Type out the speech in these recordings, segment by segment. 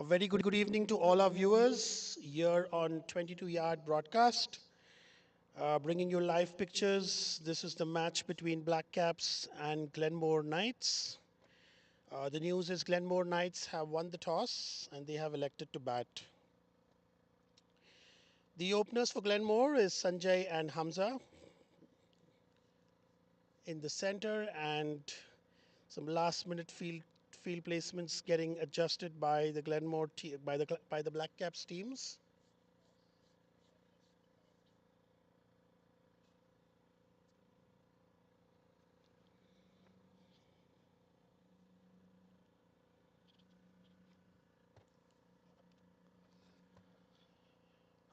A very good evening to all our viewers here on 22-yard broadcast, bringing you live pictures. This is the match between BLACKCAPS and GLENMORE Knights. The news is GLENMORE Knights have won the toss and they have elected to bat. The openers for GLENMORE is Sanjay and Hamza in the center, and some last-minute field placements getting adjusted by the by the BLACKCAPS teams.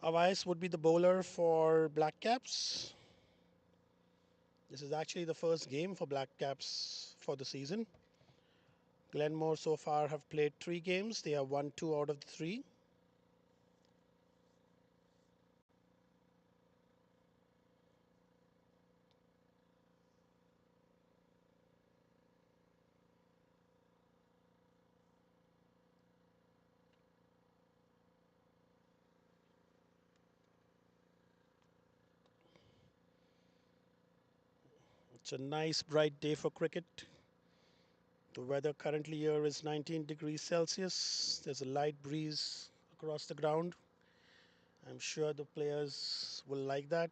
Awais would be the bowler for BLACKCAPS. This is actually the first game for BLACKCAPS for the season. GLENMORE so far have played 3 games. They have won 2 out of the 3. It's a nice bright day for cricket. The weather currently here is 19 degrees Celsius. There's a light breeze across the ground. I'm sure the players will like that.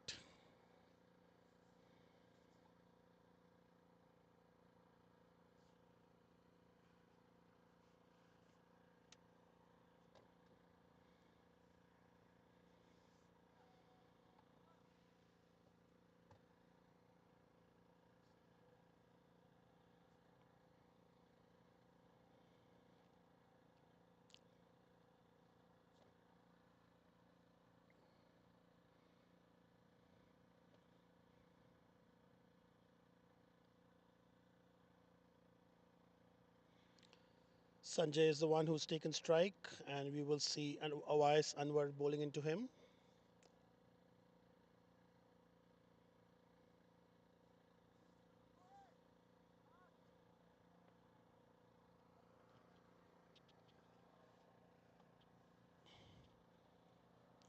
Sanjay is the one who's taken strike, and we will see Awais Anwar bowling into him.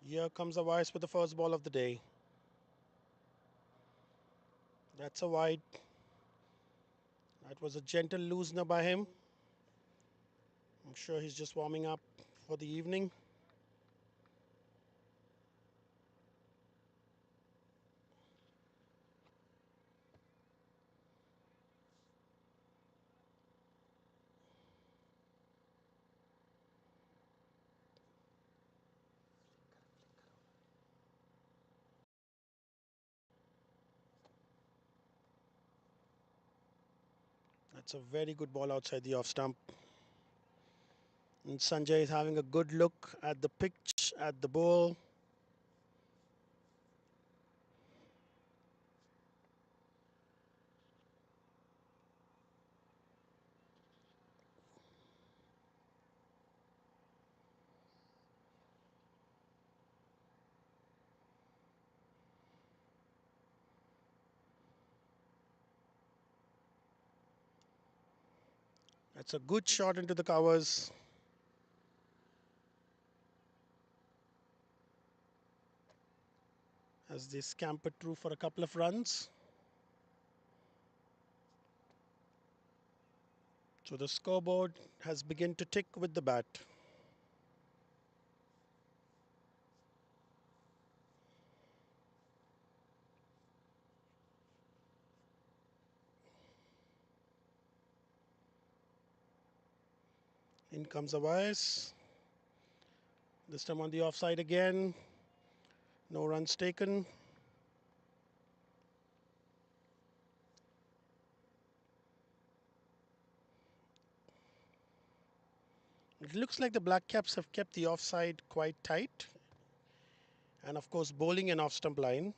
Here comes Awais with the first ball of the day. That's a wide. That was a gentle loosener by him. I'm sure he's just warming up for the evening. That's a very good ball outside the off stump. And Sanjay is having a good look at the pitch, at the ball. That's a good shot into the covers. As they scampered through for a couple of runs. So the scoreboard has begun to tick with the bat. In comes Awais. This time on the offside again. No runs taken. It looks like the BLACKCAPS have kept the offside quite tight. And of course, bowling an off stump line.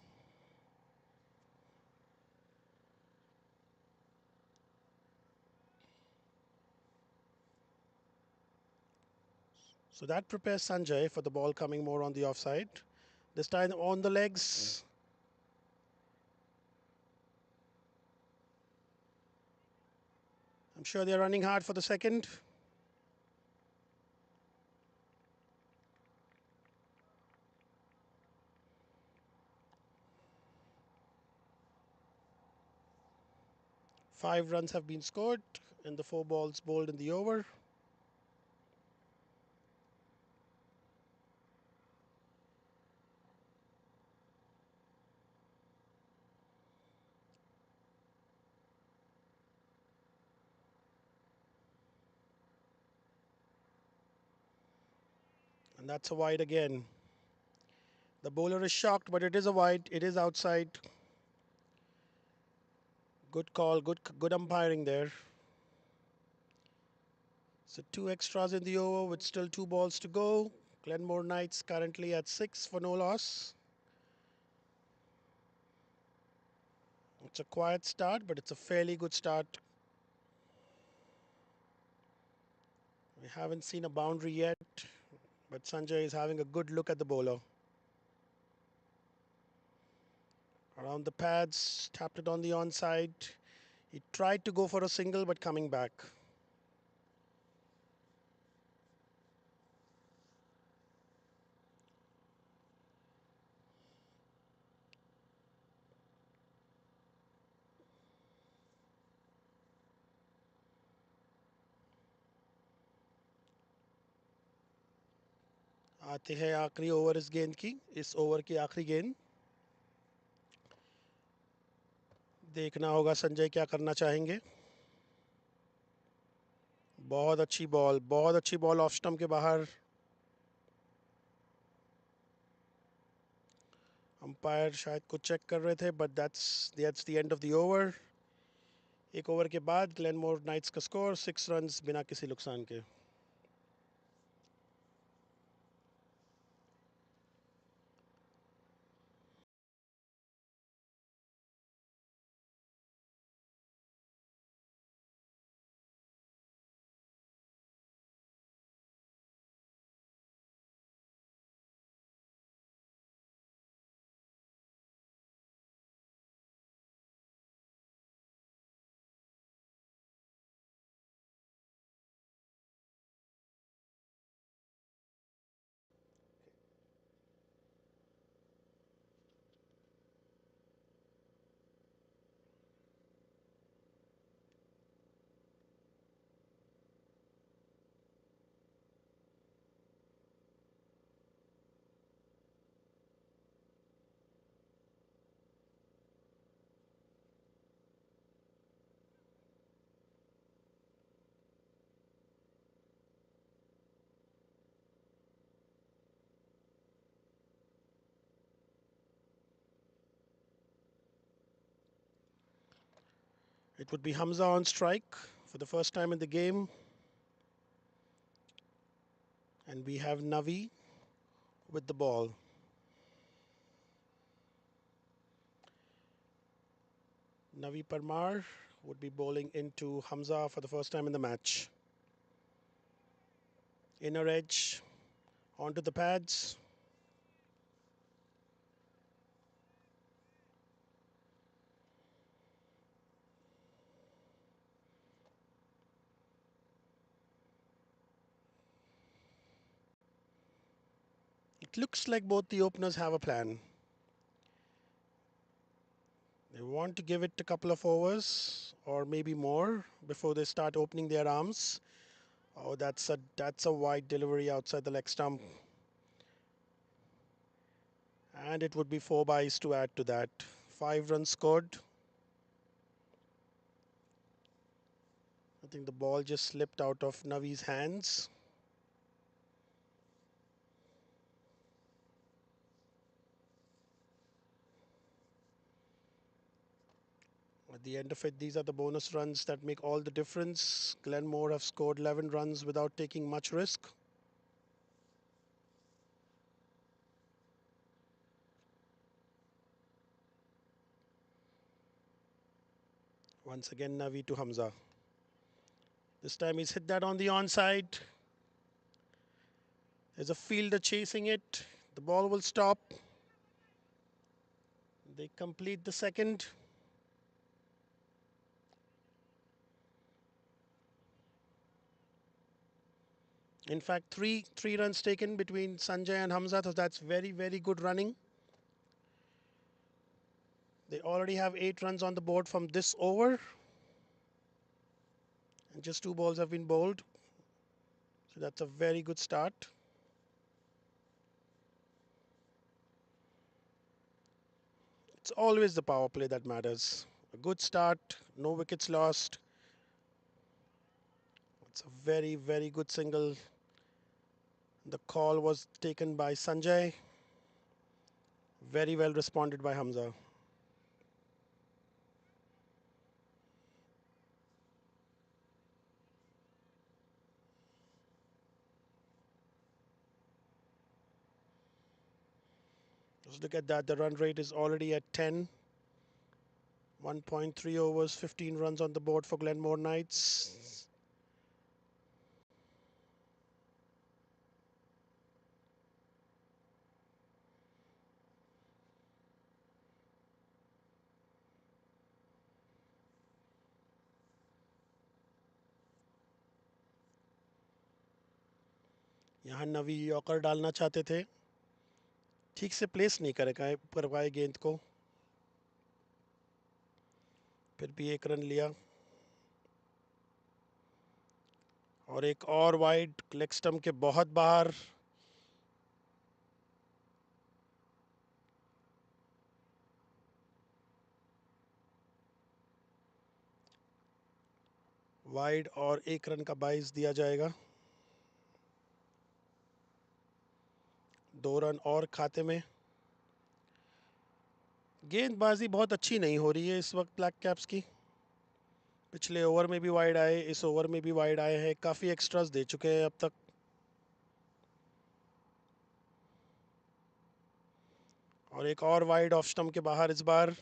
So that prepares Sanjay for the ball coming more on the offside. This time on the legs. I'm sure they're running hard for the second. 5 runs have been scored in the 4 balls bowled in the over. And that's a wide again. The bowler is shocked, but it is a wide. It is outside. Good call, good umpiring there. So 2 extras in the over with still 2 balls to go. Glenmore Knights currently at 6 for no loss. It's a quiet start, but it's a fairly good start. We haven't seen a boundary yet, but Sanjay is having a good look at the bowler. Around the pads, tapped it on the onside. He tried to go for a single, but coming back. आते हैं आखिरी over इस गेंद की, इस over की आखिरी गेंद. देखना होगा संजय क्या करना चाहेंगे. बहुत अच्छी बॉल ऑफ स्टंप के बाहर. अंपायर शायद कुछ चेक कर रहे थे, but that's the end of the over. एक ओवर के बाद ग्लेनमोर नाइट्स का स्कोर 6 रन्स बिना किसी नुकसान के. It would be Hamza on strike for the first time in the game. And we have Navi with the ball. Navi Parmar would be bowling into Hamza for the first time in the match. Inner edge, onto the pads. It looks like both the openers have a plan. They want to give it a couple of overs or maybe more before they start opening their arms. Oh, that's a wide delivery outside the leg stump. And it would be 4 byes to add to that. 5 runs scored. I think the ball just slipped out of Navi's hands. At the end of it, these are the bonus runs that make all the difference. Glenmore have scored 11 runs without taking much risk. Once again, Navi to Hamza. This time he's hit that on the onside. There's a fielder chasing it. The ball will stop. They complete the second. In fact, three runs taken between Sanjay and Hamza, so that's very good running. They already have 8 runs on the board from this over. Just 2 balls have been bowled. So that's a very good start. It's always the power play that matters. A good start, no wickets lost. It's a very, very good single. The call was taken by Sanjay. Very well responded by Hamza. Just look at that. The run rate is already at 10. 1.3 overs, 15 runs on the board for Glenmore Knights. यहाँ नवी yorker डालना चाहते थे, ठीक से place नहीं कर पाए गेंद को, फिर भी एक रन लिया और एक और वाइड लेग स्टंप के बहुत बाहर. वाइड और एक रन का बाइस दिया जाएगा. 2 रन और खाते में. गेंदबाजी बहुत अच्छी नहीं हो रही है इस वक्त ब्लैक कैप्स की. पिछले ओवर में भी वाइड आए, इस ओवर में भी वाइड आए हैं. काफ़ी एक्स्ट्रास दे चुके हैं अब तक. और एक और वाइड ऑफ स्टंप के बाहर. इस बार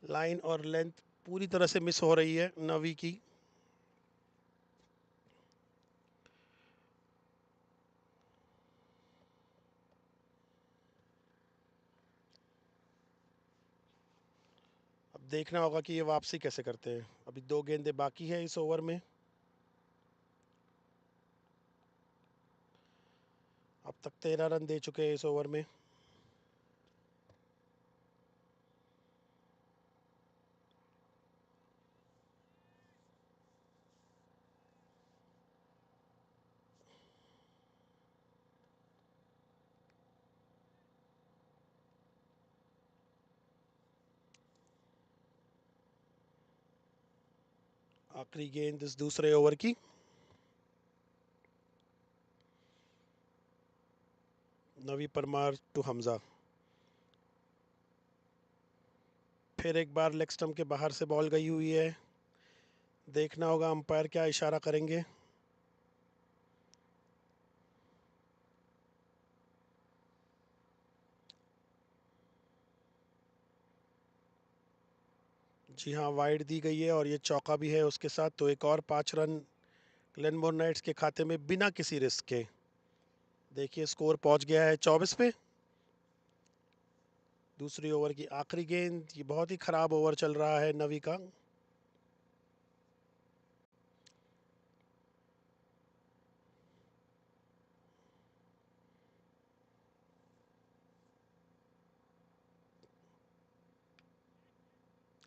लाइन और लेंथ पूरी तरह से मिस हो रही है नवी की. अब देखना होगा कि ये वापसी कैसे करते हैं. अभी 2 गेंदें बाकी है इस ओवर में. अब तक 13 रन दे चुके हैं इस ओवर में. आखिरी गेंद इस दूसरे ओवर की. नवी परमार टू हमजा. फिर एक बार लेग स्टंप के बाहर से बॉल गई हुई है. देखना होगा अंपायर क्या इशारा करेंगे. जी हाँ, वाइड दी गई है और ये चौका भी है उसके साथ. तो एक और 5 रन ग्लेनमोर नाइट्स के खाते में बिना किसी रिस्क के. देखिए स्कोर पहुंच गया है 24 पे. दूसरी ओवर की आखिरी गेंद. ये बहुत ही खराब ओवर चल रहा है नवी का.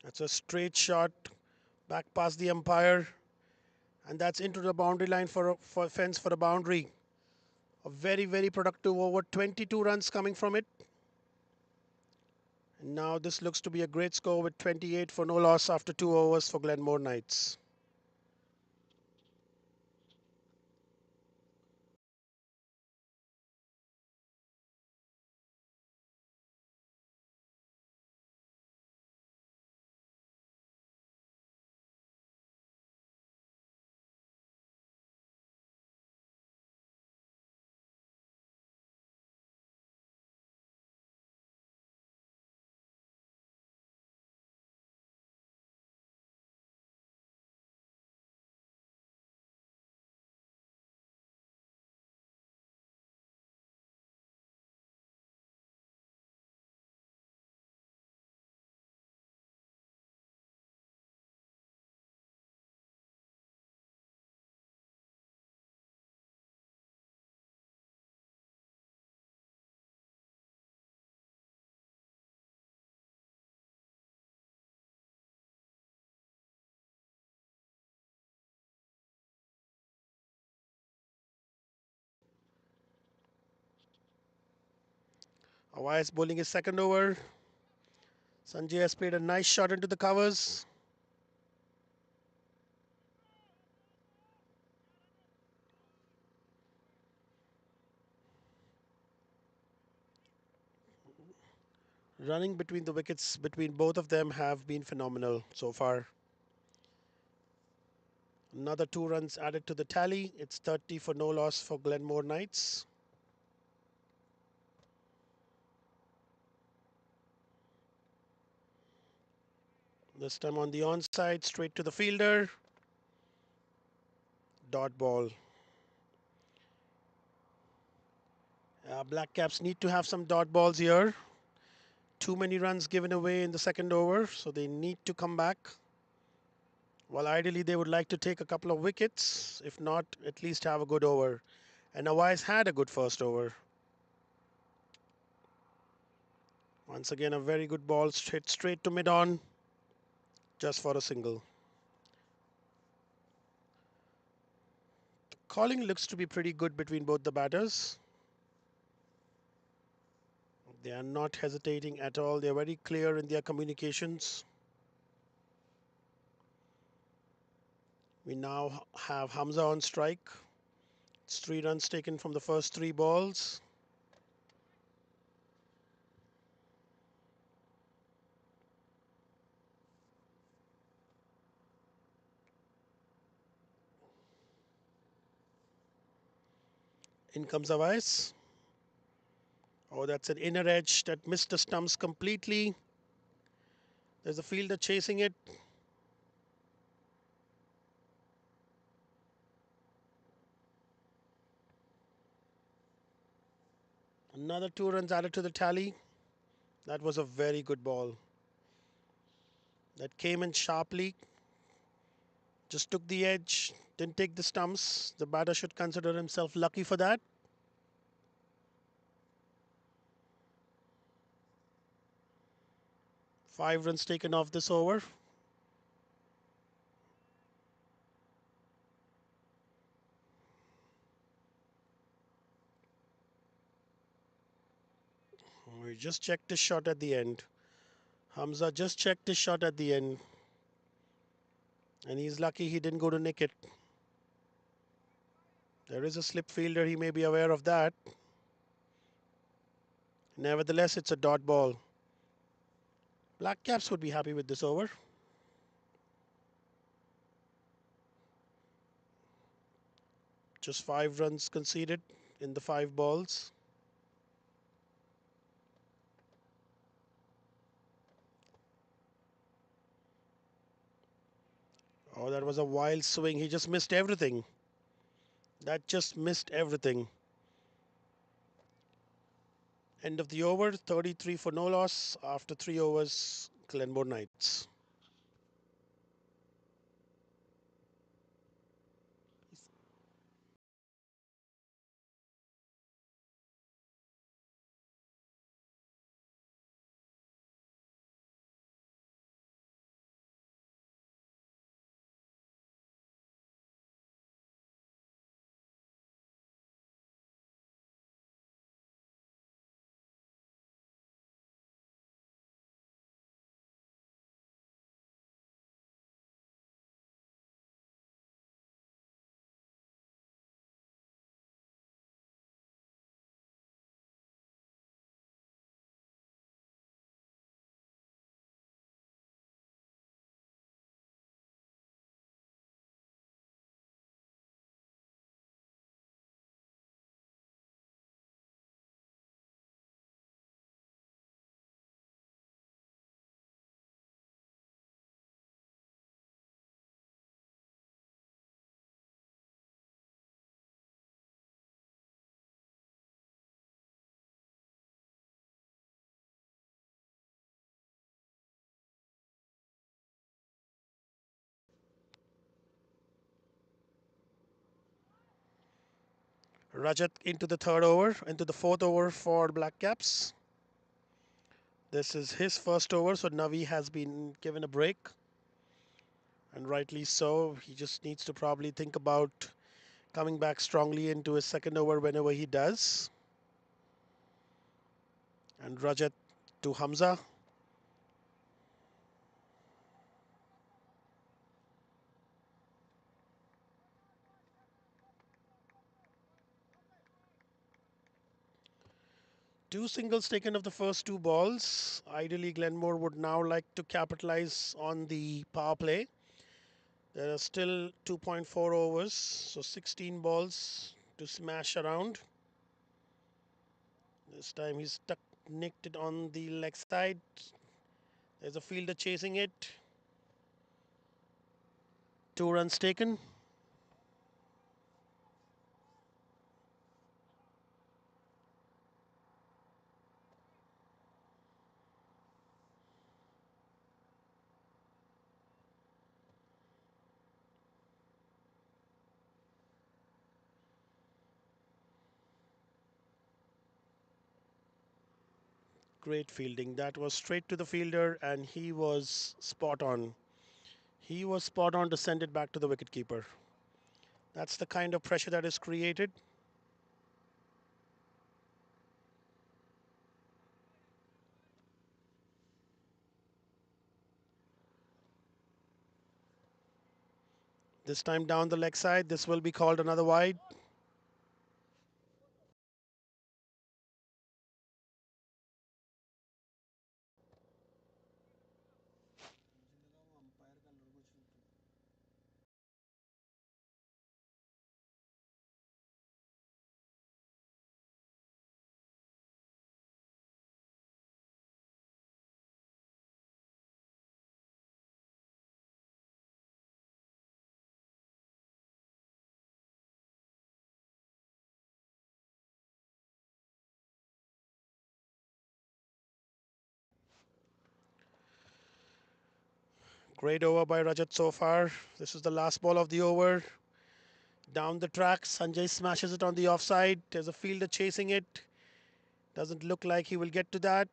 That's a straight shot back past the umpire, and that's into the boundary line for fence for a boundary. A very, very productive over. 22 runs coming from it. And now this looks to be a great score with 28 for no loss after 2 overs for Glenmore Knights. Awai is bowling his second over. Sanjay has played a nice shot into the covers. Running between the wickets between both of them have been phenomenal so far. Another 2 runs added to the tally. It's 30 for no loss for Glenmore Knights. This time on the onside, straight to the fielder. Dot ball. Black Caps need to have some dot balls here. Too many runs given away in the second over, so they need to come back. Well, ideally, they would like to take a couple of wickets. If not, at least have a good over. And Nawais had a good first over. Once again, a very good ball hit straight to mid-on, just for a single. Calling looks to be pretty good between both the batters. They are not hesitating at all. They are very clear in their communications. We now have Hamza on strike. It's 3 runs taken from the first 3 balls. In comes Awais. Oh, that's an inner edge that missed the stumps completely. There's a fielder chasing it. Another 2 runs added to the tally. That was a very good ball. That came in sharply. Just took the edge. Didn't take the stumps. The batter should consider himself lucky for that. 5 runs taken off this over. We just checked his shot at the end. Hamza just checked his shot at the end. And he's lucky he didn't go to nick it. There is a slip fielder, he may be aware of that. Nevertheless, it's a dot ball. Black Caps would be happy with this over. Just 5 runs conceded in the 5 balls. Oh, that was a wild swing. He just missed everything. That just missed everything. End of the over, 33 for no loss after 3 overs, Glenmore Knights. Rajat into the third over, into the fourth over for Black Caps. This is his first over, so Navi has been given a break. And rightly so. He just needs to probably think about coming back strongly into his second over whenever he does. And Rajat to Hamza. Two singles taken of the first two balls. Ideally, Glenmore would now like to capitalize on the power play. There are still 2.4 overs, so 16 balls to smash around. This time he's nicked it on the leg side. There's a fielder chasing it. 2 runs taken. Great fielding. That was straight to the fielder, and he was spot on. He was spot on to send it back to the wicketkeeper. That's the kind of pressure that is created. This time down the leg side. This will be called another wide. Great over by Rajat so far. This is the last ball of the over. Down the track, Sanjay smashes it on the offside. There's a fielder chasing it. Doesn't look like he will get to that.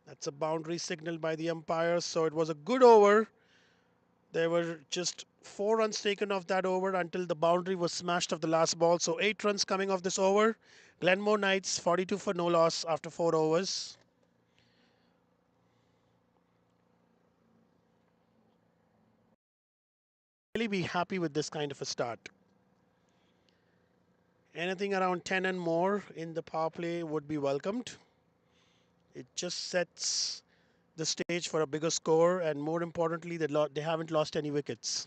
That's a boundary signal by the umpire, so it was a good over. There were just 4 runs taken off that over until the boundary was smashed off the last ball. So 8 runs coming off this over. Glenmore Knights 42 for no loss after 4 overs. Really be happy with this kind of a start. Anything around 10 and more in the power play would be welcomed. It just sets the stage for a bigger score, and more importantly, they haven't lost any wickets.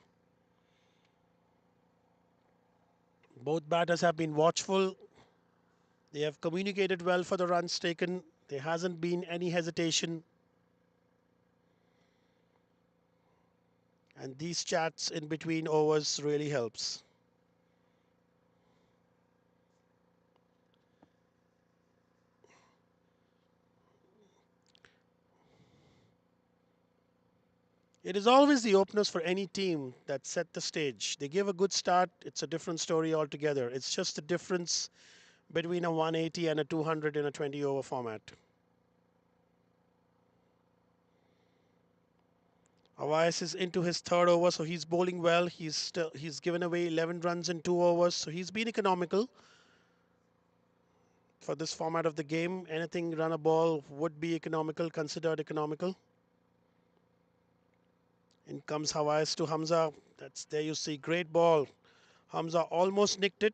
Both batters have been watchful. They have communicated well for the runs taken. There hasn't been any hesitation. And these chats in between overs really helps. It is always the openers for any team that set the stage. They give a good start, it's a different story altogether. It's just the difference between a 180 and a 200 in a 20 over format. Avias is into his third over, so he's bowling well. He's given away 11 runs in 2 overs, so he's been economical for this format of the game. Anything run a ball would be economical, considered economical. In comes Avias to Hamza. That's there you see, great ball. Hamza almost nicked it.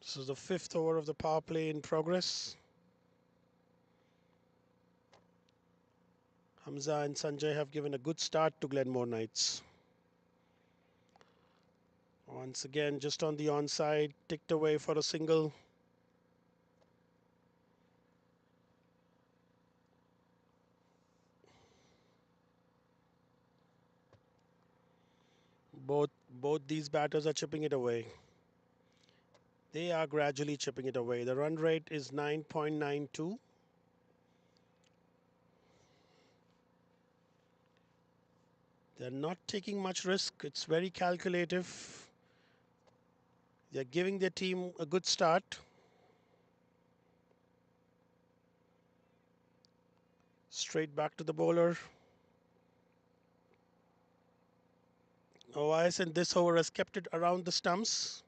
This is the fifth over of the power play in progress. Hamza and Sanjay have given a good start to Glenmore Knights. Once again, just on the onside, ticked away for a single. Both these batters are chipping it away. They are gradually chipping it away. The run rate is 9.92. They're not taking much risk. It's very calculative. They're giving their team a good start. Straight back to the bowler. OIS in this over has kept it around the stumps.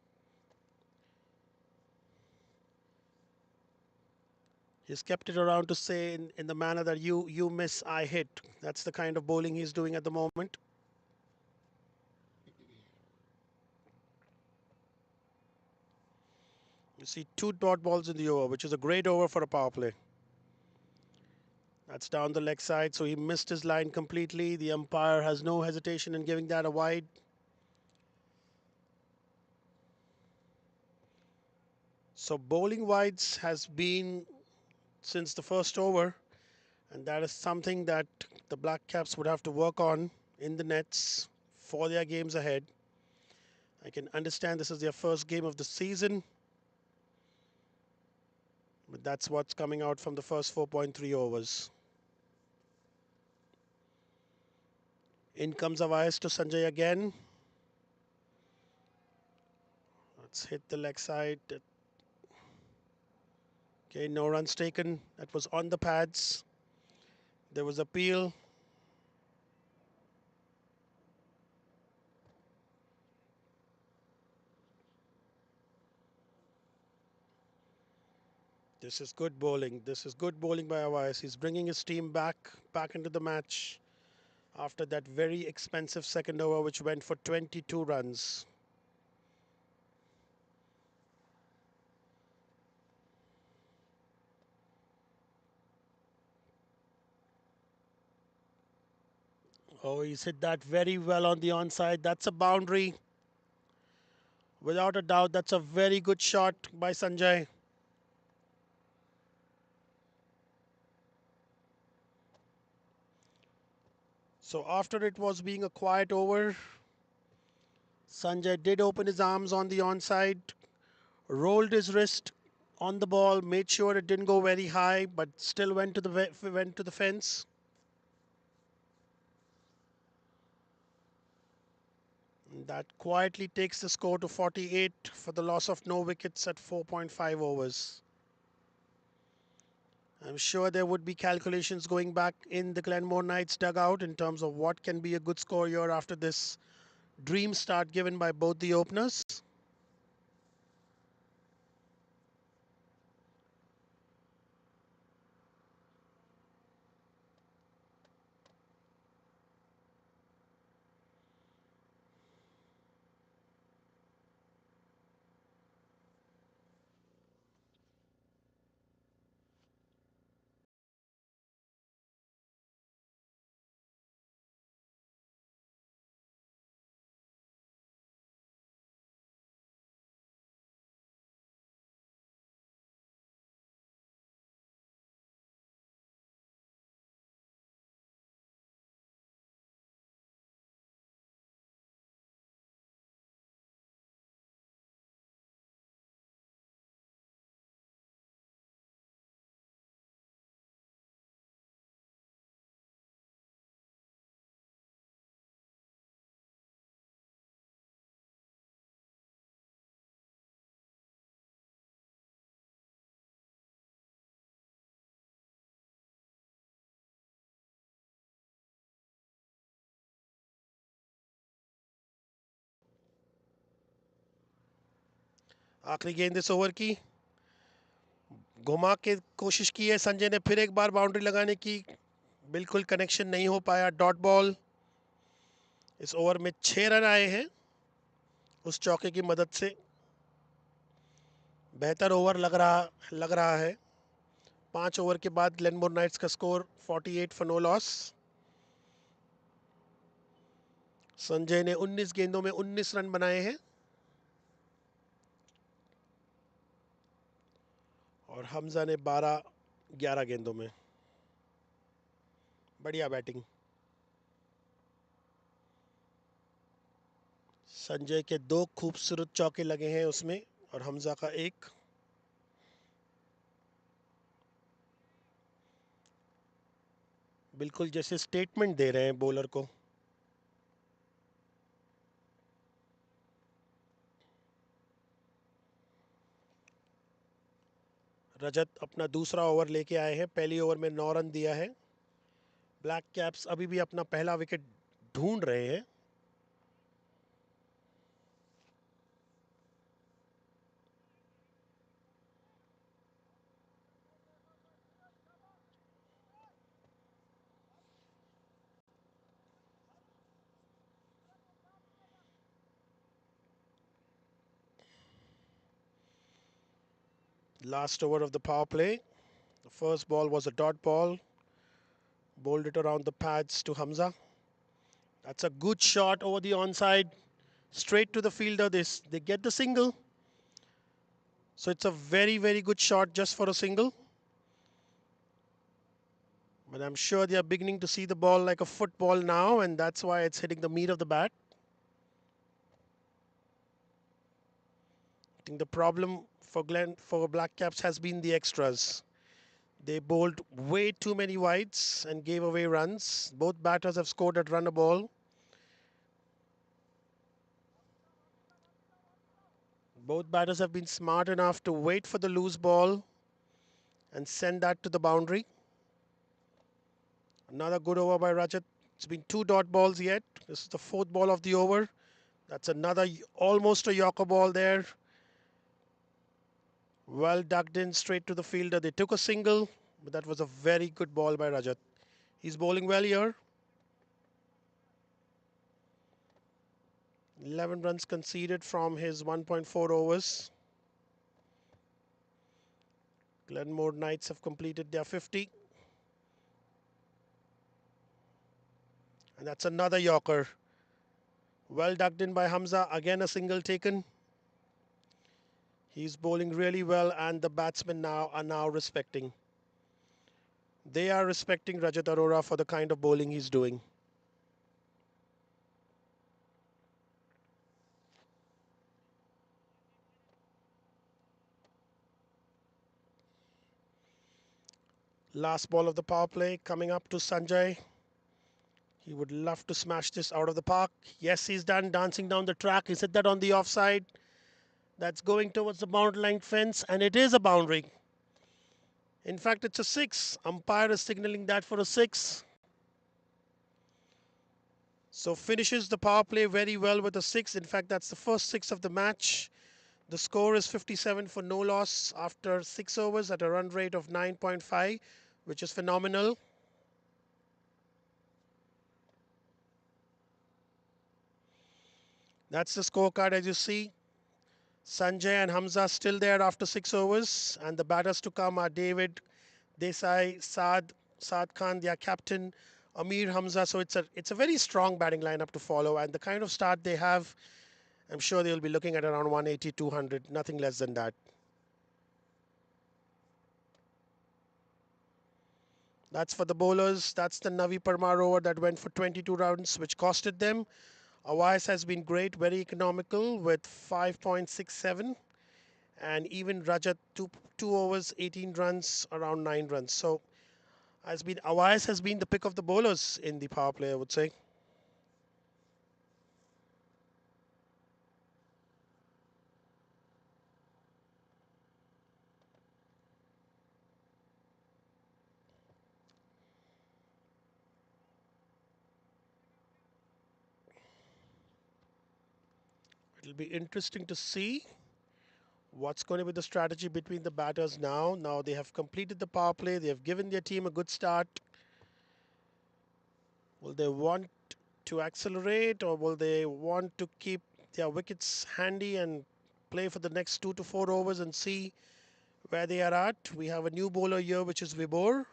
He's kept it around to say in the manner that you miss, I hit. That's the kind of bowling he's doing at the moment. You see 2 dot balls in the over, which is a great over for a power play. That's down the leg side, so he missed his line completely. The umpire has no hesitation in giving that a wide. So bowling wides has been since the first over, and that is something that the Black Caps would have to work on in the nets for their games ahead. I can understand this is their first game of the season, but that's what's coming out from the first 4.3 overs. In comes Avais to Sanjay again. Let's hit the leg side. Okay, no runs taken. That was on the pads. There was appeal. This is good bowling. This is good bowling by Avais. He's bringing his team back into the match after that very expensive second over, which went for 22 runs. Oh, he's hit that very well on the onside. That's a boundary. Without a doubt, that's a very good shot by Sanjay. So after it was being a quiet over, Sanjay did open his arms on the onside, rolled his wrist on the ball, made sure it didn't go very high, but still went to the fence. That quietly takes the score to 48 for the loss of no wickets at 4.5 overs. I'm sure there would be calculations going back in the Glenmore Knights dugout in terms of what can be a good score here after this dream start given by both the openers. आखिरी गेंद इस over की घुमा के कोशिश की है संजय ने फिर एक बार बाउंड्री लगाने की बिल्कुल कनेक्शन नहीं हो पाया डॉट बॉल इस ओवर में 6 रन आए हैं उस चौके की मदद से बेहतर ओवर लग रहा है 5 ओवर के बाद ग्लेनमोर नाइट्स का score 48 for no loss Sanjay ने 19 गेंदों में 19 रन बनाए हैं और हमजा ने 11 गेंदों में बढ़िया बैटिंग संजय के 2 खूबसूरत चौके लगे हैं उसमें और हमजा का एक बिल्कुल जैसे स्टेटमेंट दे रहे हैं बॉलर को रजत अपना दूसरा ओवर लेके आए हैं, पहली ओवर में 9 रन दिया है। ब्लैक कैप्स अभी भी अपना पहला विकेट ढूंढ रहे हैं। Last over of the power play. The first ball was a dot ball. Bowled it around the pads to Hamza. That's a good shot over the onside. Straight to the fielder. They get the single. So it's a very, very good shot just for a single. But I'm sure they are beginning to see the ball like a football now, and that's why it's hitting the meat of the bat. I think the problem for Black Caps has been the extras. They bowled way too many wides and gave away runs. Both batters have scored at run a ball. Both batters have been smart enough to wait for the loose ball and send that to the boundary. Another good over by Rajat. It's been 2 dot balls yet. This is the 4th ball of the over. That's another almost a Yorker ball there. Well ducked in straight to the fielder. They took a single, but that was a very good ball by Rajat. He's bowling well here. 11 runs conceded from his 1.4 overs. Glenmore Knights have completed their 50. And that's another Yorker. Well ducked in by Hamza. Again a single taken. He's bowling really well, and the batsmen now are respecting. They are respecting Rajat Arora for the kind of bowling he's doing. Last ball of the power play coming up to Sanjay. He would love to smash this out of the park. Yes, he's done, dancing down the track. He hit that on the offside. That's going towards the boundary line fence, and it is a boundary. In fact, it's a 6. Umpire is signaling that for a 6. So finishes the power play very well with a 6. In fact, that's the first 6 of the match. The score is 57 for no loss after 6 overs at a run rate of 9.5, which is phenomenal. That's the scorecard as you see. Sanjay and Hamza still there after 6 overs, and the batters to come are David, Desai, Saad Khan, their captain, Amir Hamza. So it's a very strong batting lineup to follow, and the kind of start they have, I'm sure they'll be looking at around 180, 200, nothing less than that. That's for the bowlers. That's the Navi Parmar over that went for 22 runs, which costed them. Awais has been great, very economical with 5.67. And even Rajat, two overs, 18 runs, around 9 runs. So Awais has been the pick of the bowlers in the power play, I would say. It'll be interesting to see what's going to be the strategy between the batters now. Now they have completed the power play. They have given their team a good start. Will they want to accelerate, or will they want to keep their wickets handy and play for the next 2 to 4 overs and see where they are at? We have a new bowler here, which is Vibor.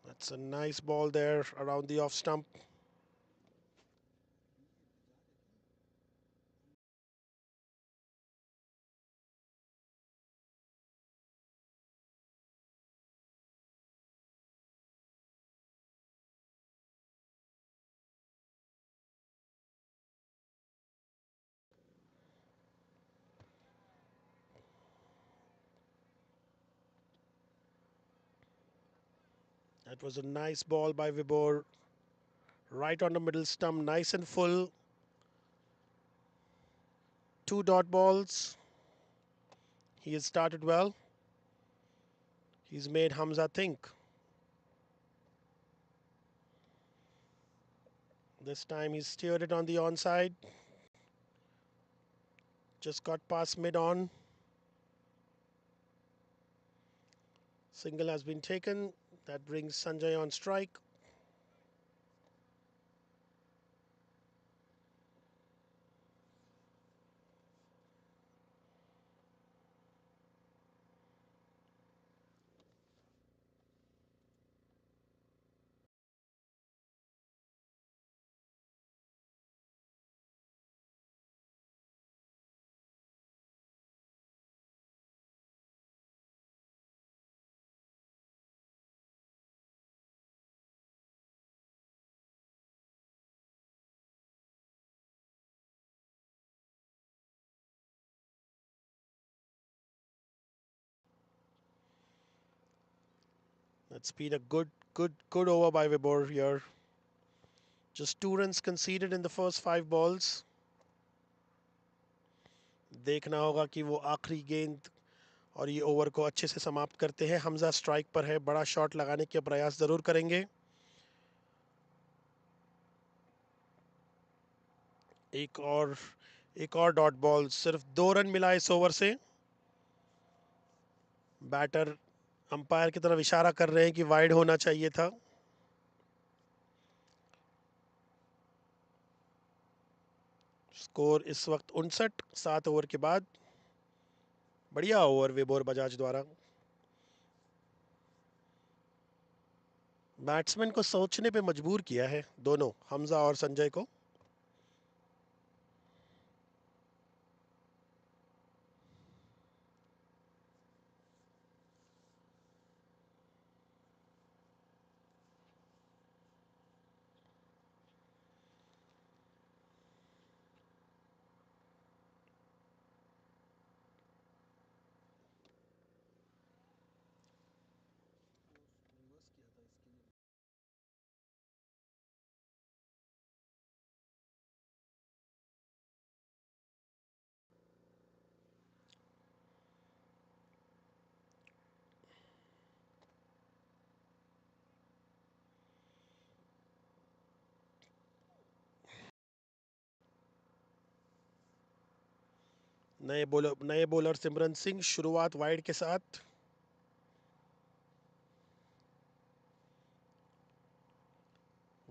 That's a nice ball there around the off stump. That was a nice ball by Vibor. Right on the middle stump, nice and full. 2 dot balls. He has started well. He's made Hamza think. This time he steered it on the onside. Just got past mid on. Single has been taken. That brings Sanjay on strike. That's been a good over by Vibor here. Just 2 runs conceded in the first 5 balls. देखना होगा कि वो आखिरी गेंद और ये over को अच्छे से समाप्त करते हैं. हमजा स्ट्राइक पर है. बड़ा शॉट लगाने के प्रयास जरूर करेंगे. एक और डॉट बॉल. सिर्फ 2 रन मिला इस ओवर से. बैटर अंपायर की तरफ इशारा कर रहे हैं कि वाइड होना चाहिए था. स्कोर इस वक्त 59 7 ओवर के बाद. बढ़िया ओवर विबोर बजाज द्वारा. बैट्समैन को सोचने पे मजबूर किया है दोनों, हमजा और संजय को. नए बॉलर सिमरन सिंह. शुरुआत वाइड के साथ.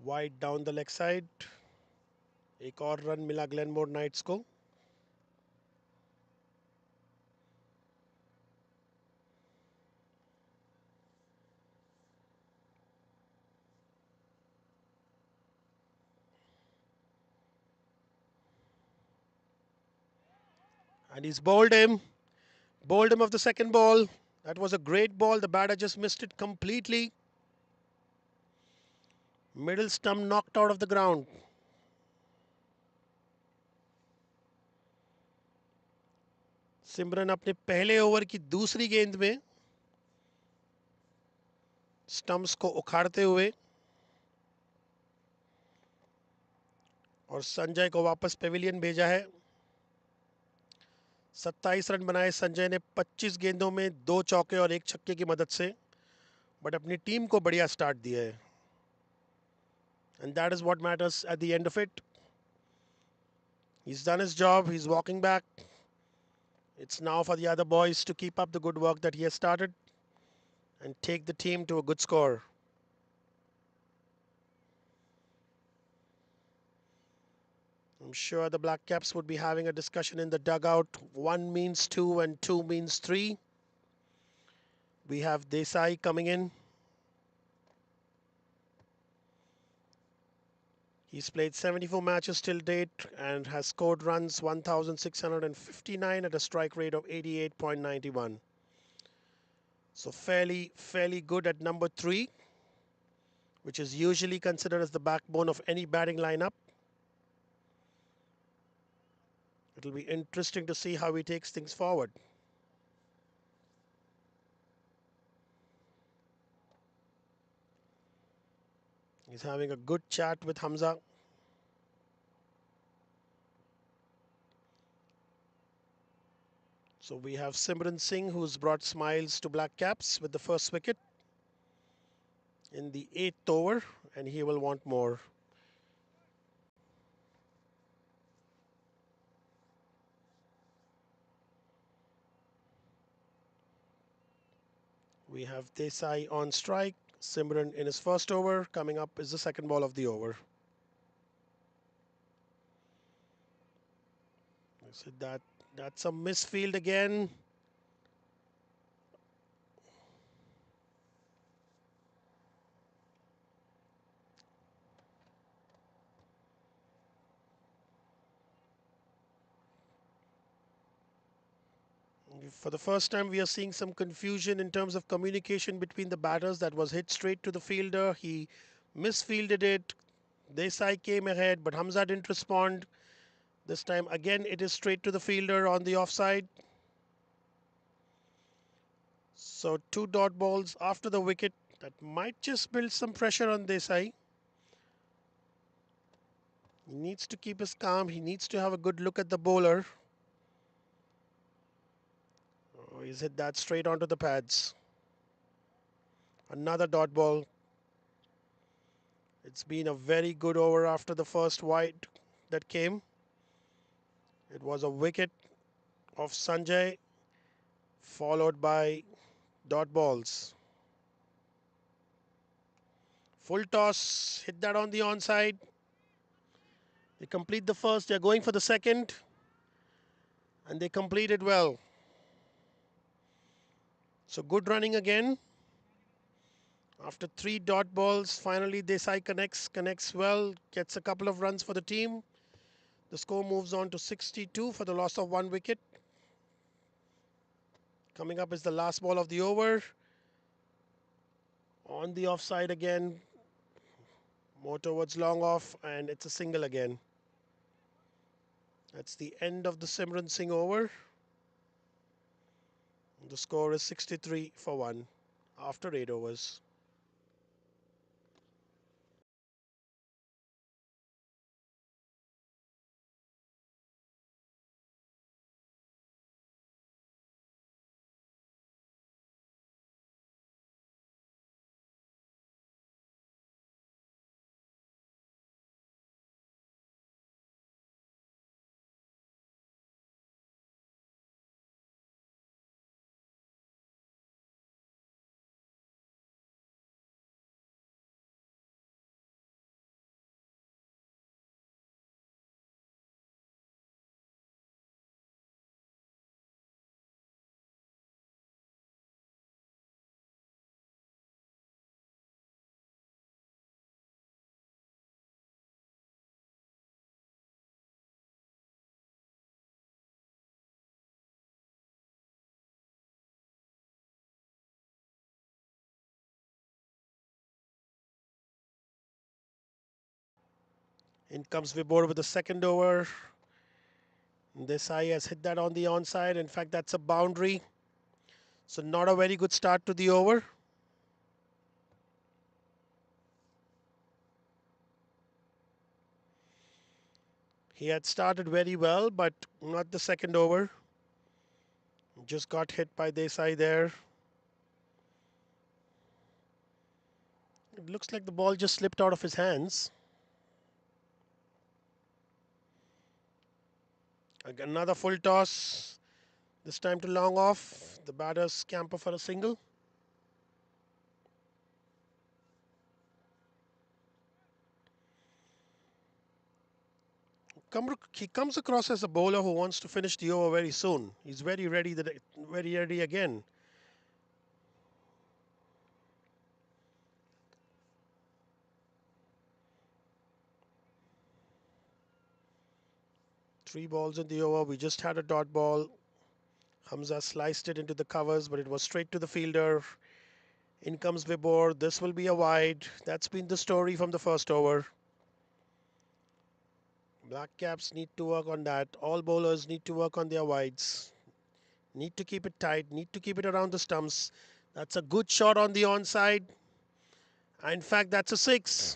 Wide down the leg side. एक और रन मिला ग्लेनमोर नाइट्स को. And he's bowled him. Bowled him of the second ball. That was a great ball. The batter just missed it completely. Middle stump knocked out of the ground. सिमरन अपने पहले over की दूसरी गेंद में stumps को उखाड़ते हुए और संजय को वापस पेविलियन भेजा है. 27 रन बनाए संजय ने 25 गेंदों में 2 चौके और 1 छक्के की मदद से. बट अपनी टीम को बढ़िया स्टार्ट दिया है. And that is what matters at the end of it. He's done his job. He's walking back. It's now for the other boys to keep up the good work that he has started and take the team to a good score. I'm sure the Black Caps would be having a discussion in the dugout. 1 means 2 and 2 means 3. We have Desai coming in. He's played 74 matches till date and has scored runs 1,659 at a strike rate of 88.91. So fairly good at number 3, which is usually considered as the backbone of any batting lineup. It'll be interesting to see how he takes things forward. He's having a good chat with Hamza. So we have Simran Singh, who's brought smiles to Black Caps with the first wicket in the 8th over, and he will want more. We have Desai on strike. Simran in his first over. Coming up is the second ball of the over. So that's a misfield again. For the first time, we are seeing some confusion in terms of communication between the batters. That was hit straight to the fielder. He misfielded it. Desai came ahead, but Hamza didn't respond. This time again, it is straight to the fielder on the offside. So 2 dot balls after the wicket. That might just build some pressure on Desai. He needs to keep his calm. He needs to have a good look at the bowler. Oh, he's hit that straight onto the pads. Another dot ball. It's been a very good over after the first wide that came. It was a wicket of Sanjay, followed by dot balls. Full toss, hit that on the onside. They complete the first, they're going for the second, and they complete it well. So good running again. After 3 dot balls, finally Desai connects well, gets a couple of runs for the team. The score moves on to 62 for the loss of 1 wicket. Coming up is the last ball of the over. On the offside again, more towards long off, and it's a single again. That's the end of the Simran Singh over. The score is 63 for 1 after 8 overs. In comes Vibor with the second over. Desai has hit that on the onside. In fact, that's a boundary. So not a very good start to the over. He had started very well, but not the second over. Just got hit by Desai there. It looks like the ball just slipped out of his hands. Another full toss. This time to long off. The batters scamper for a single. He comes across as a bowler who wants to finish the over very soon. He's very ready, very ready again. Three balls in the over. We just had a dot ball. Hamza sliced it into the covers, but it was straight to the fielder. In comes Vibor. This will be a wide. That's been the story from the first over. Black Caps need to work on that. All bowlers need to work on their wides. Need to keep it tight. Need to keep it around the stumps. That's a good shot on the onside. In fact, that's a 6.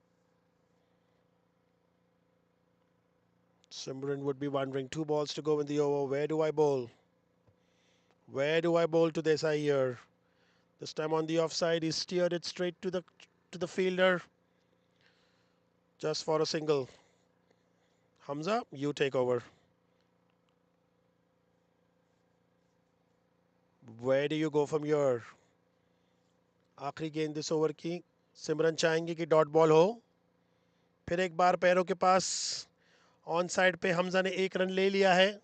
Simran would be wondering, 2 balls to go in the over. Where do I bowl? Where do I bowl to Desai here? This time on the offside, he steered it straight to the fielder. Just for a single. Hamza, you take over. Where do you go from here? आखिरी गेंद इस over की सिमरन चाहेंगे कि dot ball हो. फिर एक बार पैरों के पास ऑन साइड पे हमजा ने 1 रन ले लिया है.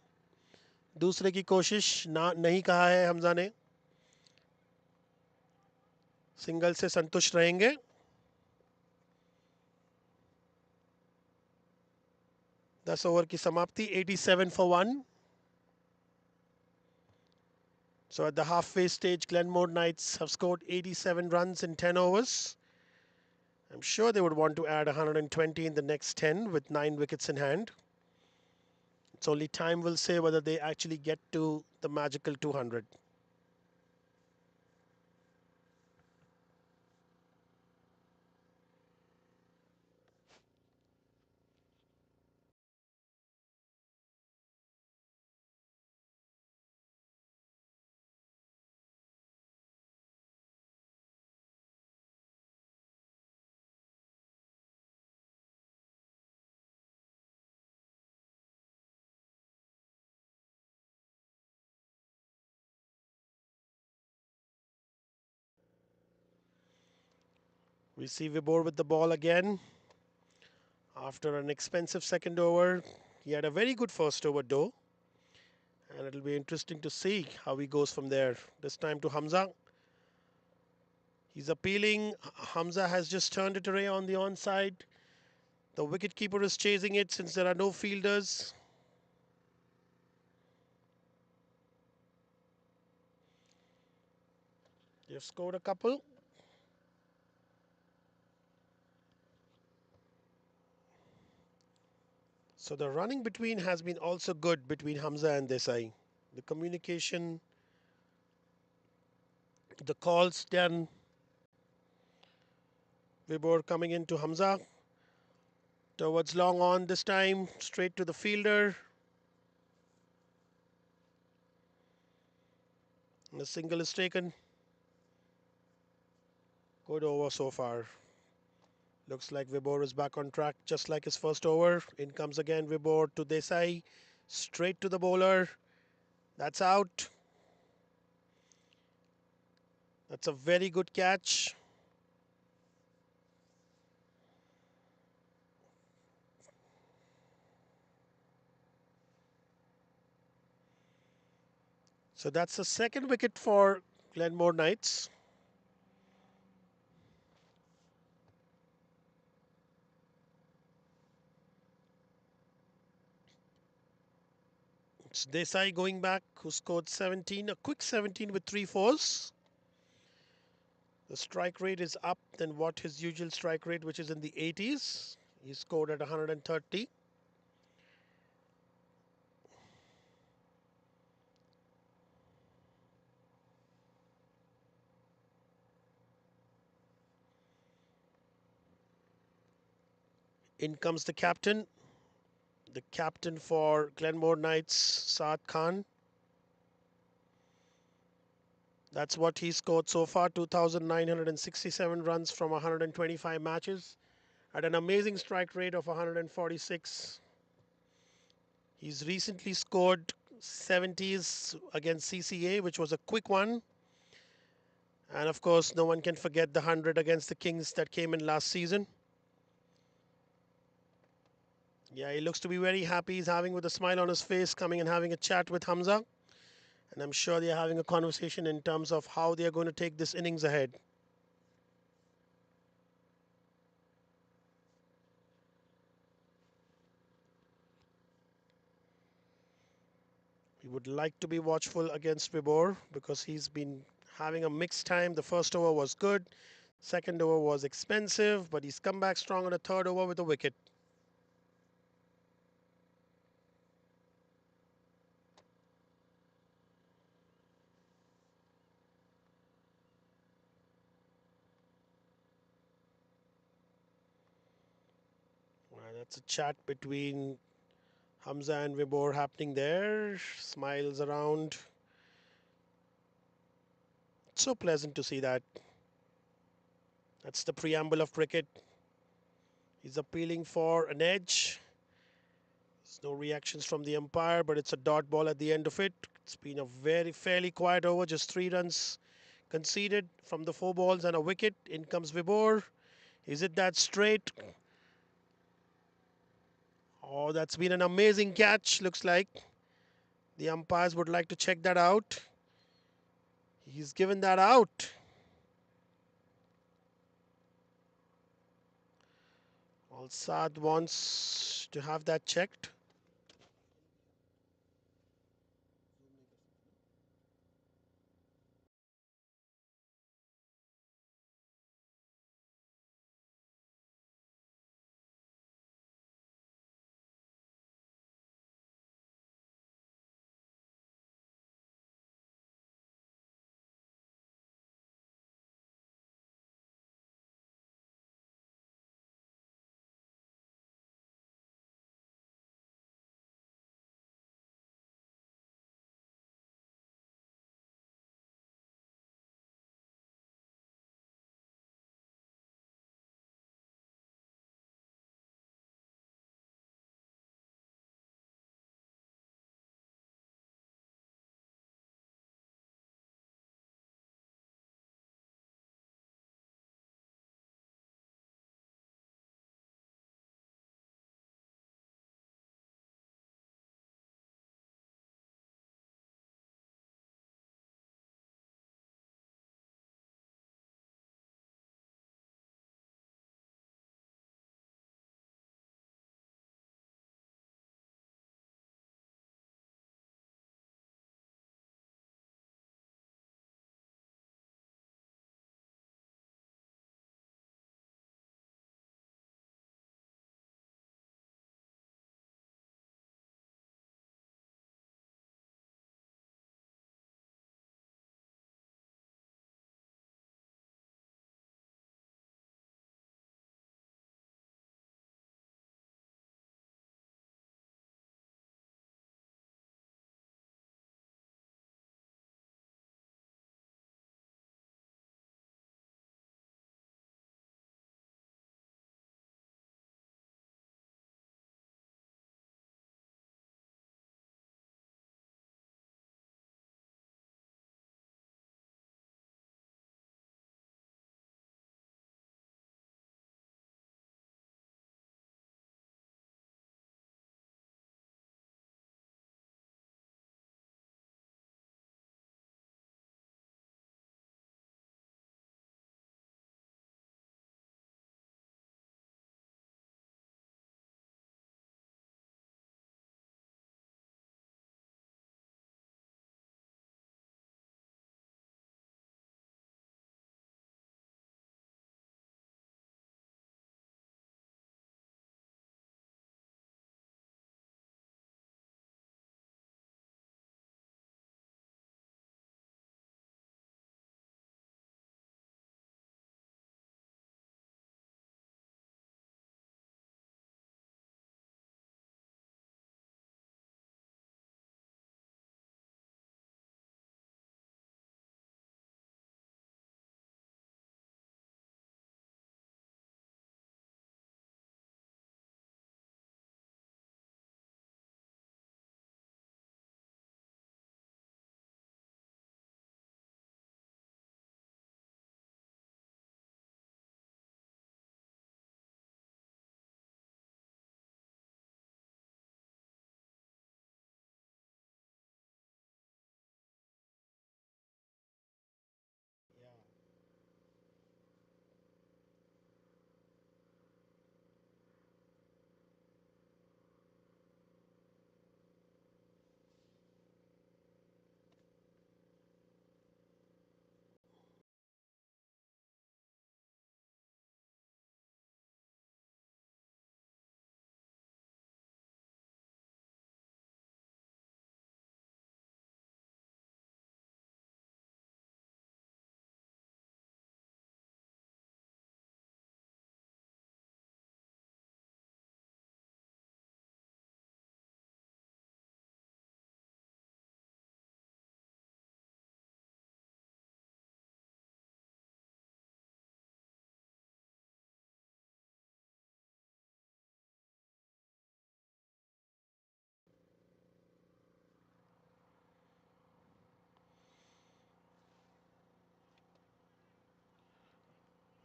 दूसरे की कोशिश ना नहीं कहा है हमजा ने. सिंगल से संतुष्ट रहेंगे. दस ओवर की समाप्ति. 87 for 1. So at the halfway stage, Glenmore Knights have scored 87 runs in 10 overs. I'm sure they would want to add 120 in the next 10 with 9 wickets in hand. It's only time will say whether they actually get to the magical 200. We see Vibor with the ball again. After an expensive second over, he had a very good first over though. And it'll be interesting to see how he goes from there. This time to Hamza. He's appealing. Hamza has just turned it away on the onside. The wicketkeeper is chasing it since there are no fielders. They've scored a couple. So the running between has been also good between Hamza and Desai. The communication, the calls done. Vibor coming into Hamza. Towards long on this time, straight to the fielder. And a single is taken. Good over so far. Looks like Vibor is back on track just like his first over. In comes again Vibor to Desai. Straight to the bowler. That's out. That's a very good catch. So that's the second wicket for Glenmore Knights. It's Desai going back, who scored 17, a quick 17 with 3 fours. The strike rate is up than what his usual strike rate, which is in the 80s. He scored at 130. In comes the captain for Glenmore Knights, Saad Khan. That's what he scored so far, 2,967 runs from 125 matches at an amazing strike rate of 146. He's recently scored 70s against CCA, which was a quick one. And of course, no one can forget the 100 against the Kings that came in last season. Yeah, he looks to be very happy. He's having with a smile on his face, coming and having a chat with Hamza. And I'm sure they're having a conversation in terms of how they're going to take this innings ahead. We would like to be watchful against Vibor because he's been having a mixed time. The first over was good. Second over was expensive, but he's come back strong on the third over with a wicket. That's a chat between Hamza and Vibor happening there. Smiles around. It's so pleasant to see that. That's the preamble of cricket. He's appealing for an edge. There's no reactions from the umpire, but it's a dot ball at the end of it. It's been a very fairly quiet over, just 3 runs conceded from the 4 balls and a wicket. In comes Vibor. Is it that straight? Oh, that's been an amazing catch, looks like. The umpires would like to check that out. He's given that out. Alsad wants to have that checked.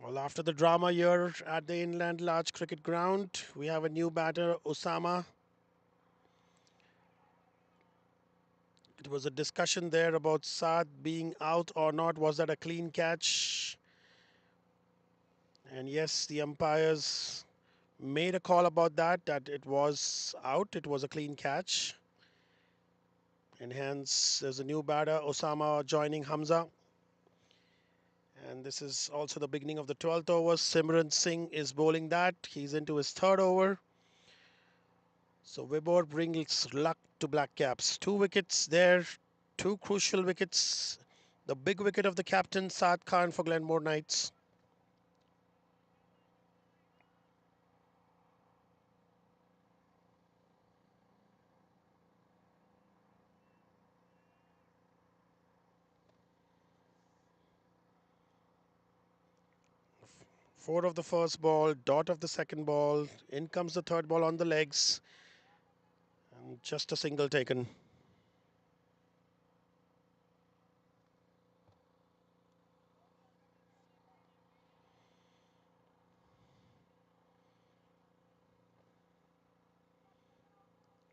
Well, after the drama here at the Inland Large Cricket Ground, we have a new batter, Osama. It was a discussion there about Saad being out or not. Was that a clean catch? And yes, the umpires made a call about that it was out. It was a clean catch. And hence, there's a new batter, Osama, joining Hamza. And this is also the beginning of the 12th over. Simran Singh is bowling that. He's into his third over. So Wibor brings luck to Black Caps. 2 wickets there, 2 crucial wickets. The big wicket of the captain, Saad Khan, for Glenmore Knights. Four of the first ball, dot of the second ball. In comes the third ball on the legs. And just a single taken.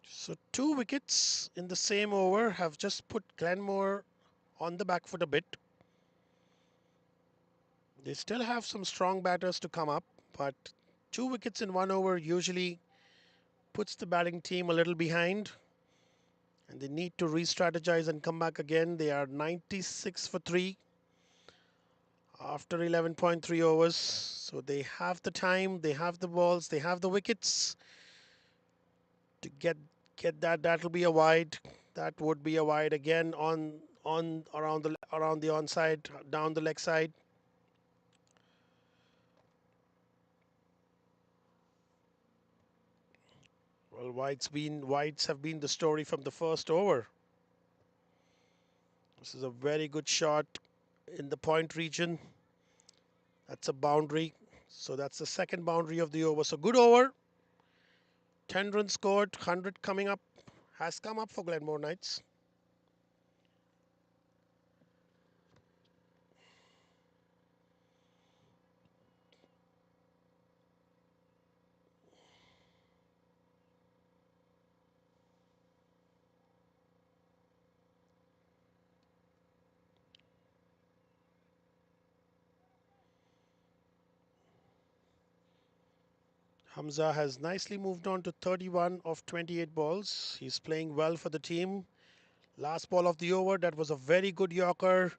So 2 wickets in the same over have just put Glenmore on the back foot a bit. They still have some strong batters to come up, but 2 wickets in 1 over usually puts the batting team a little behind. And they need to re-strategize and come back again. They are 96 for 3 after 11.3 overs. So they have the time, they have the balls, they have the wickets to get that. That'll be a wide. That would be a wide again on around the onside, down the leg side. Well, wides have been the story from the first over. This is a very good shot in the point region. That's a boundary. So that's the second boundary of the over. So good over. 10 runs scored, 100 coming up, has come up for Glenmore Knights. Hamza has nicely moved on to 31 of 28 balls. He's playing well for the team. Last ball of the over, that was a very good Yorker.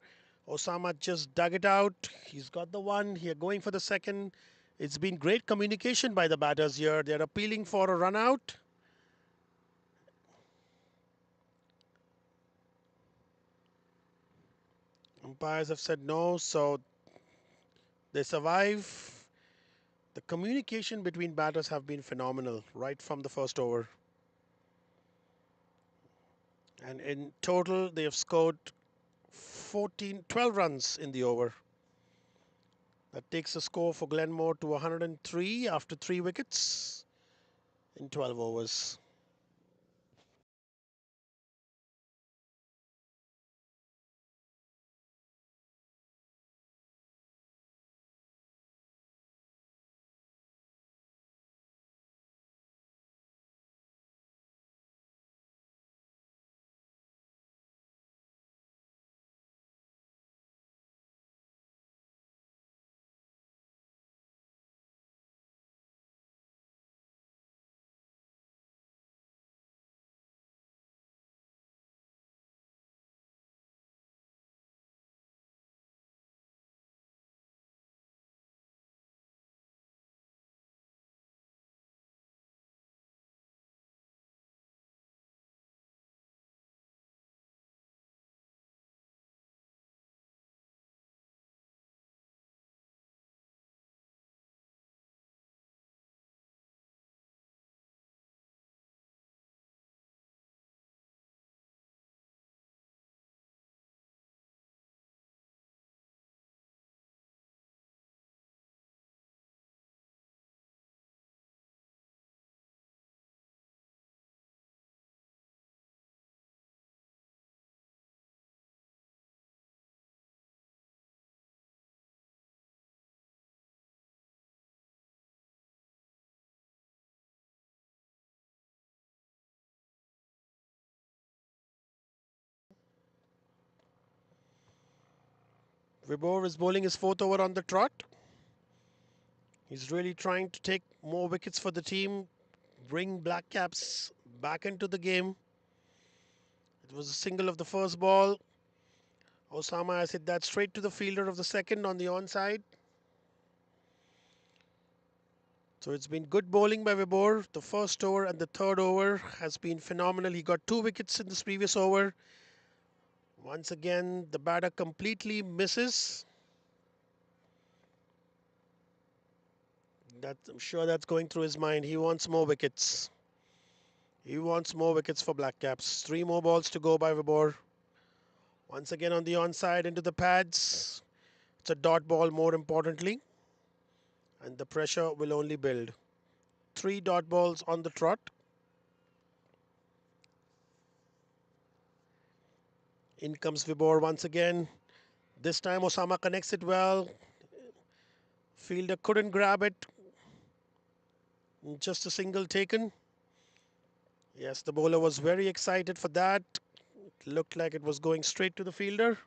Osama just dug it out. He's got the one. Here going for the second. It's been great communication by the batters here. They're appealing for a run out. Umpires have said no, so they survive. The communication between batters have been phenomenal right from the first over. And in total, they have scored 12 runs in the over. That takes the score for Glenmore to 103 after 3 wickets in 12 overs. Vibor is bowling his fourth over on the trot. He's really trying to take more wickets for the team, bring Black Caps back into the game. It was a single of the first ball. Osama has hit that straight to the fielder of the second on the onside. So it's been good bowling by Vibor. The first over and the third over has been phenomenal. He got 2 wickets in this previous over. Once again, the batter completely misses. I'm sure that's going through his mind. He wants more wickets. He wants more wickets for Black Caps. 3 more balls to go by Vibor. Once again on the onside into the pads. It's a dot ball more importantly. And the pressure will only build. 3 dot balls on the trot. In comes Vibor once again. This time Osama connects it well. Fielder couldn't grab it. Just a single taken. Yes, the bowler was very excited for that. It looked like it was going straight to the fielder.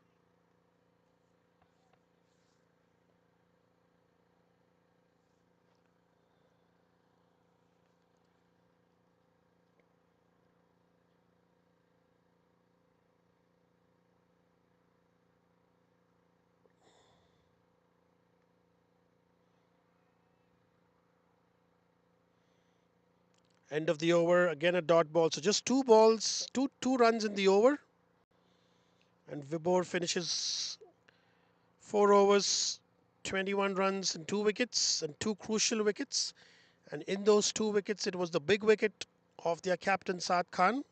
End of the over, again a dot ball. So just 2 balls, two runs in the over. And Vibor finishes 4 overs, 21 runs and 2 wickets and 2 crucial wickets. And in those 2 wickets, it was the big wicket of their captain Saad Khan.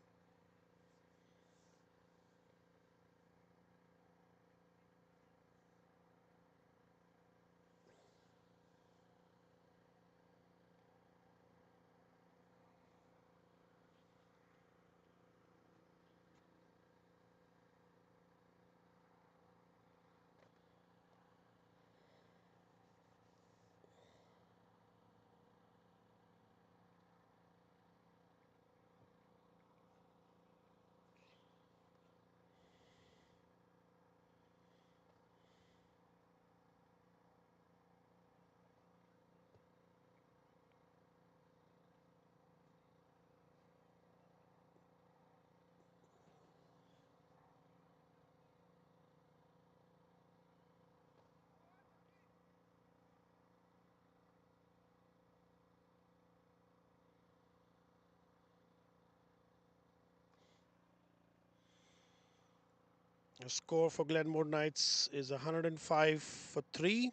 The score for Glenmore Knights is 105 for 3.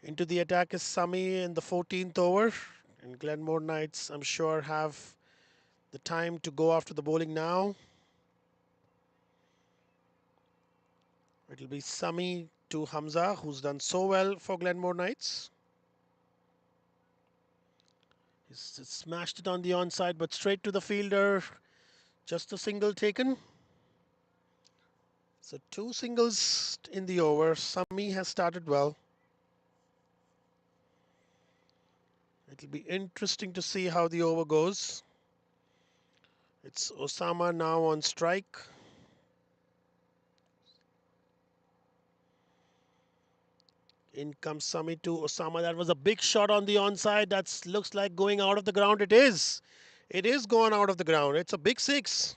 Into the attack is Sami in the 14th over. And Glenmore Knights, I'm sure, have the time to go after the bowling now. It'll be Sami to Hamza, who's done so well for Glenmore Knights. He's smashed it on the onside, but straight to the fielder. Just a single taken. So 2 singles in the over. Sami has started well. It'll be interesting to see how the over goes. It's Osama now on strike. In comes Sami to Osama. That was a big shot on the onside. That looks like going out of the ground. It is. It is gone out of the ground. It's a big 6.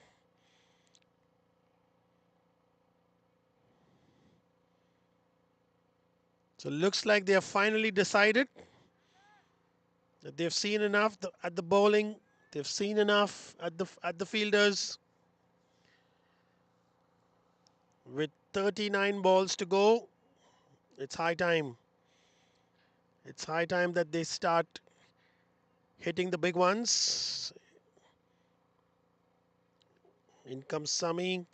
So looks like they have finally decided that they've seen enough at the bowling. They've seen enough at the fielders. With 39 balls to go, it's high time. It's high time that they start hitting the big ones. In comes Sami.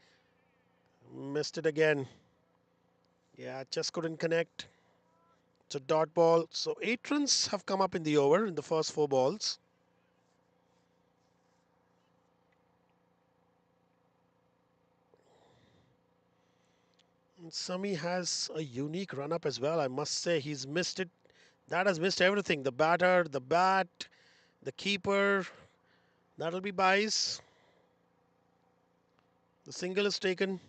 Missed it again. Yeah, just couldn't connect. It's a dot ball. So 8 runs have come up in the over in the first 4 balls. And Sami has a unique run up as well. I must say he's missed it. That has missed everything. The batter, the bat, the keeper. That'll be buys. The single is taken.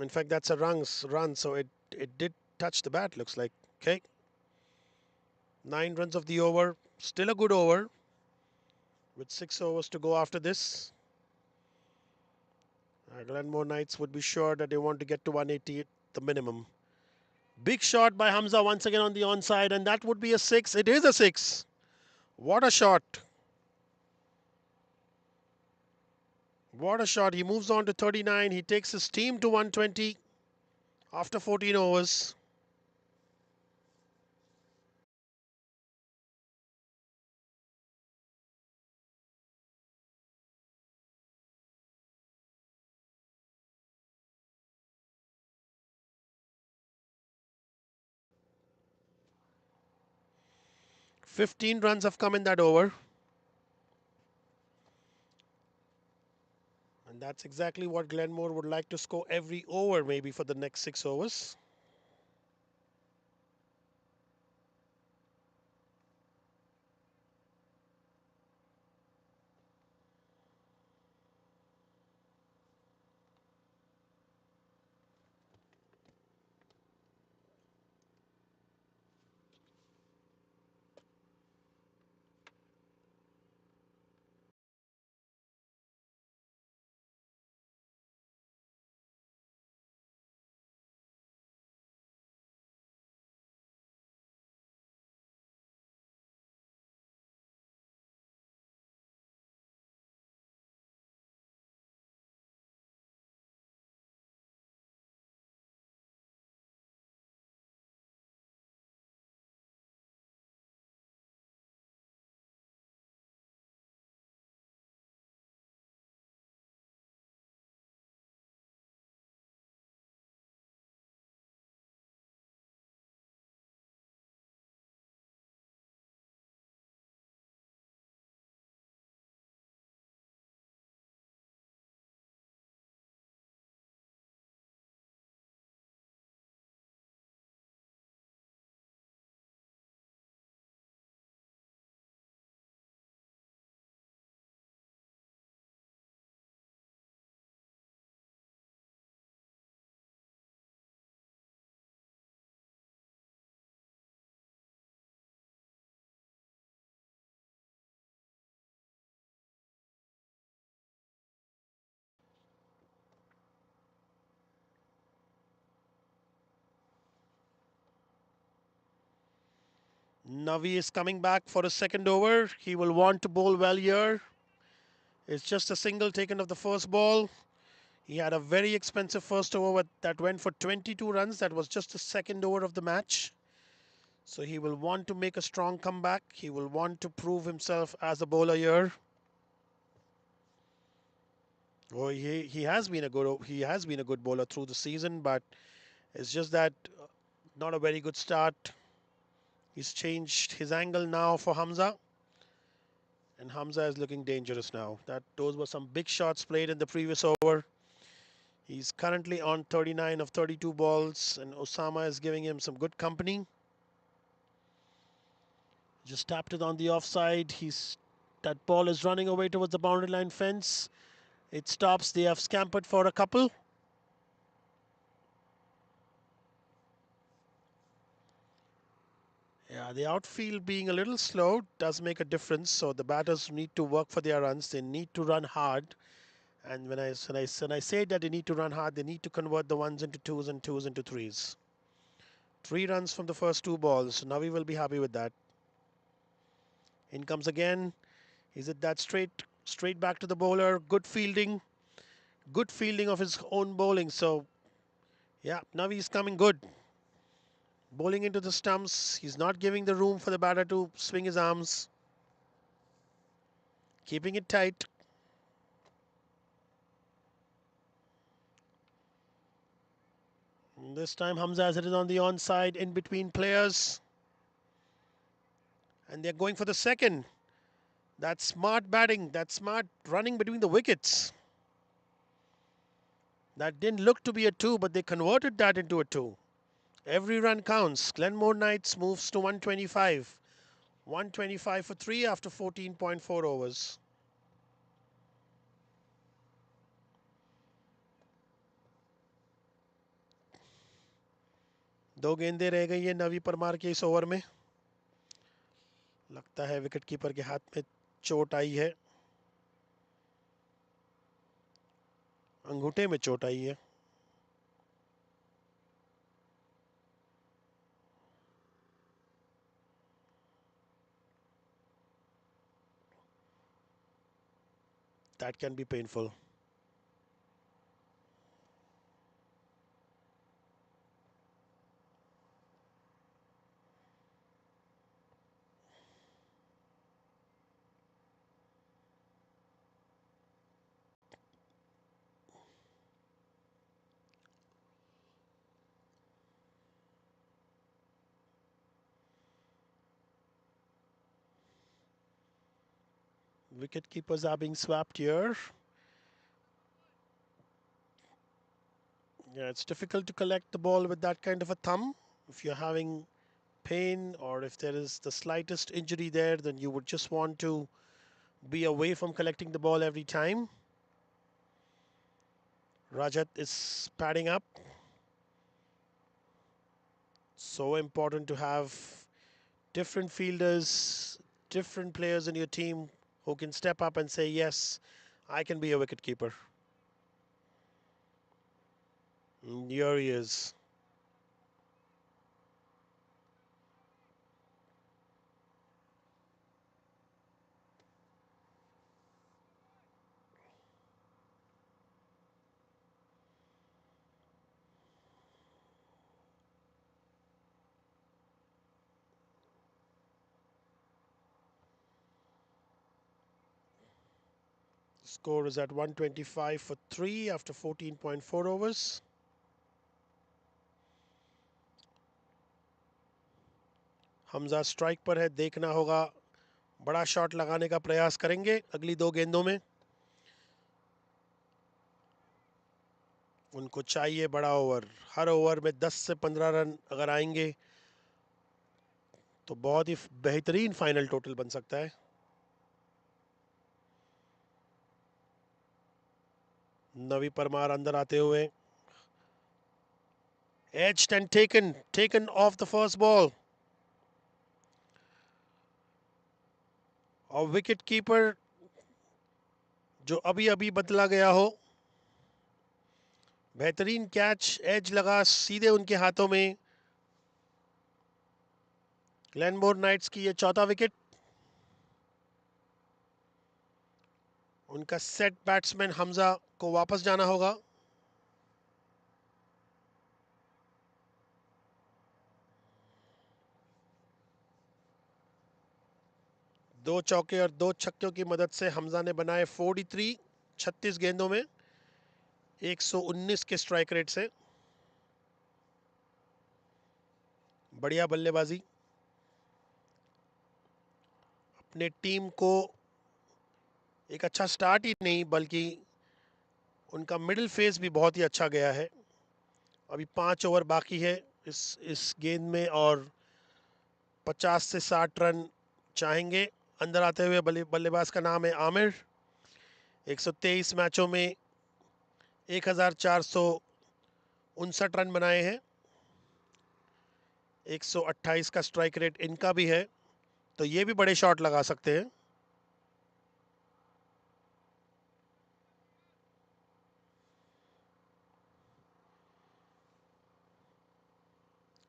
In fact, that's a run, so it did touch the bat, looks like. Okay. 9 runs of the over. Still a good over. With 6 overs to go after this. Glenmore Knights would be sure that they want to get to 180 at the minimum. Big shot by Hamza once again on the onside, and that would be a 6. It is a 6. What a shot. What a shot. He moves on to 39. He takes his team to 120 after 14 overs. "15 runs have come in that over. And that's exactly what Glenmore would like to score every over, maybe for the next 6 overs. Navi is coming back for a second over. He will want to bowl well here. It's just a single taken of the first ball. He had a very expensive first over that went for 22 runs. That was just the second over of the match. So he will want to make a strong comeback. He will want to prove himself as a bowler here. Oh, he has been a good bowler through the season, but it's just that not a very good start. He's changed his angle now for Hamza, and Hamza is looking dangerous now. Those were some big shots played in the previous over. He's currently on 39 of 32 balls, and Osama is giving him some good company. Just tapped it on the offside. That ball is running away towards the boundary line fence. It stops. They have scampered for a couple. Yeah, the outfield being a little slow does make a difference. So the batters need to work for their runs. They need to run hard. And when I say that they need to run hard, they need to convert the ones into twos and twos into threes. 3 runs from the first 2 balls. So Navi will be happy with that. In comes again. Is it that straight back to the bowler? Good fielding of his own bowling. So yeah, Navi is coming good. Bowling into the stumps. He's not giving the room for the batter to swing his arms. Keeping it tight. This time Hamza has it on the onside in between players. And they're going for the second. That's smart batting. That's smart running between the wickets. That didn't look to be a 2, but they converted that into a 2. Every run counts. Glenmore Knights moves to 125. 125 for 3 after 14.4 overs. दो गेंदें रह गई है नवी परमार के इस over में. लगता है विकेट कीपर के हाथ में चोट आई है. अंगूठे में चोट आई है. That can be painful. Wicket keepers are being swapped here. Yeah, it's difficult to collect the ball with that kind of a thumb. If you're having pain or if there is the slightest injury there, then you would just want to be away from collecting the ball every time. Rajat is padding up. So important to have different fielders, different players in your team who can step up and say, yes, I can be a wicket keeper. Here he is. Score is at 125 for 3 after 14.4 overs. Hamza strike पर है. देखना होगा, बड़ा shot लगाने का प्रयास करेंगे अगली दो गेंदों में. उनको चाहिए बड़ा ओवर. हर ओवर में 10 से 15 रन अगर आएंगे तो बहुत ही बेहतरीन फाइनल टोटल बन सकता है. नवी परमार अंदर आते हुए. Edged and taken off the first ball. और विकेट कीपर जो अभी अभी बदला गया हो. बेहतरीन कैच. एज लगा सीधे उनके हाथों में. ग्लेनमोर नाइट्स की ये चौथा विकेट. उनका सेट बैट्समैन हमजा को वापस जाना होगा. दो चौके और दो छक्कों की मदद से हमजा ने बनाए 43 36 गेंदों में 119 के स्ट्राइक रेट से. बढ़िया बल्लेबाजी. अपने टीम को एक अच्छा स्टार्ट ही नहीं बल्कि उनका मिडिल फेज भी बहुत ही अच्छा गया है. अभी 5 ओवर बाकी है इस गेंद में और 50 से 60 रन चाहेंगे. अंदर आते हुए बल्लेबाज का नाम है आमिर. 123 मैचों में 1459 रन बनाए हैं. 128 का स्ट्राइक रेट इनका भी है, तो ये भी बड़े शॉट लगा सकते हैं.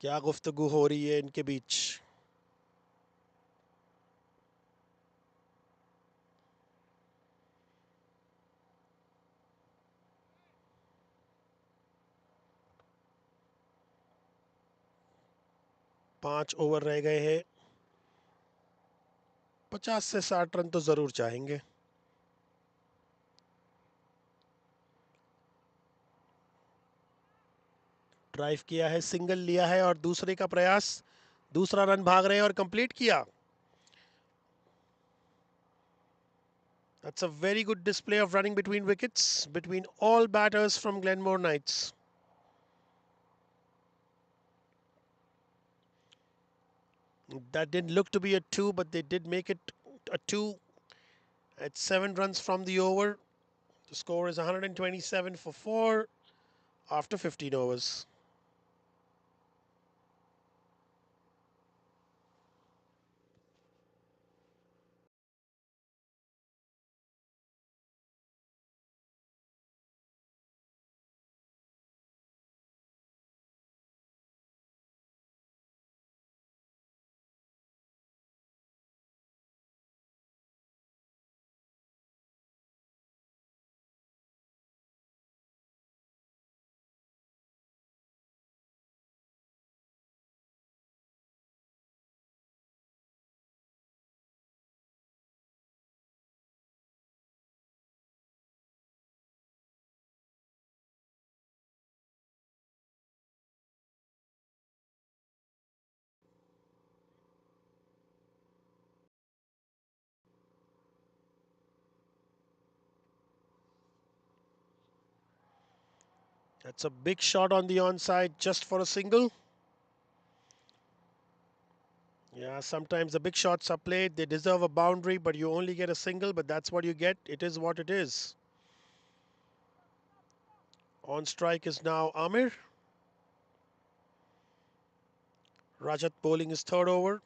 क्या गुफ्तगू हो रही है इनके बीच. पांच ओवर रह गए हैं. 50 से 60 रन तो जरूर चाहेंगे. ड्राइव किया है, सिंगल लिया है और दूसरे का प्रयास, दूसरा रन भाग रहे हैं और कंप्लीट किया. That's a very good display of running between wickets between all batters from Glenmore Knights. That didn't look to be a 2, but they did make it a 2 at 7 runs from the over. The score is 127 for 4 after 15 overs. That's a big shot on the onside just for a single. Yeah, sometimes the big shots are played. They deserve a boundary, but you only get a single, but that's what you get. It is what it is. On strike is now Amir. Rajat bowling his third over.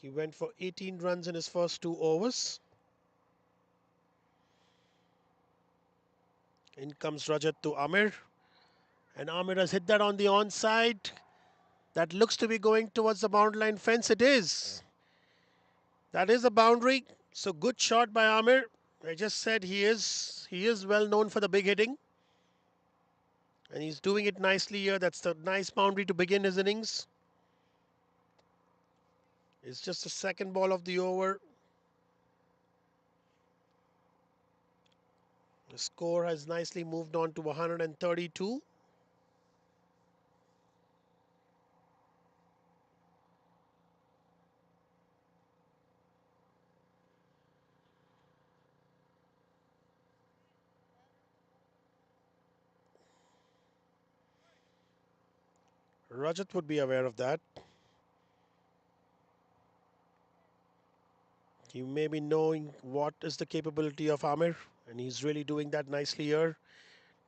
He went for 18 runs in his first 2 overs. In comes Rajat to Amir. And Amir has hit that on the onside. That looks to be going towards the boundary line fence. It is. That is a boundary. So good shot by Amir. I just said he is well known for the big hitting. And he's doing it nicely here. That's the nice boundary to begin his innings. It's just the second ball of the over. The score has nicely moved on to 132. Rajat would be aware of that. He may be knowing what is the capability of Amir, and he's really doing that nicely here.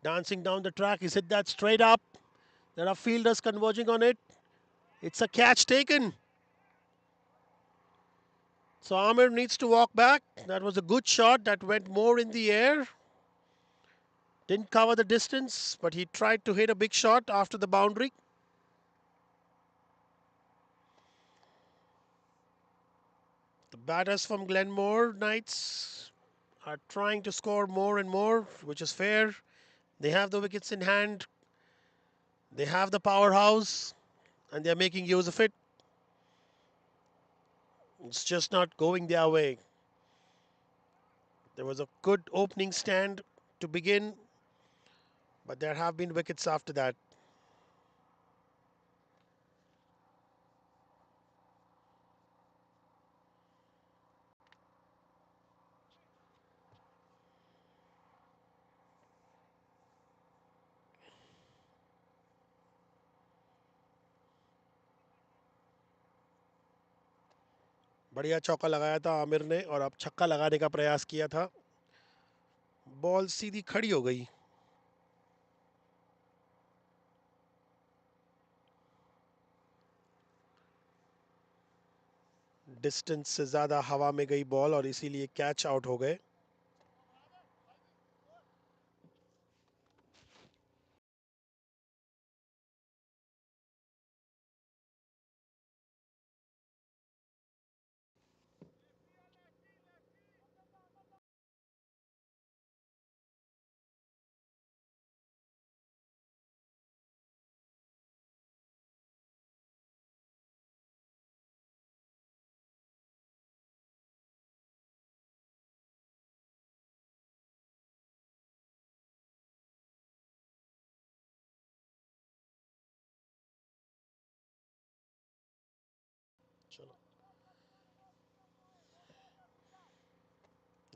Dancing down the track, he's hit that straight up. There are fielders converging on it. It's a catch taken. So Amir needs to walk back. That was a good shot that went more in the air. Didn't cover the distance, but he tried to hit a big shot after the boundary. The batters from Glenmore Knights are trying to score more and more, which is fair. They have the wickets in hand. They have the powerhouse, and they're making use of it. It's just not going their way. There was a good opening stand to begin, but there have been wickets after that. बढ़िया चौका लगाया था आमिर ने और अब छक्का लगाने का प्रयास किया था. बॉल सीधी खड़ी हो गई. डिस्टेंस से ज़्यादा हवा में गई बॉल और इसीलिए कैच आउट हो गए.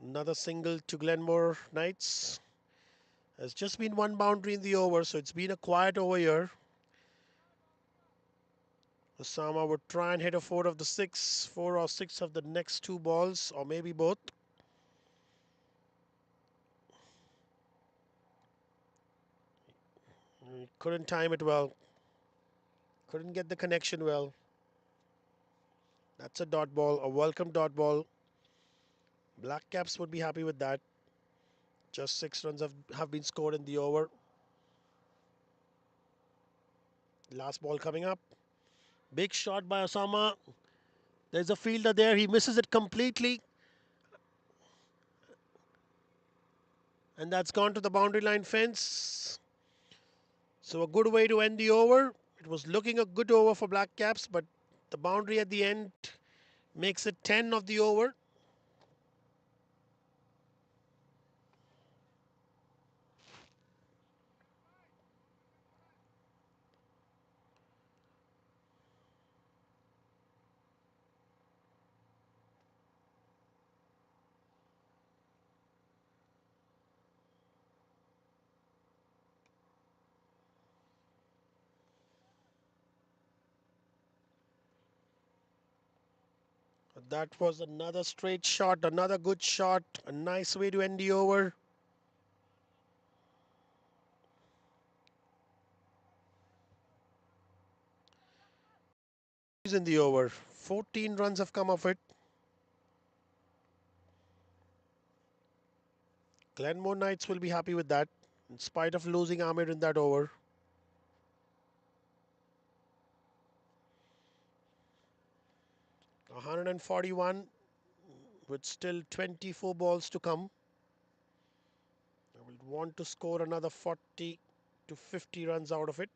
Another single to Glenmore Knights. There's just been one boundary in the over, so it's been a quiet over here. Osama would try and hit a 4 of the 6, 4 or 6 of the next 2 balls, or maybe both. Couldn't time it well. Couldn't get the connection well. That's a dot ball, a welcome dot ball. Black Caps would be happy with that. Just 6 runs have been scored in the over. Last ball coming up. Big shot by Osama. There's a fielder there. He misses it completely. And that's gone to the boundary line fence. So a good way to end the over. It was looking a good over for Black Caps, but the boundary at the end makes it 10 of the over. That was another straight shot, another good shot, a nice way to end the over. In the over, 14 runs have come of it. Glenmore Knights will be happy with that, in spite of losing Amir in that over. 141 with still 24 balls to come. I will want to score another 40 to 50 runs out of it.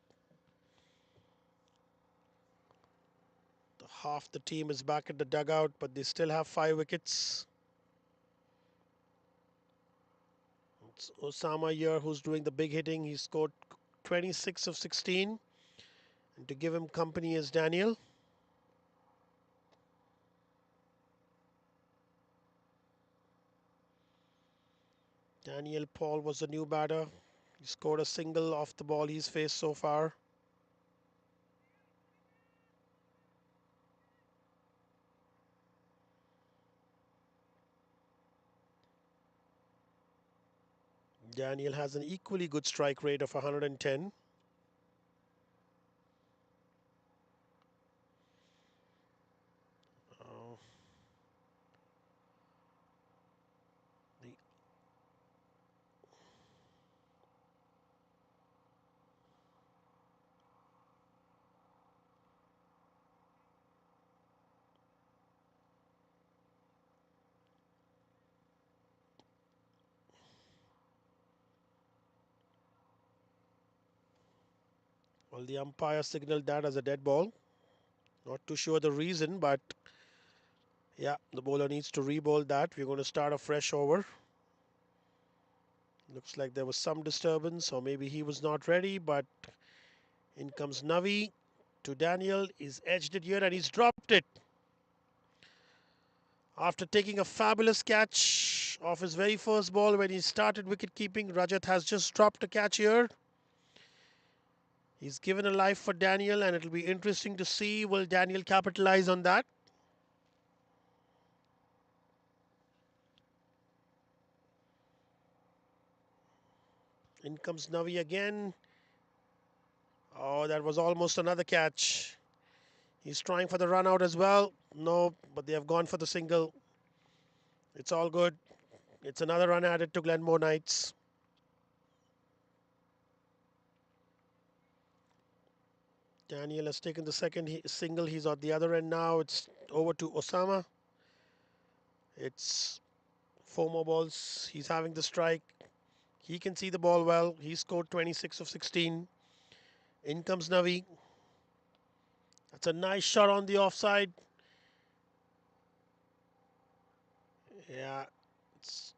Half the team is back at the dugout, but they still have 5 wickets. It's Osama here who's doing the big hitting. He scored 26 of 16. And to give him company is Daniel. Daniel Paul was the new batter. He scored a single off the ball he's faced so far. Daniel has an equally good strike rate of 110. Uh, the well, the umpire signaled that as a dead ball. Not too sure the reason, but yeah, the bowler needs to re-bowl that. We're going to start a fresh over. Looks like there was some disturbance, or maybe he was not ready, but in comes Navi to Daniel. He's edged it here and he's dropped it. After taking a fabulous catch off his very first ball when he started wicket keeping, Rajat has just dropped a catch here. He's given a life for Daniel, and it'll be interesting to see will Daniel capitalize on that. In comes Navi again. Oh, that was almost another catch. He's trying for the run out as well. No, but they have gone for the single. It's all good. It's another run added to Glenmore Knights. Daniel has taken the second single. He's at the other end now. It's over to Osama. It's 4 more balls. He's having the strike. He can see the ball well. He scored 26 of 16. In comes Navi. That's a nice shot on the offside. Yeah, it's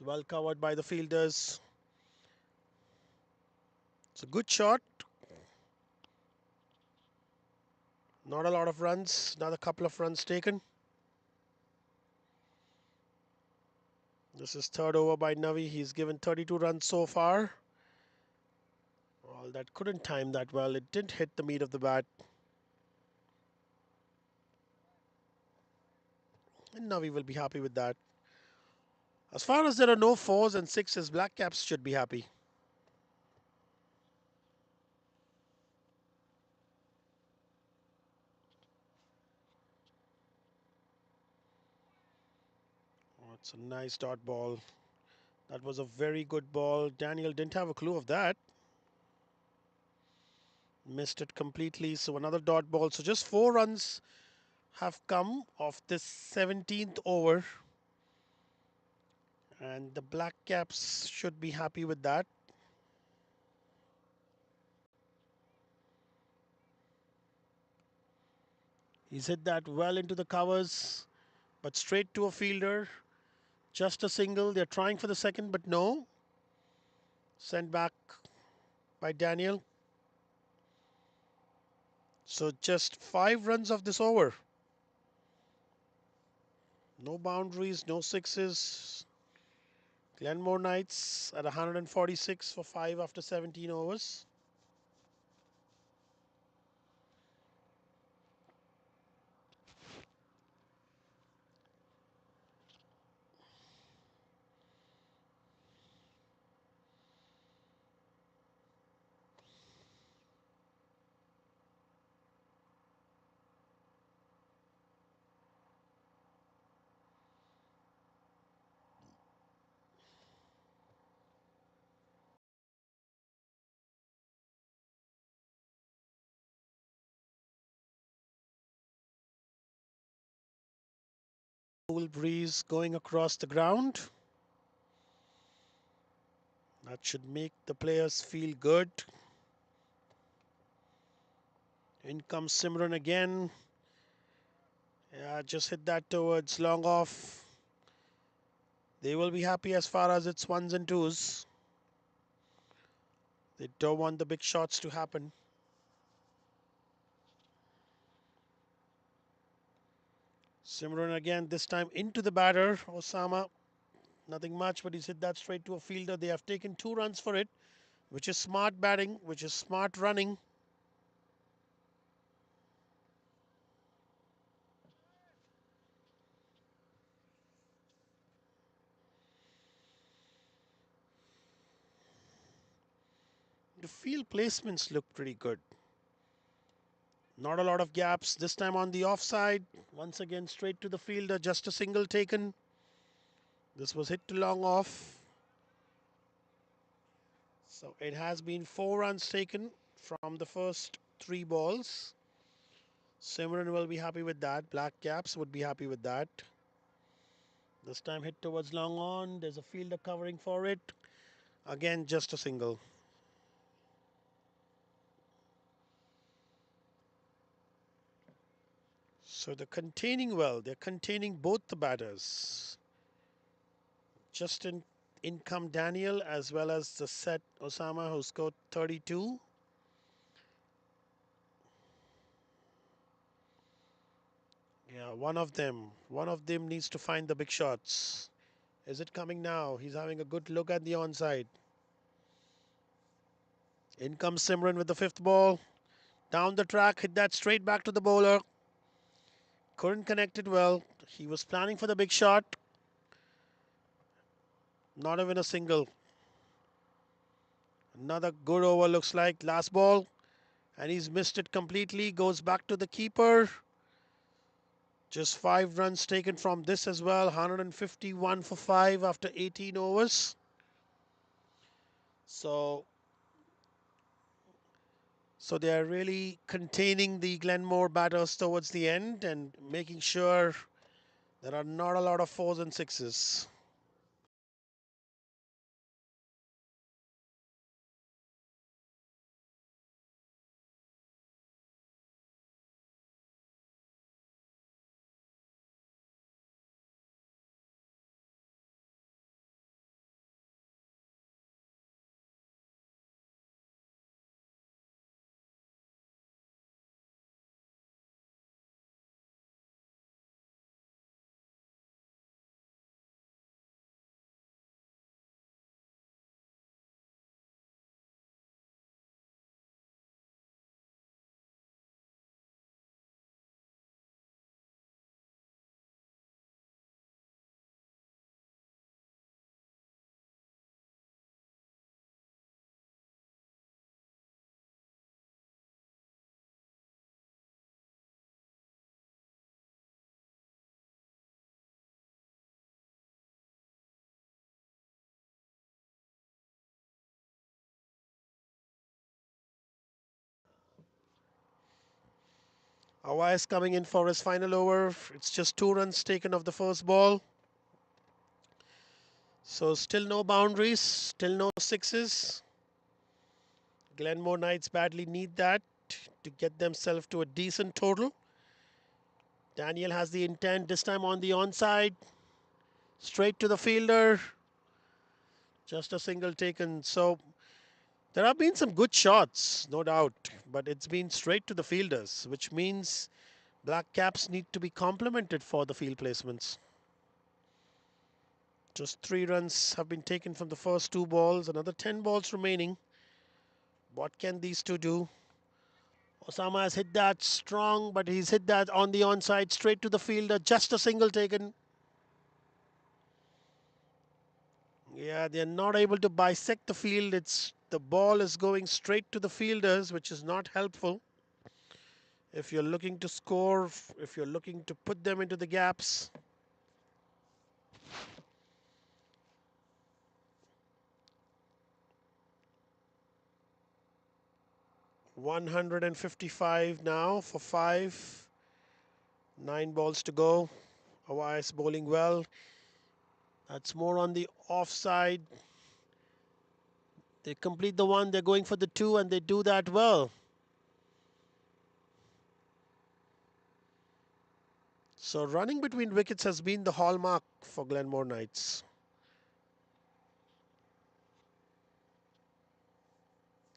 well covered by the fielders. It's a good shot. Not a lot of runs. Another couple of runs taken. This is third over by Navi. He's given 32 runs so far. Well, that couldn't time that well. It didn't hit the meat of the bat. And Navi will be happy with that. As far as there are no fours and sixes, Black Caps should be happy. Oh, it's a nice dot ball. That was a very good ball. Daniel didn't have a clue of that. Missed it completely. So another dot ball. So just 4 runs have come off this 17th over. And the Black Caps should be happy with that. He's hit that well into the covers, but straight to a fielder. Just a single. They're trying for the second, but no. Sent back by Daniel. So just 5 runs of this over. No boundaries, no sixes. Glenmore Knights at 146 for 5 after 17 overs. Cool breeze going across the ground. That should make the players feel good. In comes Simran again. Yeah, just hit that towards long off. They will be happy as far as it's ones and twos. They don't want the big shots to happen. Simran again, this time into the batter. Osama, nothing much, but he's hit that straight to a fielder. They have taken 2 runs for it, which is smart batting, which is smart running. The field placements look pretty good. Not a lot of gaps. This time on the offside. Once again, straight to the fielder. Just a single taken. This was hit to long off. So it has been 4 runs taken from the first 3 balls. Simran will be happy with that. Black Caps would be happy with that. This time hit towards long on. There's a fielder covering for it. Again, just a single. So they're containing well. They're containing both the batters. Just in come Daniel as well as the set Osama who scored 32. Yeah, one of them needs to find the big shots. Is it coming now? He's having a good look at the onside. In comes Simran with the 5th ball. Down the track, hit that straight back to the bowler. Couldn't connect it well. He was planning for the big shot. Not even a single. Another good over looks like. Last ball. And he's missed it completely. Goes back to the keeper. Just 5 runs taken from this as well. 151 for 5 after 18 overs. So they are really containing the Glenmore batters towards the end and making sure there are not a lot of fours and sixes. Awais coming in for his final over. It's just 2 runs taken off the first ball. So still no boundaries, still no sixes. Glenmore Knights badly need that to get themselves to a decent total. Daniel has the intent, this time on the onside. Straight to the fielder. Just a single taken. So there have been some good shots, no doubt, but it's been straight to the fielders, which means Black Caps need to be complimented for the field placements. Just 3 runs have been taken from the first 2 balls, another 10 balls remaining. What can these two do? Osama has hit that strong, but he's hit that on the onside, straight to the fielder, just a single taken. Yeah, they're not able to bisect the field. The ball is going straight to the fielders, which is not helpful. If you're looking to score, if you're looking to put them into the gaps. $155 now for 5. 9 balls to go. Awais bowling well. That's more on the offside. They complete the 1, they're going for the 2, and they do that well. So running between wickets has been the hallmark for Glenmore Knights.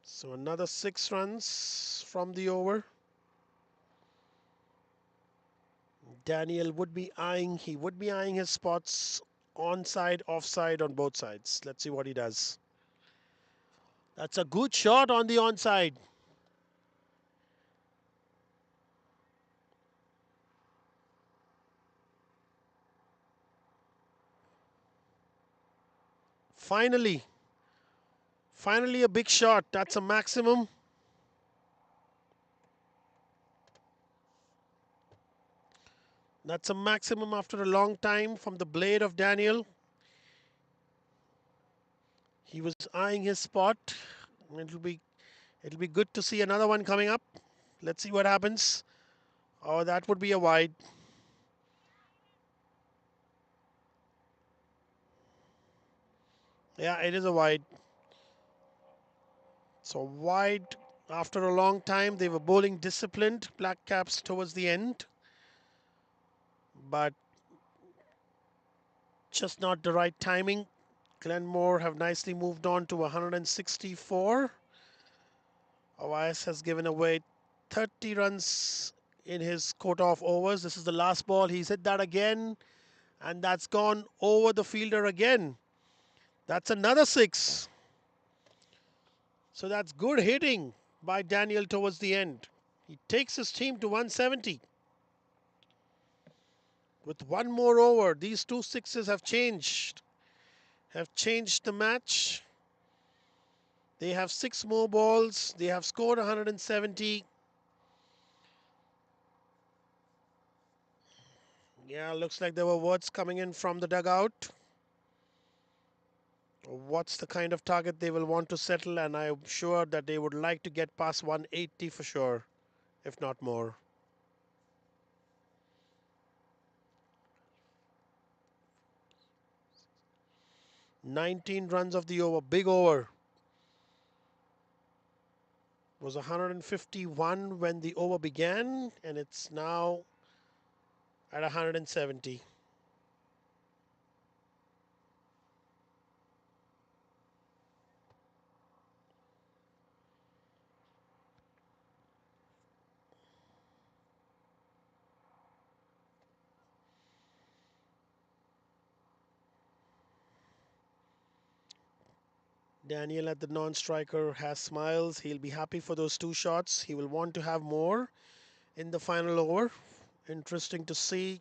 So another 6 runs from the over. Daniel would be eyeing his spots onside, offside on both sides. Let's see what he does. That's a good shot on the onside. Finally a big shot. That's a maximum. That's a maximum after a long time from the blade of Daniel. He was eyeing his spot. It'll be good to see another one coming up. Let's see what happens. Oh, that would be a wide. Yeah, it is a wide. So wide after a long time. They were bowling disciplined, Black Caps, towards the end. But just not the right timing. Glenmore have nicely moved on to 164. Awais has given away 30 runs in his quota of overs. This is the last ball. He's hit that again, and that's gone over the fielder again. That's another 6. So that's good hitting by Daniel towards the end. He takes his team to 170. With 1 more over, these 2 sixes have changed the match. They have 6 more balls. They have scored 170. Yeah, looks like there were words coming in from the dugout. What's the kind of target they will want to settle, and I'm sure that they would like to get past 180 for sure, if not more. 19 runs of the over, big over. Was 151 when the over began, and it's now at 170. Daniel at the non-striker has smiles. He'll be happy for those 2 shots. He will want to have more in the final over. Interesting to see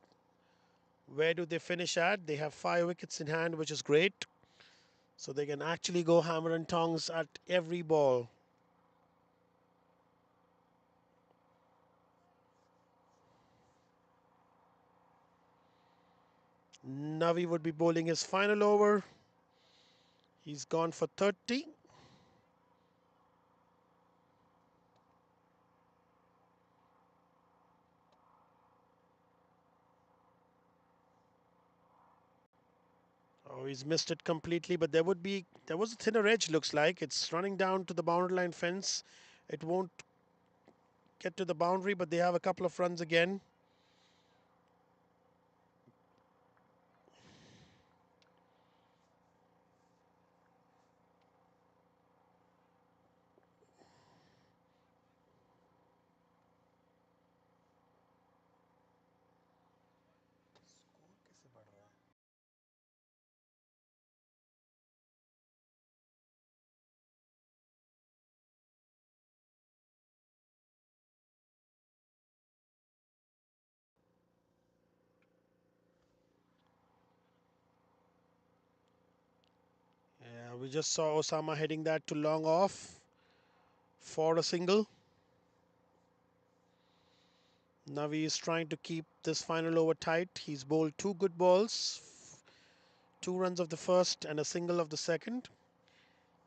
where do they finish at. They have 5 wickets in hand, which is great. So they can actually go hammer and tongs at every ball. Navi would be bowling his final over. He's gone for 30. Oh, he's missed it completely, but there was a thinner edge, looks like. It's running down to the boundary line fence. It won't get to the boundary, but they have a couple of runs again. Yeah, we just saw Osama heading that to long off for a single. Navi is trying to keep this final over tight. He's bowled two good balls, two runs of the first and a single of the second.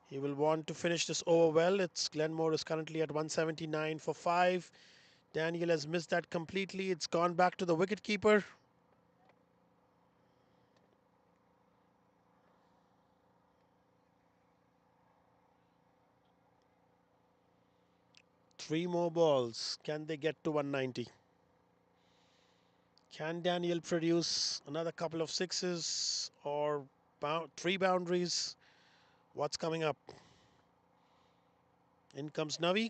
He will want to finish this over well. It's Glenmore is currently at 179 for 5. Daniel has missed that completely. It's gone back to the wicketkeeper. Three more balls. Can they get to 190? Can Daniel produce another couple of sixes or three boundaries? What's coming up? In comes Navi.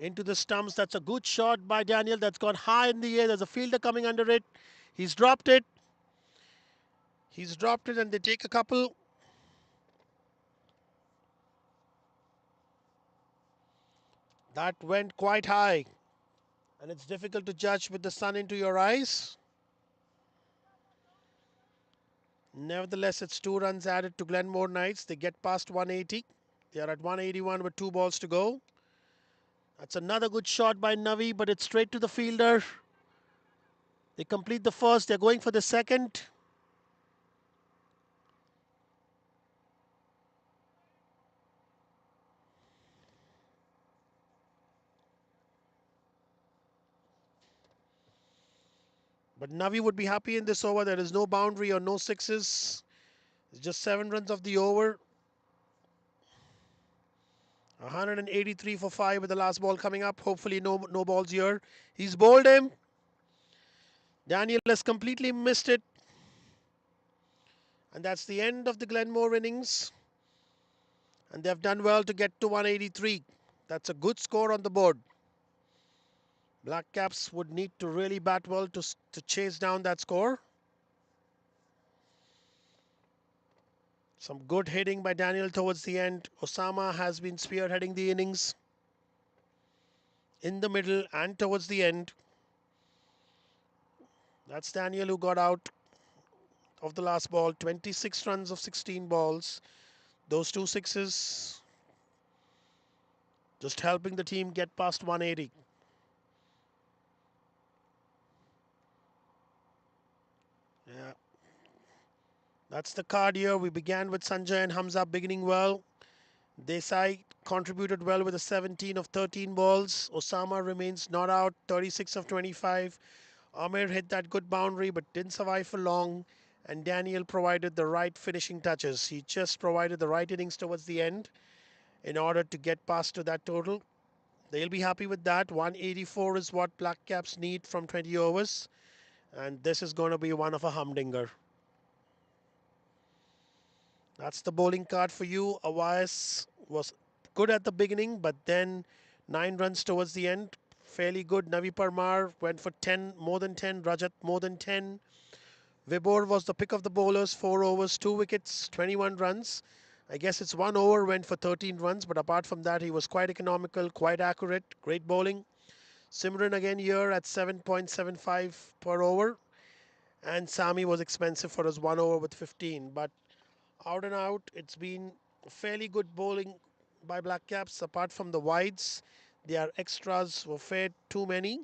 Into the stumps. That's a good shot by Daniel. That's gone high in the air. There's a fielder coming under it. He's dropped it. He's dropped it, and they take a couple. That went quite high. And it's difficult to judge with the sun into your eyes. Nevertheless, it's 2 runs added to Glenmore Knights. They get past 180. They are at 181 with 2 balls to go. That's another good shot by Navi, but it's straight to the fielder. They complete the first. They're going for the second. But Navi would be happy in this over. There is no boundary or no sixes. It's just 7 runs of the over. 183 for 5 with the last ball coming up. Hopefully no balls here. He's bowled him. Daniel has completely missed it. And that's the end of the Glenmore innings. And they've done well to get to 183. That's a good score on the board. Black Caps would need to really bat well to chase down that score. Some good hitting by Daniel towards the end. Osama has been spearheading the innings in the middle and towards the end. That's Daniel who got out of the last ball. 26 runs of 16 balls. Those 2 sixes just helping the team get past 180. Yeah, that's the card here. We began with Sanjay and Hamza beginning well. Desai contributed well with a 17 of 13 balls. Osama remains not out, 36 of 25. Amir hit that good boundary but didn't survive for long. And Daniel provided the right finishing touches. He just provided the right innings towards the end in order to get past to that total. They'll be happy with that. 184 is what Black Caps need from 20 overs. And this is going to be one of a humdinger. That's the bowling card for you. Awais was good at the beginning, but then 9 runs towards the end. Fairly good. Navi Parmar went for 10, more than 10. Rajat more than 10. Vibor was the pick of the bowlers. 4 overs, 2 wickets, 21 runs. I guess it's 1 over, went for 13 runs, but apart from that, he was quite economical, quite accurate, great bowling. Simran again here at 7.75 per over. And Sami was expensive for his 1 over with 15. But out and out, it's been fairly good bowling by Black Caps. Apart from the wides, their extras were fed too many,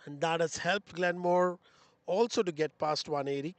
and that has helped Glenmore also to get past 180.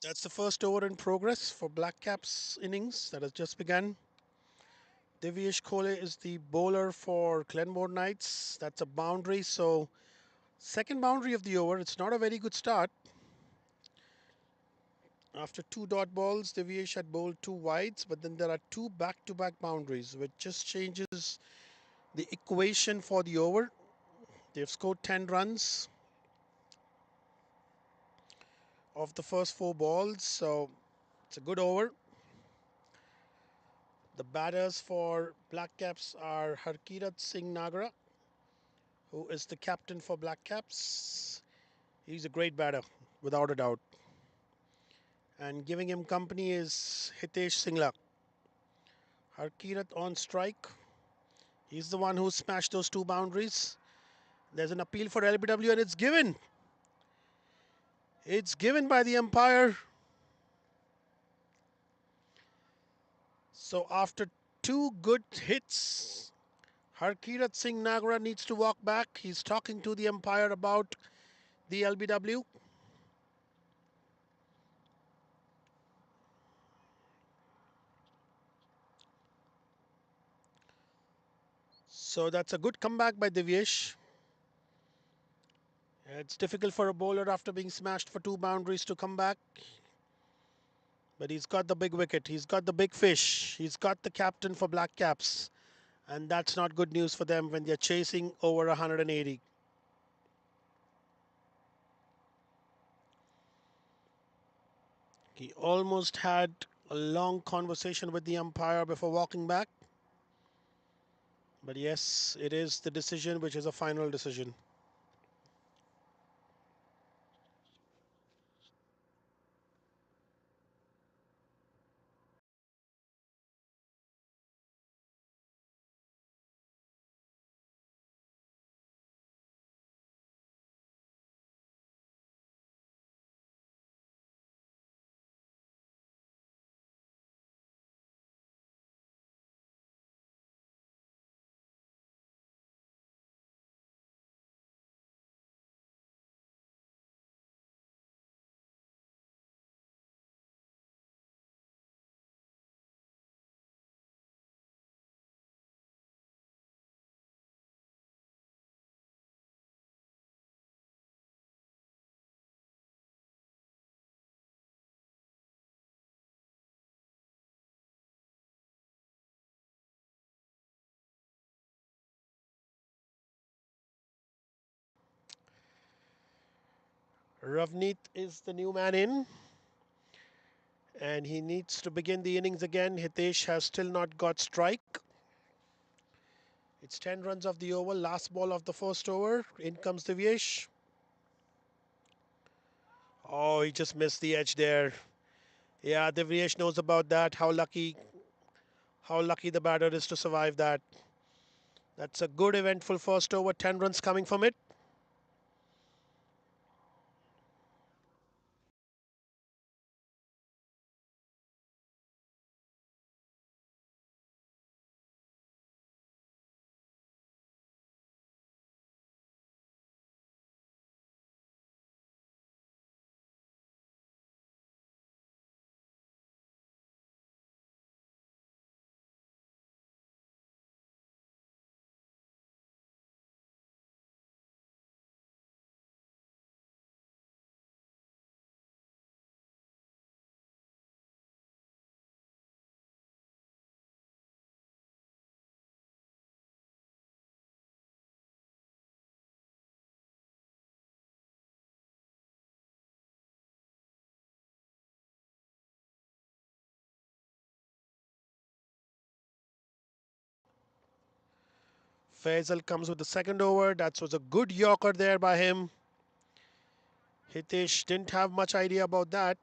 That's the first over in progress for BLACKCAPS innings that has just begun. Divyesh Khole is the bowler for Glenmore Knights. That's a boundary. So, second boundary of the over. It's not a very good start. After two dot balls, Divyesh had bowled two wides, but then there are two back to back boundaries, which just changes the equation for the over. They've scored 10 runs of the first four balls, so it's a good over. The batters for BLACKCAPS are Harkirat Singh Nagra, who is the captain for BLACKCAPS. He's a great batter, without a doubt. And giving him company is Hitesh Singla. Harkirat on strike. He's the one who smashed those two boundaries. There's an appeal for LBW and it's given. It's given by the umpire. So after two good hits, Harkirat Singh Nagra needs to walk back. He's talking to the umpire about the LBW. So that's a good comeback by Divyesh. It's difficult for a bowler after being smashed for two boundaries to come back. But he's got the big wicket. He's got the big fish. He's got the captain for BLACKCAPS. And that's not good news for them when they're chasing over 180. He almost had a long conversation with the umpire before walking back. But yes, it is the decision which is a final decision. Ravneet is the new man in, and he needs to begin the innings again. Hitesh has still not got strike. It's 10 runs of the over, last ball of the first over. In comes Divyesh. Oh, he just missed the edge there. Yeah, Divyesh knows about that. How lucky the batter is to survive that. That's a good eventful first over. 10 runs coming from it. Faisal comes with the second over. That was a good Yorker there by him. Hitesh didn't have much idea about that.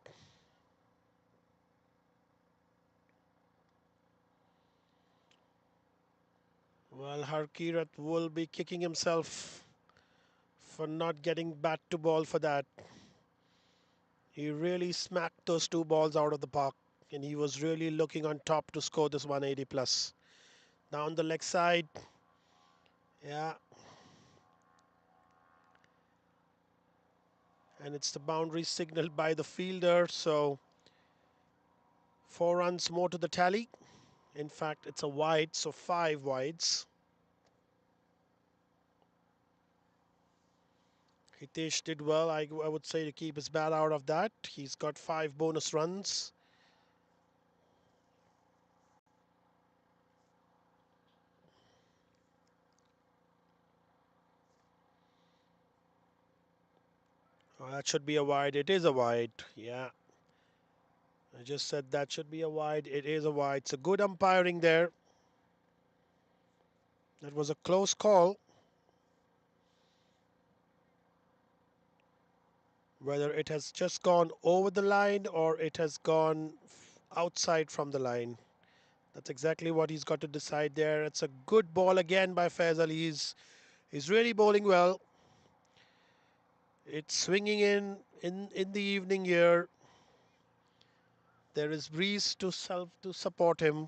Well, Harkirat will be kicking himself for not getting bat to ball for that. He really smacked those two balls out of the park, and he was really looking on top to score this 180 plus. Down the leg side, yeah, And it's the boundary signaled by the fielder. So 4 runs more to the tally. In fact, it's a wide, so 5 wides. Hitesh did well, I would say, to keep his bat out of that. He's got 5 bonus runs. That should be a wide. It is a wide. Yeah, I just said that should be a wide. It is a wide. It's a good umpiring there. That was a close call. Whether it has just gone over the line or it has gone outside from the line. That's exactly what he's got to decide there. It's a good ball again by Faisal. He's really bowling well. It's swinging in the evening here. There is breeze to support him.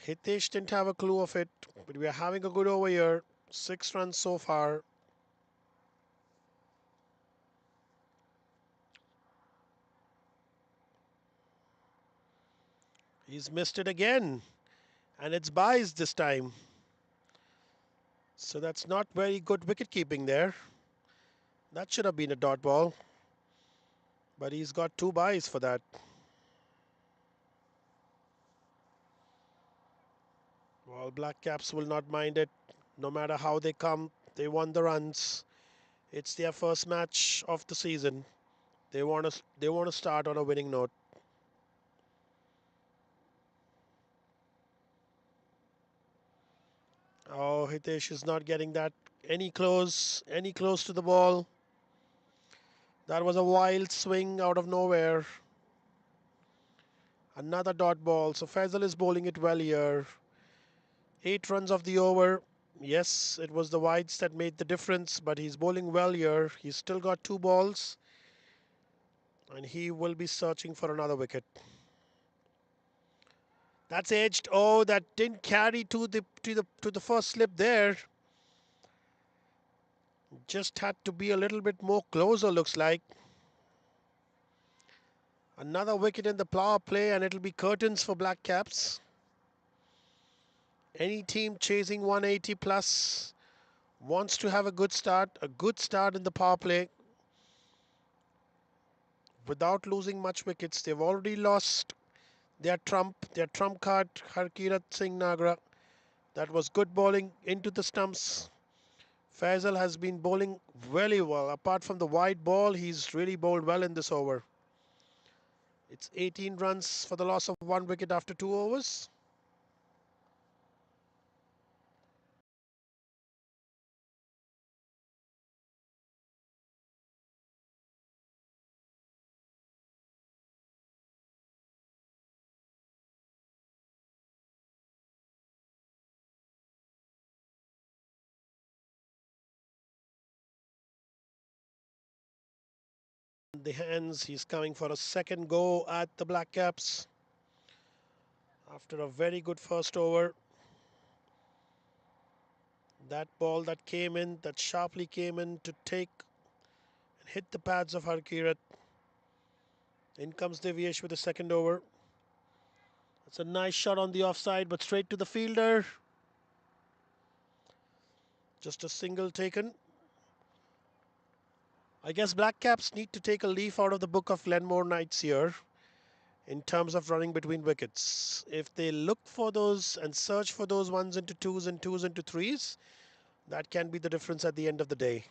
Hitesh didn't have a clue of it, but we are having a good over here. 6 runs so far. He's missed it again, and it's byes this time. So that's not very good wicket keeping there. That should have been a dot ball, but he's got 2 byes for that. Well, Black Caps will not mind it. No matter how they come, they won the runs. It's their first match of the season. They want to start on a winning note. Oh, Hitesh is not getting that any close to the ball. That was a wild swing out of nowhere. Another dot ball. So Faisal is bowling it well here. 8 runs of the over. Yes, it was the wides that made the difference, but he's bowling well here. He's still got 2 balls, and he will be searching for another wicket. That's edged. Oh, that didn't carry to the first slip there. Just had to be a little bit more closer, looks like. Another wicket in the power play, and it'll be curtains for Black Caps. Any team chasing 180 plus wants to have a good start in the power play without losing much wickets. They've already lost their trump card, Harkirat Singh Nagra. That was good bowling into the stumps. Faisal has been bowling very well. Apart from the wide ball, he's really bowled well in this over. It's 18 runs for the loss of 1 wicket after 2 overs. The hands, he's coming for a second go at the Black Caps after a very good first over. That ball that came in, that sharply came in to take and hit the pads of Harkirat. In comes Devish with the second over. It's a nice shot on the offside, but straight to the fielder. Just a single taken. I guess Black Caps need to take a leaf out of the book of Glenmore Knights here in terms of running between wickets. If they look for those and search for those ones into twos and twos into threes, that can be the difference at the end of the day.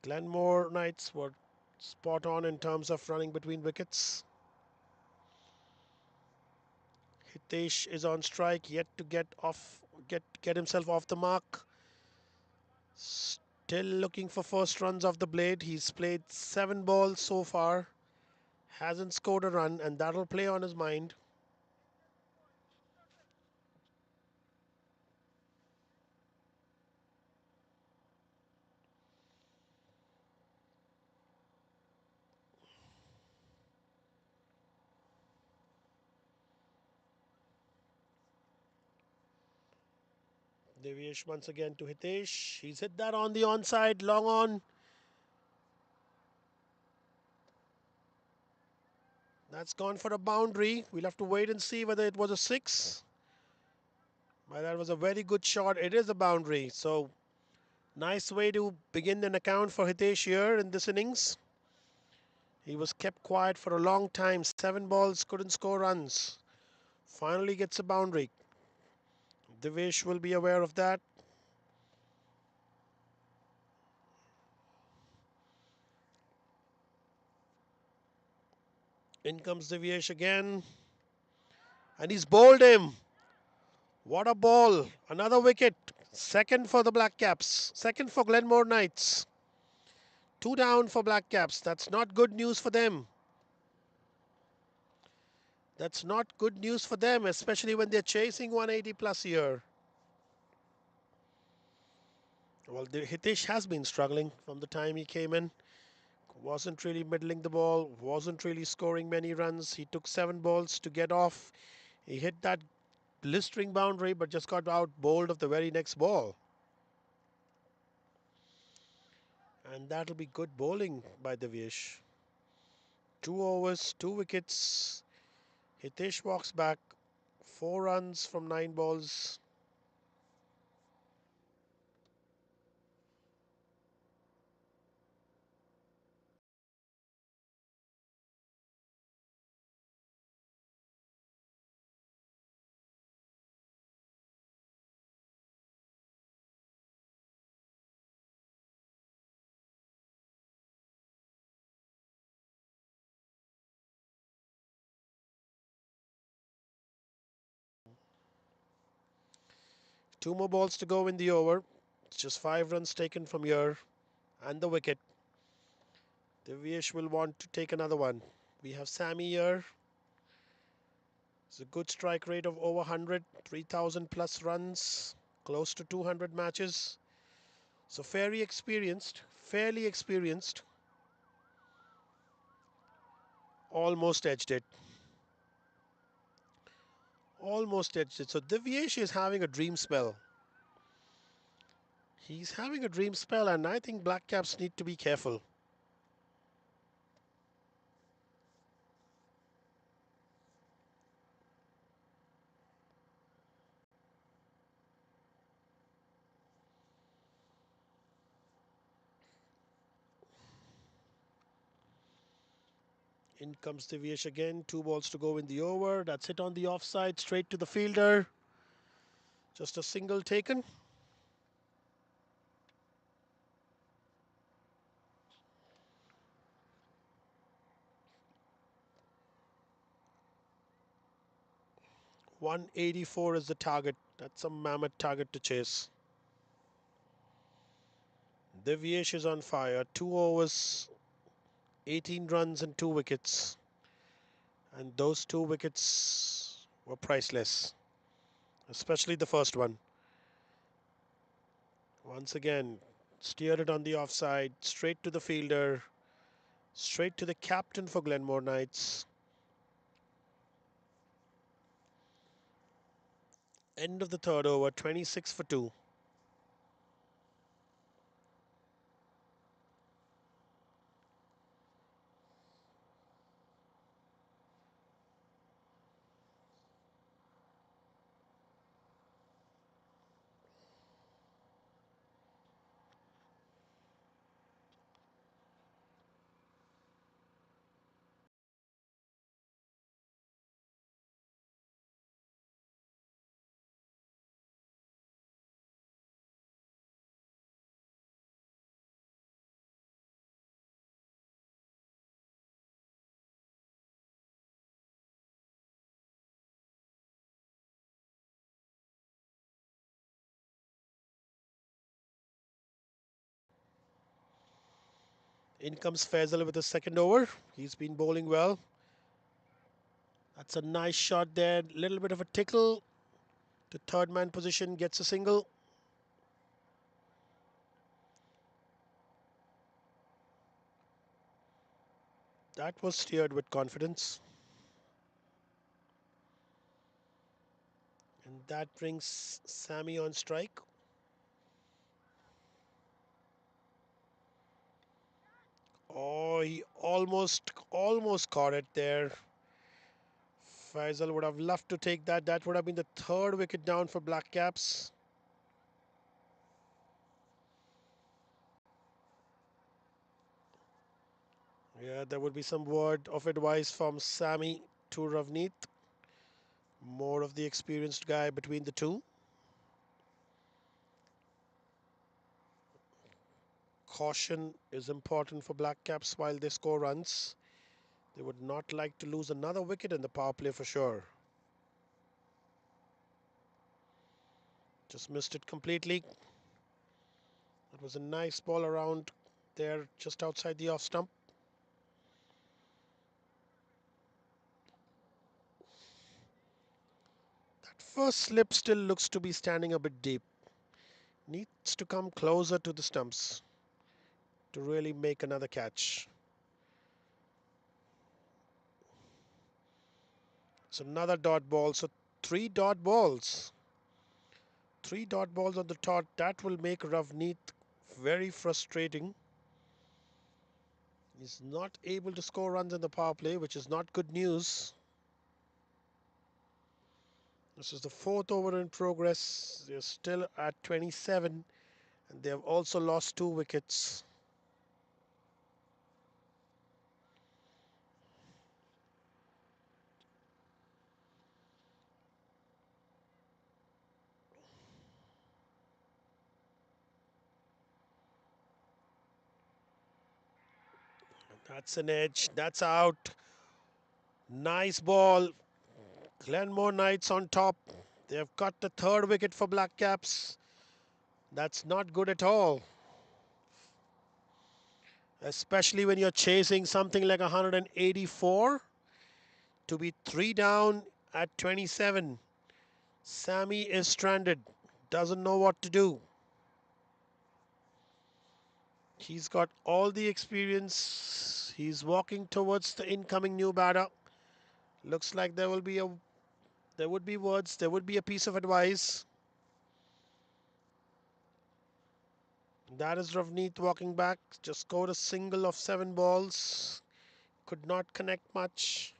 Glenmore Knights were spot on in terms of running between wickets. Hitesh is on strike, yet to get himself off the mark. Still looking for first runs of the blade. He's played 7 balls so far, hasn't scored a run, and that'll play on his mind. Devesh once again to Hitesh. He's hit that on the onside, long on. That's gone for a boundary. We'll have to wait and see whether it was a six. Well, that was a very good shot. It is a boundary. So, nice way to begin an account for Hitesh here in this innings. He was kept quiet for a long time. 7 balls, couldn't score runs. Finally gets a boundary. Devesh will be aware of that. In comes Devesh again. And he's bowled him. What a ball. Another wicket. Second for the Black Caps. Second for Glenmore Knights. 2 down for Black Caps. That's not good news for them. That's not good news for them, especially when they're chasing 180 plus here. Well, Hitesh has been struggling from the time he came in. Wasn't really middling the ball, wasn't really scoring many runs. He took 7 balls to get off. He hit that blistering boundary, but just got out bowled of the very next ball. And that'll be good bowling by Devesh. 2 overs, 2 wickets. Hitesh walks back. 4 runs from 9 balls. Two more balls to go in the over. It's just 5 runs taken from here and the wicket. Devesh will want to take another one. We have Sammy here. It's a good strike rate of over 100, 3,000 plus runs, close to 200 matches. So fairly experienced. Almost edged it. Almost edged it. So Devesh is having a dream spell. He's having a dream spell, and I think Black Caps need to be careful. In comes Devesh again. 2 balls to go in the over. That's hit on the offside, straight to the fielder. Just a single taken. .184 is the target. That's a mammoth target to chase. Devesh is on fire. 2 overs, 18 runs and 2 wickets. And those 2 wickets were priceless, especially the first one. Once again, steered it on the offside, straight to the fielder, straight to the captain for Glenmore Knights. End of the third over, 26 for 2. In comes Faisal with the second over. He's been bowling well. That's a nice shot there. Little bit of a tickle. The third man position gets a single. That was steered with confidence. And that brings Sammy on strike. Oh, he almost caught it there. Faisal would have loved to take that. That would have been the third wicket down for Black Caps. Yeah, there would be some word of advice from Sammy to Ravneet. More of the experienced guy between the two. Caution is important for Black Caps while they score runs. They would not like to lose another wicket in the power play for sure. Just missed it completely. That was a nice ball around there just outside the off stump. That first slip still looks to be standing a bit deep. Needs to come closer to the stumps to really make another catch. It's another dot ball. So three dot balls. Three dot balls on the tot. That will make Ravneet very frustrating. He's not able to score runs in the power play, which is not good news. This is the fourth over in progress. They're still at 27, and they have also lost two wickets. That's an edge. That's out. Nice ball. Glenmore Knights on top. They have got the third wicket for Black Caps. That's not good at all. Especially when you're chasing something like 184 to be three down at 27. Sammy is stranded. Doesn't know what to do. He's got all the experience. He's walking towards the incoming new batter. Looks like there would be words, there would be a piece of advice. That is Ravneet walking back. Just scored a single of 7 balls. Could not connect much.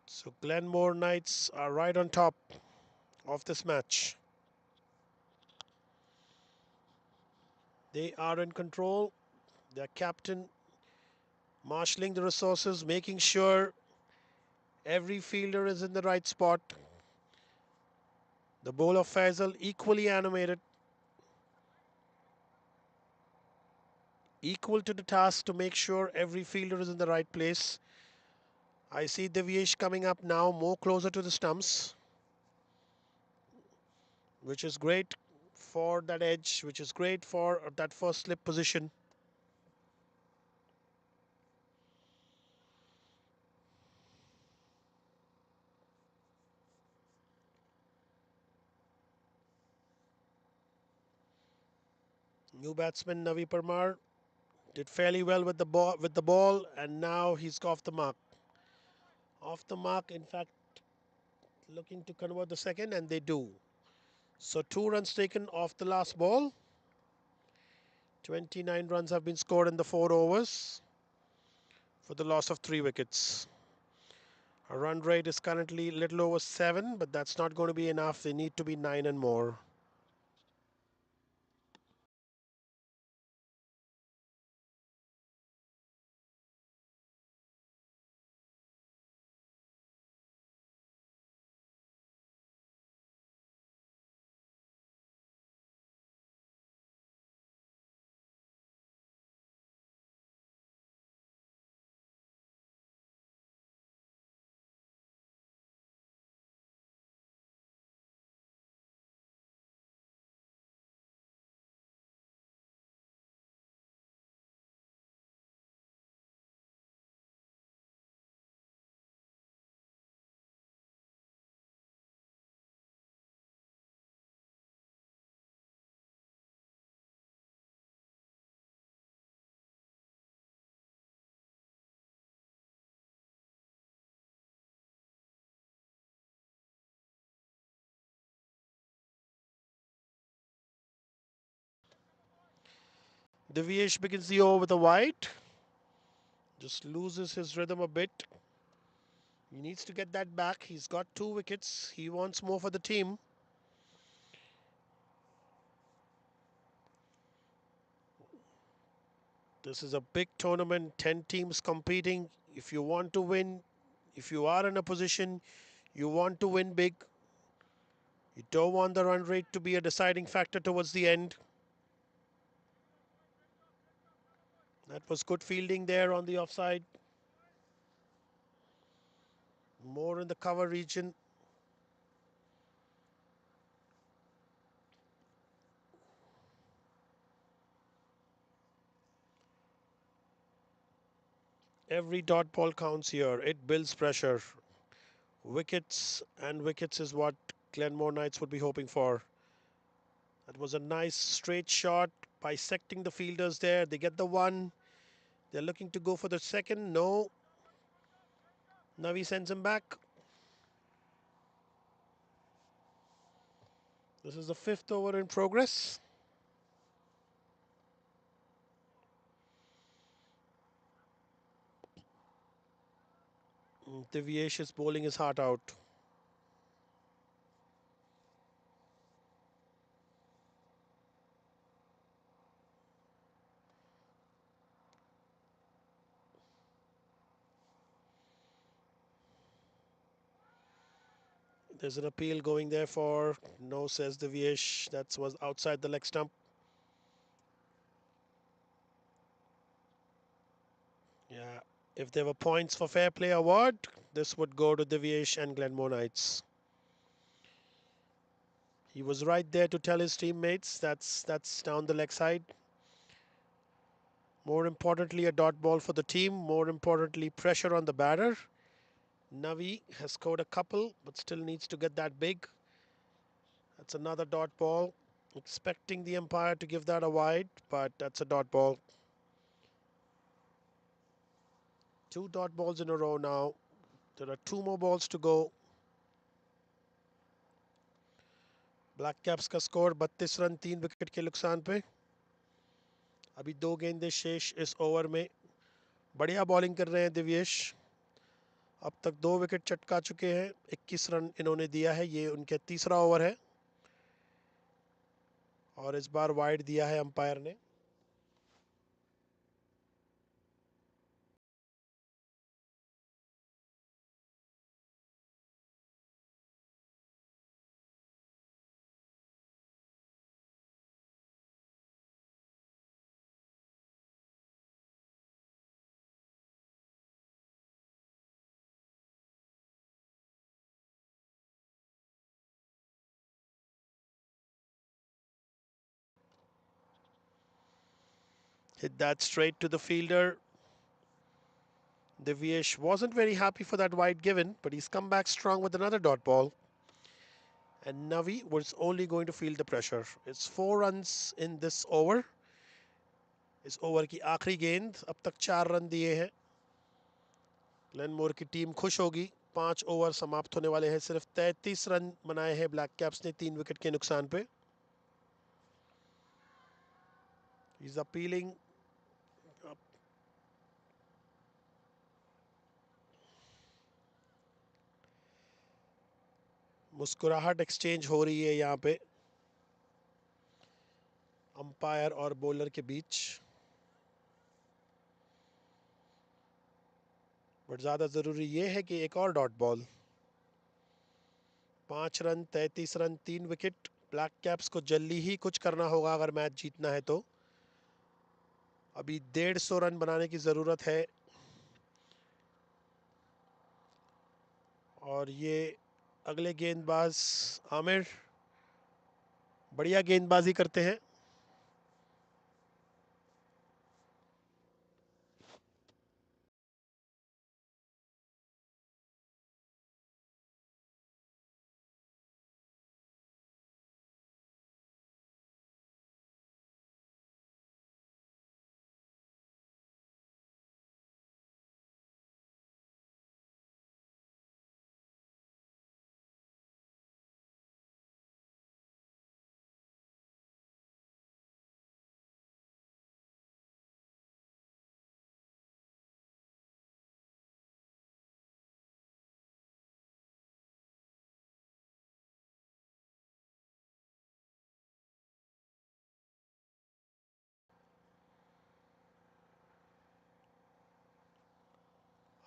So Glenmore Knights are right on top of this match. They are in control. Their captain marshalling the resources, making sure every fielder is in the right spot. The bowler Faisal equally animated, equal to the task to make sure every fielder is in the right place. I see Divyesh coming up now, more closer to the stumps, which is great for that edge, which is great for that first slip position. New batsman Navi Parmar did fairly well with the ball, and now he's off the mark. Off the mark, in fact, looking to convert the second, and they do. So 2 runs taken off the last ball. 29 runs have been scored in the 4 overs for the loss of 3 wickets. Our run rate is currently a little over 7, but that's not going to be enough. They need to be 9 and more. Divyesh begins the over with a wide. Just loses his rhythm a bit. He needs to get that back. He's got 2 wickets. He wants more for the team. This is a big tournament, 10 teams competing. If you want to win, if you are in a position, you want to win big. You don't want the run rate to be a deciding factor towards the end. That was good fielding there on the offside. More in the cover region. Every dot ball counts here. It builds pressure. Wickets and wickets is what Glenmore Knights would be hoping for. That was a nice straight shot, bisecting the fielders there. They get the one. They're looking to go for the second. No. Navi sends him back. This is the 5th over in progress. Divyesh is bowling his heart out. There's an appeal going there for no, says Divyesh. That was outside the leg stump. Yeah, if there were points for fair play award, this would go to Divyesh and Glenmore Knights. He was right there to tell his teammates that's down the leg side. More importantly, a dot ball for the team. More importantly, pressure on the batter. Navi has scored a couple, but still needs to get that big. That's another dot ball. Expecting the umpire to give that a wide, but that's a dot ball. 2 dot balls in a row now. There are 2 more balls to go. Black caps का score 32 run 3 wicket के नुकसान पे. अभी 2 गेंदें शेष इस over में. बढ़िया बॉलिंग कर रहे हैं दिव्येश. अब तक 2 विकेट चटका चुके हैं. 21 रन इन्होंने दिया है. ये उनका तीसरा ओवर है और इस बार वाइड दिया है अंपायर ने. Hit that straight to the fielder. Divyesh wasn't very happy for that wide given, but he's come back strong with another dot ball. And Navi was only going to feel the pressure. It's 4 runs in this over. इस over की आखिरी गेंद. अब तक 4 run दिए हैं. ग्लेनमोर की team खुश होगी. 5 ओवर समाप्त होने वाले हैं. सिर्फ 33 रन बनाए हैं ब्लैक कैप्स ने 3 विकेट के नुकसान पे. He's appealing. मुस्कुराहट एक्सचेंज हो रही है यहाँ पे अंपायर और बॉलर के बीच. बट ज़्यादा ज़रूरी ये है कि एक और dot ball. 5 run 33 run 3 wicket. Black caps को जल्दी ही कुछ करना होगा अगर मैच जीतना है तो. अभी 150 रन बनाने की ज़रूरत है और ये अगले गेंदबाज आमिर बढ़िया गेंदबाजी करते हैं.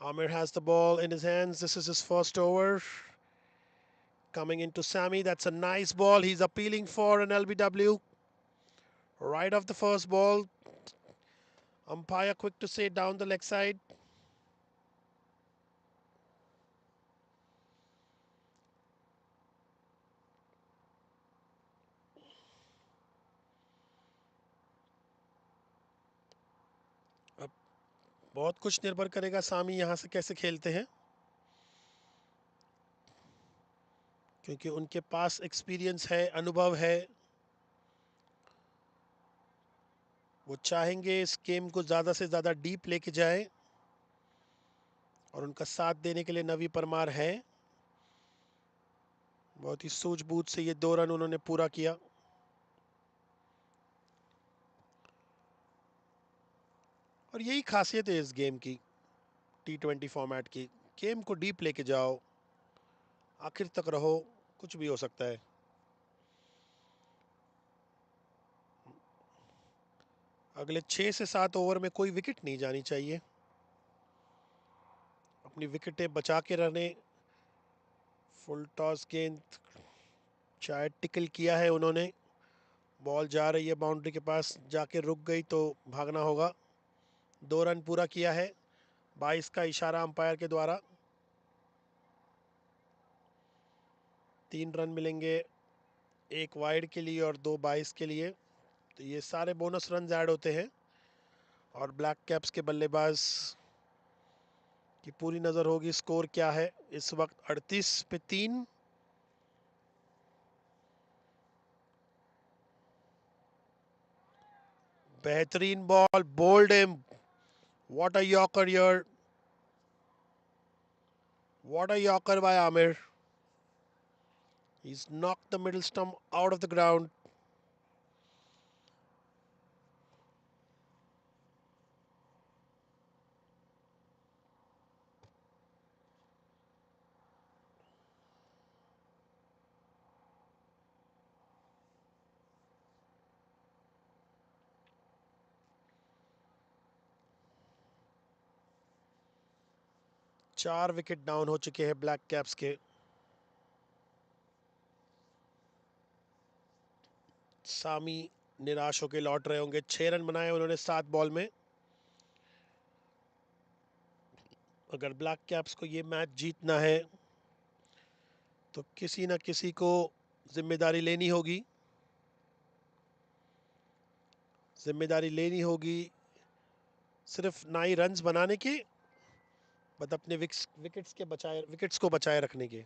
Amir has the ball in his hands. This is his first over. Coming into Sammy. That's a nice ball. He's appealing for an LBW. Right off the first ball. Umpire quick to say down the leg side. अब बहुत कुछ निर्भर करेगा सामी यहाँ से कैसे खेलते हैं, क्योंकि उनके पास एक्सपीरियंस है, अनुभव है। वो चाहेंगे इस गेम को ज़्यादा से ज़्यादा डीप लेके जाए और उनका साथ देने के लिए नवी परमार है। बहुत ही सूझबूझ से ये 2 रन उन्होंने पूरा किया। और यही खासियत है इस गेम की, T20 फॉर्मेट की। गेम को डीप लेके जाओ, आखिर तक रहो, कुछ भी हो सकता है। अगले 6 से 7 ओवर में कोई विकेट नहीं जानी चाहिए। अपनी विकेटें बचा के रहने। फुल टॉस गेंद शायद टिकल किया है उन्होंने। बॉल जा रही है बाउंड्री के पास, जाके रुक गई तो भागना होगा। 2 रन पूरा किया है। 22 का इशारा अंपायर के द्वारा। 3 रन मिलेंगे, 1 वाइड के लिए और 2 22 के लिए। तो ये सारे बोनस रन ऐड होते हैं। और ब्लैक कैप्स के बल्लेबाज की पूरी नज़र होगी स्कोर क्या है इस वक्त। 38 पे 3। बेहतरीन ball, bowled him. What a yorker here, what a yorker by Aamir. He's knocked the middle stump out of the ground. चार विकेट डाउन हो चुके हैं ब्लैक कैप्स के। सामी निराश होकर लौट रहे होंगे। 6 रन बनाए उन्होंने 7 बॉल में। अगर ब्लैक कैप्स को ये मैच जीतना है तो किसी न किसी को जिम्मेदारी लेनी होगी। जिम्मेदारी लेनी होगी सिर्फ ना ही रन्स बनाने की, बट अपने विकेट्स को बचाए रखने के।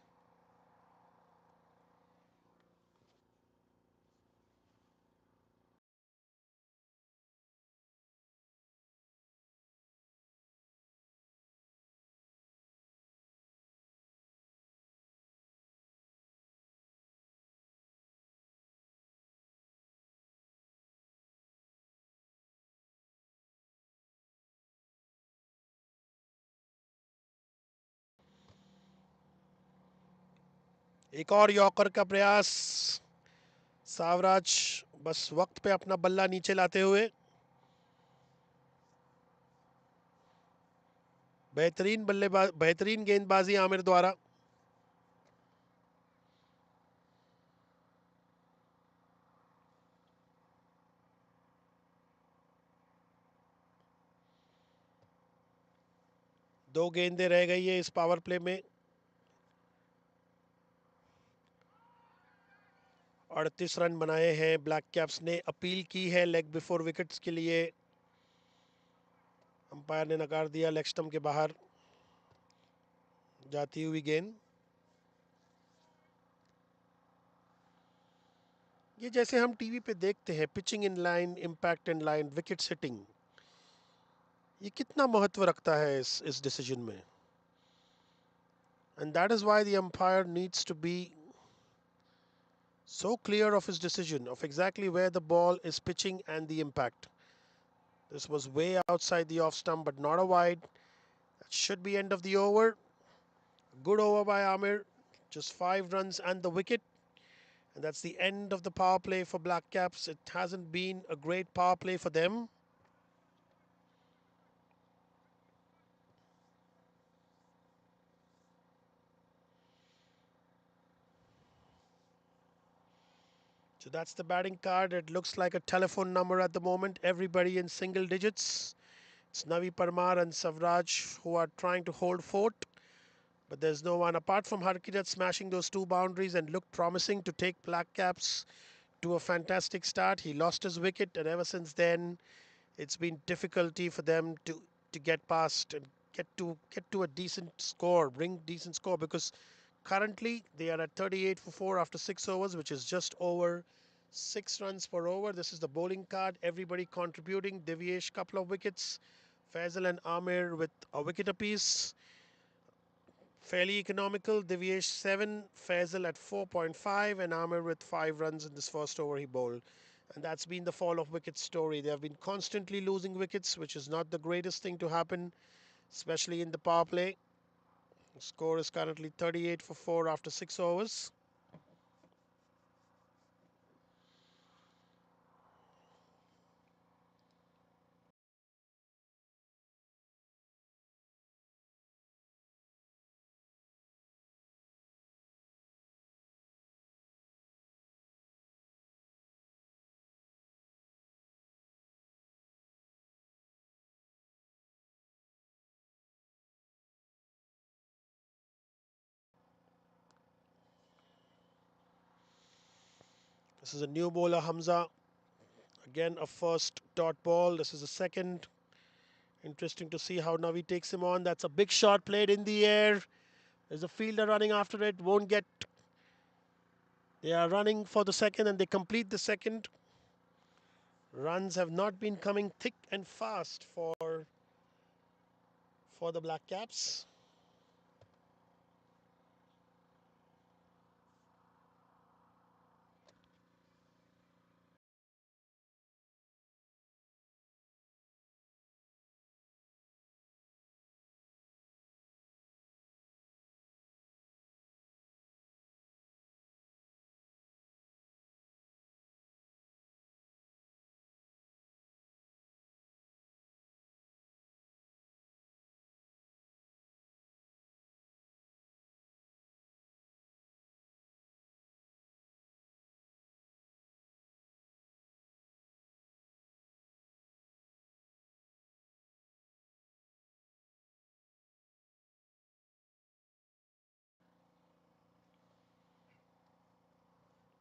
एक और यॉर्कर का प्रयास। सावराज बस वक्त पे अपना बल्ला नीचे लाते हुए। बेहतरीन गेंदबाजी आमिर द्वारा। दो गेंदें रह गई है इस पावर प्ले में। 38 रन बनाए हैं ब्लैक कैप्स ने। अपील की है लेग बिफोर विकेट्स के लिए, अंपायर ने नकार दिया। लेग स्टंप के बाहर जाती हुई गेंद। ये जैसे हम टीवी पे देखते हैं, pitching in line, impact in line, wicket sitting, ये कितना महत्व रखता है इस डिसीजन में। And that is why the umpire needs to be so clear of his decision of exactly where the ball is pitching and the impact. This was way outside the off stump, but not a wide. That should be end of the over. Good over by Amir. Just 5 runs and the wicket. And that's the end of the power play for Black Caps. It hasn't been a great power play for them. So that's the batting card. It looks like a telephone number at the moment. Everybody in single digits. It's Navi Parmar and Savraj who are trying to hold fort. But there's no one apart from Harkirat smashing those two boundaries and looked promising to take Black Caps to a fantastic start. He lost his wicket, and ever since then, it's been difficulty for them to get past and get to a decent score, bring decent score, because currently they are at 38 for 4 after 6 overs, which is just over 6 runs per over. This is the bowling card. Everybody contributing. Divyesh couple of wickets. Faisal and Amir with a wicket apiece. Fairly economical. Divyesh 7, Faisal at 4.5, and Amir with 5 runs in this first over he bowled. And that's been the fall of wickets story. They have been constantly losing wickets, which is not the greatest thing to happen, especially in the power play. The score is currently 38 for 4 after 6 overs. This is a new bowler, Hamza. Again, a first dot ball. This is a second. Interesting to see how Navi takes him on. That's a big shot played in the air. There's a fielder running after it. Won't get. They are running for the second and they complete the second. Runs have not been coming thick and fast for the Black Caps.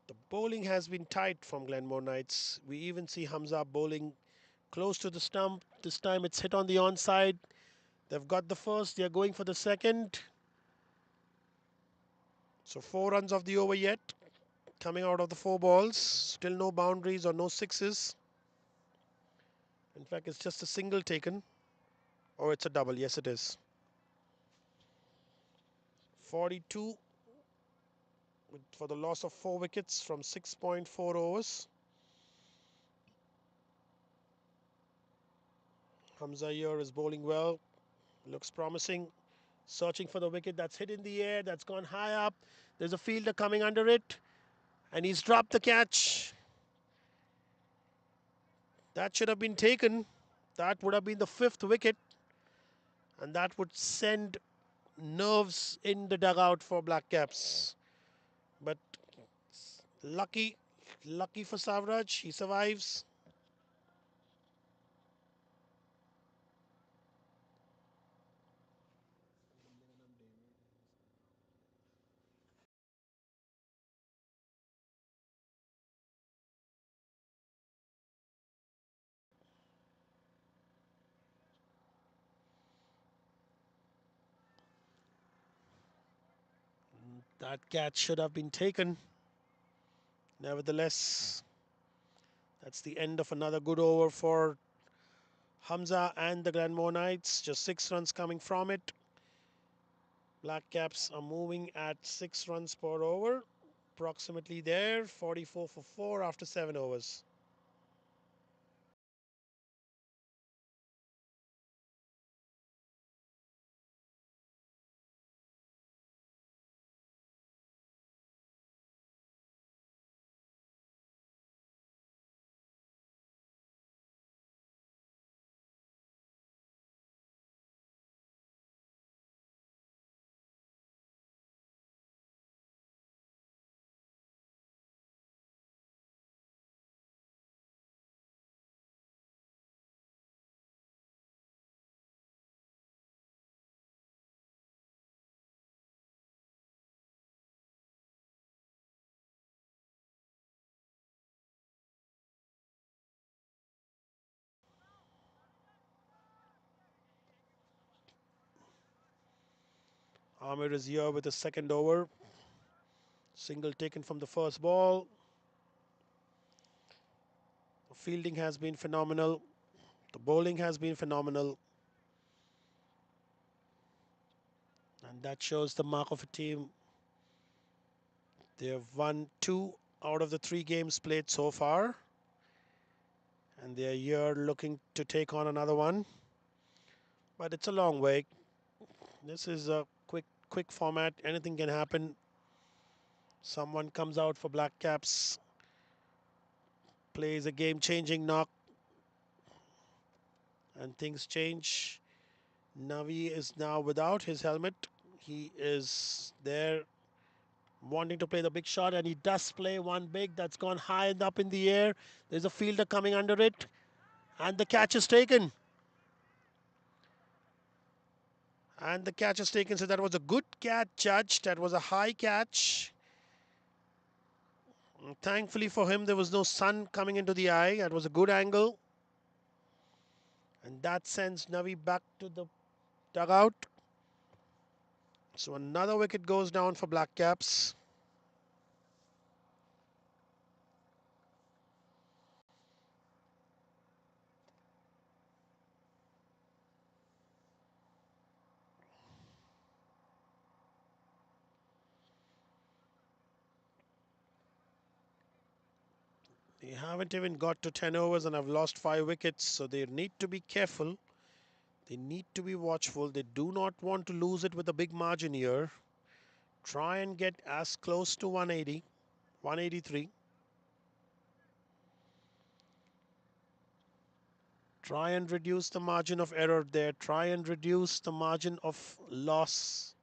The bowling has been tight from Glenmore Knights. We even see Hamza bowling close to the stump. This time it's hit on the onside. They've got the first, they're going for the second. So 4 runs of the over yet, coming out of the 4 balls. Still no boundaries or no sixes. In fact, it's just a single taken. Or it's a double. Yes, it is. 42 for the loss of 4 wickets from 6.4 overs. Hamza here is bowling well. Looks promising. Searching for the wicket that's hit in the air. That's gone high up. There's a fielder coming under it. And he's dropped the catch. That should have been taken. That would have been the 5th wicket. And that would send nerves in the dugout for Black Caps. But lucky, lucky for Savraj. He survives. That catch should have been taken. Nevertheless, that's the end of another good over for Hamza and the Glenmore Knights. Just 6 runs coming from it. Black Caps are moving at 6 runs per over. Approximately there, 44 for 4 after 7 overs. Amir is here with his second over. Single taken from the first ball. The fielding has been phenomenal. The bowling has been phenomenal. And that shows the mark of a team. They have won 2 out of the 3 games played so far. And they are here looking to take on another one. But it's a long way. This is a quick format. Anything can happen. Someone comes out for Black Caps, plays a game-changing knock, and things change. Navi is now without his helmet. He is there wanting to play the big shot, and he does play one big that's gone high and up in the air. There's a fielder coming under it, and the catch is taken. And the catch is taken, so that was a good catch judged. That was a high catch. Thankfully for him, there was no sun coming into the eye. That was a good angle. And that sends Navi back to the dugout. So another wicket goes down for Black Caps. They haven't even got to 10 overs and have lost 5 wickets, so they need to be careful. They need to be watchful. They do not want to lose it with a big margin here. Try and get as close to 180, 183. Try and reduce the margin of error there. Try and reduce the margin of loss.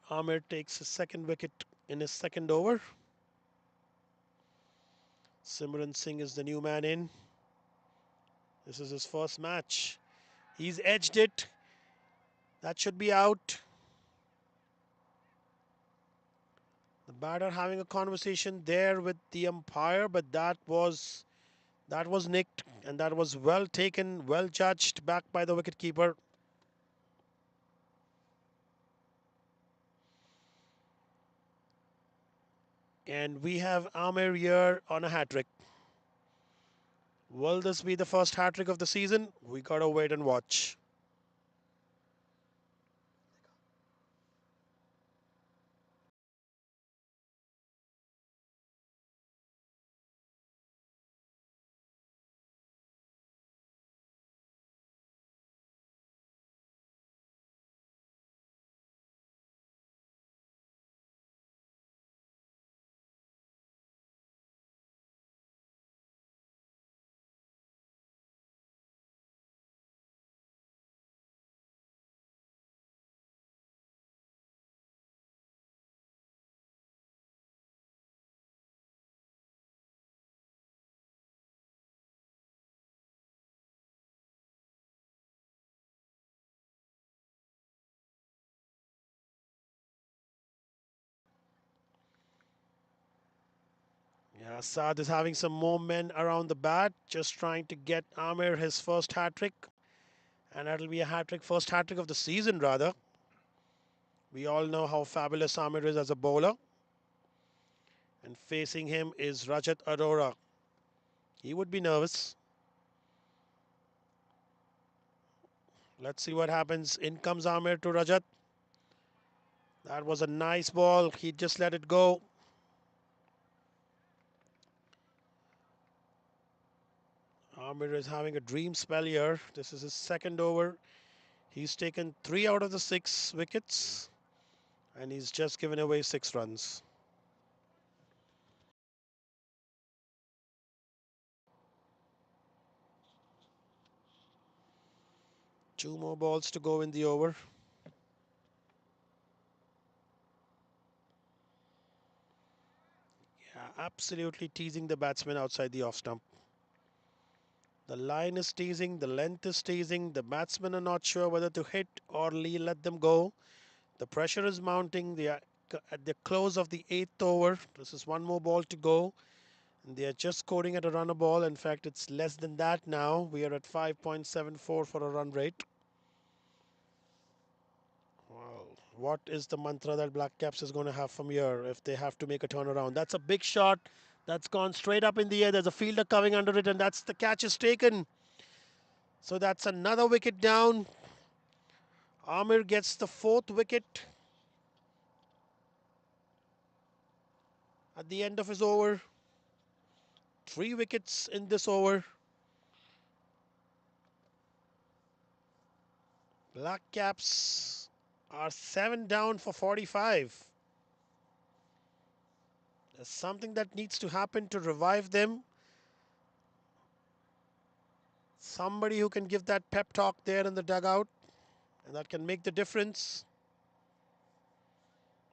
Amir takes his second wicket in his second over. Simran Singh is the new man in. This is his first match. He's edged it. That should be out. The batter having a conversation there with the umpire, but that was nicked, and that was well taken, well judged back by the wicketkeeper. And we have Amir here on a hat trick. Will this be the first hat trick of the season? We gotta wait and watch. Yeah, Saad is having some more men around the bat, just trying to get Amir his first hat trick. And that'll be a hat trick, first hat trick of the season, rather. We all know how fabulous Amir is as a bowler. And facing him is Rajat Arora. He would be nervous. Let's see what happens. In comes Amir to Rajat. That was a nice ball. He just let it go. Amir is having a dream spell here. This is his second over. He's taken 3 out of the 6 wickets. And he's just given away 6 runs. Two more balls to go in the over. Yeah, absolutely teasing the batsman outside the off stump. The line is teasing, the length is teasing, the batsmen are not sure whether to hit or let them go. The pressure is mounting. They are at the close of the 8th over. This is one more ball to go. And they are just scoring at a run a ball. In fact, it's less than that now. We are at 5.74 for a run rate. Well, what is the mantra that Black Caps is going to have from here if they have to make a turnaround? That's a big shot. That's gone straight up in the air. There's a fielder coming under it, and that's the catch is taken. So that's another wicket down. Amir gets the 4th wicket at the end of his over. 3 wickets in this over. Black Caps are 7 down for 45. There's something that needs to happen to revive them. Somebody who can give that pep talk there in the dugout, and that can make the difference.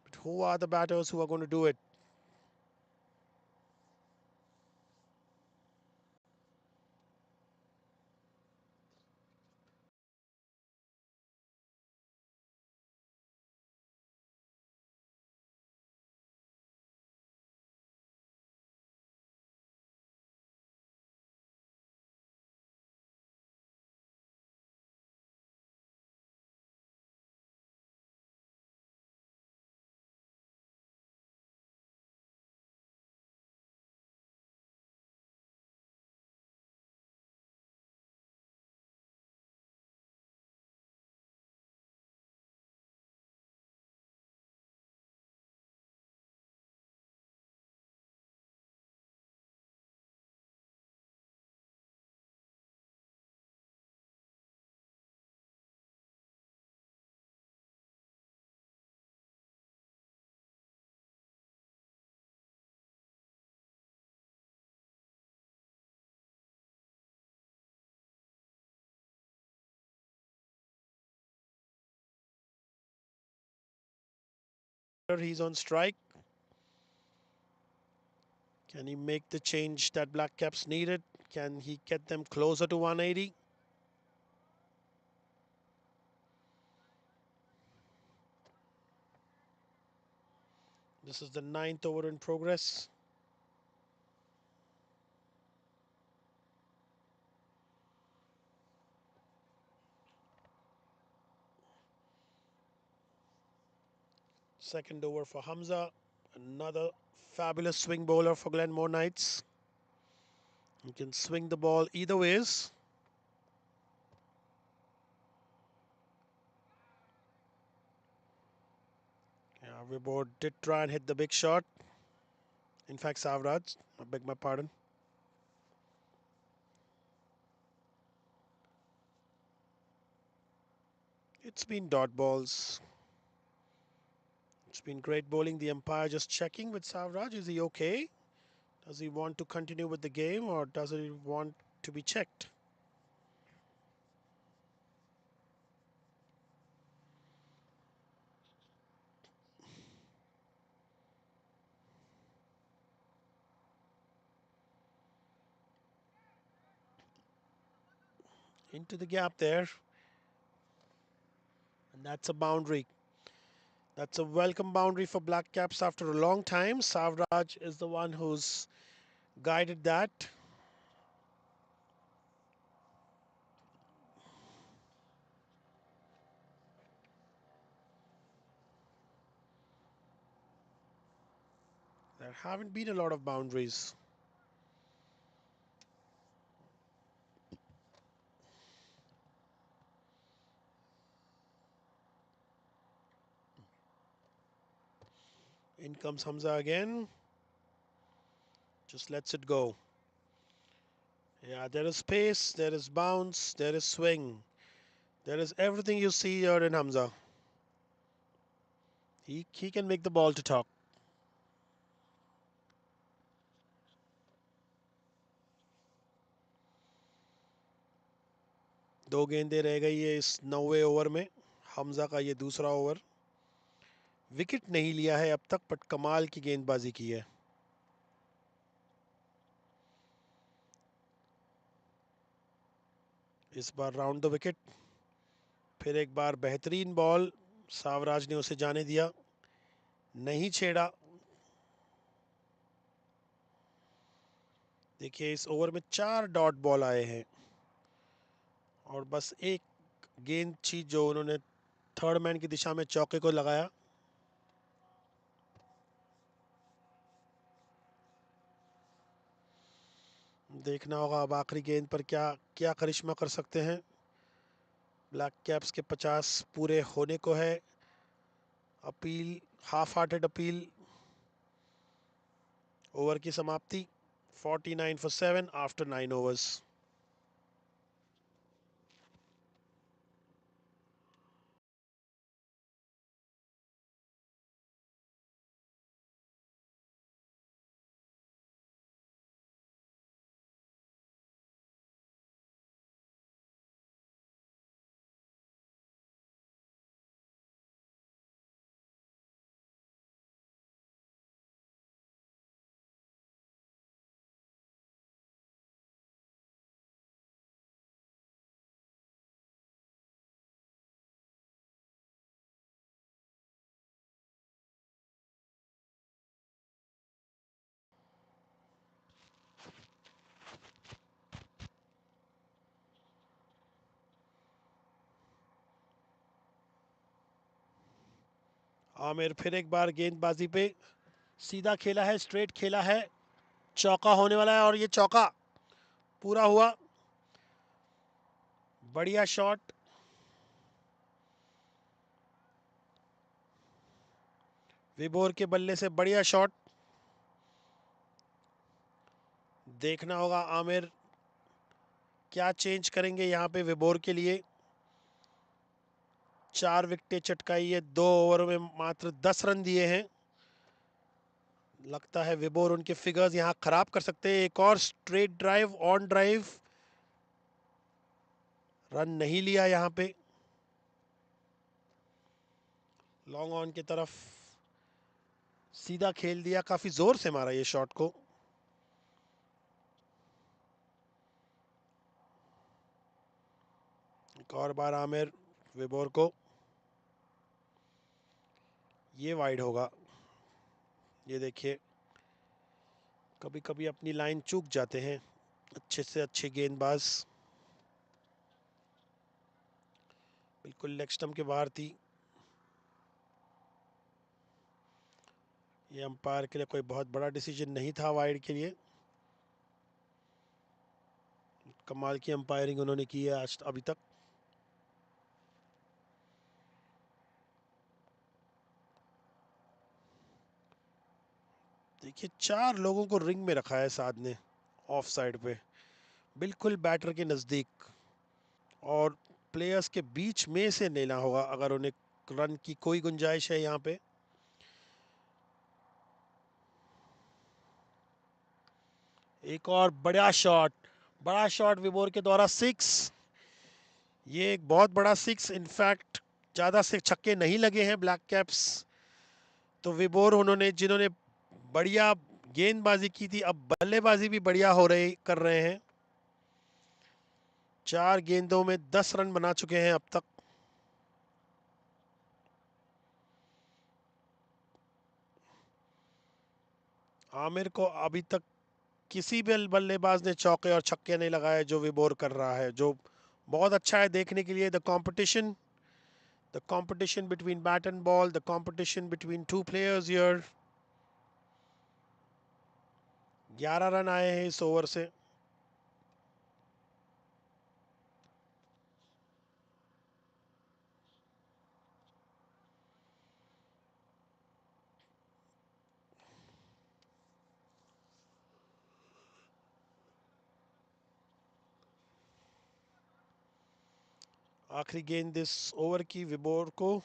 But who are the batters who are going to do it? He's on strike. Can he make the change that Black Caps needed? Can he get them closer to 180? This is the 9th over in progress. Second over for Hamza. Another fabulous swing bowler for Glenmore Knights. He can swing the ball either ways. Yeah, Vibor did try and hit the big shot. In fact, Savraj, I beg my pardon. It's been dot balls. It's been great bowling. The umpire just checking with Savraj. Is he okay? Does he want to continue with the game or does he want to be checked? Into the gap there. And that's a boundary. That's a welcome boundary for Black Caps after a long time. Savraj is the one who's guided that. There haven't been a lot of boundaries. In comes Hamza again. Just lets it go. Yeah, there is pace, there is bounce, there is swing. There is everything you see here in Hamza. He can make the ball to talk. दो गेंदें रह गई है इस 9वें over में. हमजा का ये दूसरा ओवर. विकेट नहीं लिया है अब तक बट कमाल की गेंदबाजी की है. इस बार राउंड द विकेट। फिर एक बार बेहतरीन बॉल, सावराज ने उसे जाने दिया, नहीं छेड़ा। देखिए इस ओवर में 4 डॉट बॉल आए हैं और बस एक गेंद थी जो उन्होंने थर्ड मैन की दिशा में चौके को लगाया। देखना होगा अब आखिरी गेंद पर क्या क्या करिश्मा कर सकते हैं। ब्लैक कैप्स के 50 पूरे होने को है। Appeal, half hearted appeal. Over की समाप्ति 49 for 7 आफ्टर 9 overs। आमिर फिर एक बार गेंदबाजी पे सीधा खेला है, स्ट्रेट खेला है, चौका होने वाला है और ये चौका पूरा हुआ। बढ़िया शॉट, विबोर के बल्ले से बढ़िया शॉट। देखना होगा आमिर क्या चेंज करेंगे यहाँ पे विबोर के लिए। 4 विकेटें चटकाई है, 2 ओवर में मात्र 10 रन दिए हैं। लगता है विबोर उनके फिगर्स यहाँ खराब कर सकते हैं। एक और straight drive, on drive, run नहीं लिया यहाँ पे। लॉन्ग ऑन की तरफ सीधा खेल दिया, काफी जोर से मारा ये शॉट को। एक और बार आमिर विबोर को, ये वाइड होगा। ये देखिए कभी कभी अपनी लाइन चूक जाते हैं अच्छे से अच्छे गेंदबाज। बिल्कुल लेग स्टंप के बाहर थी। ये अंपायर के लिए कोई बहुत बड़ा डिसीजन नहीं था वाइड के लिए। कमाल की अंपायरिंग उन्होंने की है आज अभी तक। देखिए 4 लोगों को रिंग में रखा है साध ने ऑफ साइड पे, बिल्कुल बैटर के नजदीक, और प्लेयर्स के बीच में से लेना होगा अगर उन्हें रन की कोई गुंजाइश है यहाँ पे। एक और बड़ा शॉट विबोर के द्वारा 6। ये एक बहुत बड़ा 6। इनफैक्ट ज्यादा से छक्के नहीं लगे हैं ब्लैक कैप्स तो विबोर उन्होंने जिन्होंने बढ़िया गेंदबाजी की थी अब बल्लेबाजी भी बढ़िया हो रही कर रहे हैं। 4 गेंदों में 10 रन बना चुके हैं अब तक। आमिर को अभी तक किसी भी बल्लेबाज ने चौके और छक्के नहीं लगाए जो विबोर कर रहा है, जो बहुत अच्छा है देखने के लिए। The competition between bat and ball, the competition between 2 players here. 11 run आए हैं इस ओवर से। आखिरी गेंद इस ओवर की विबोर को।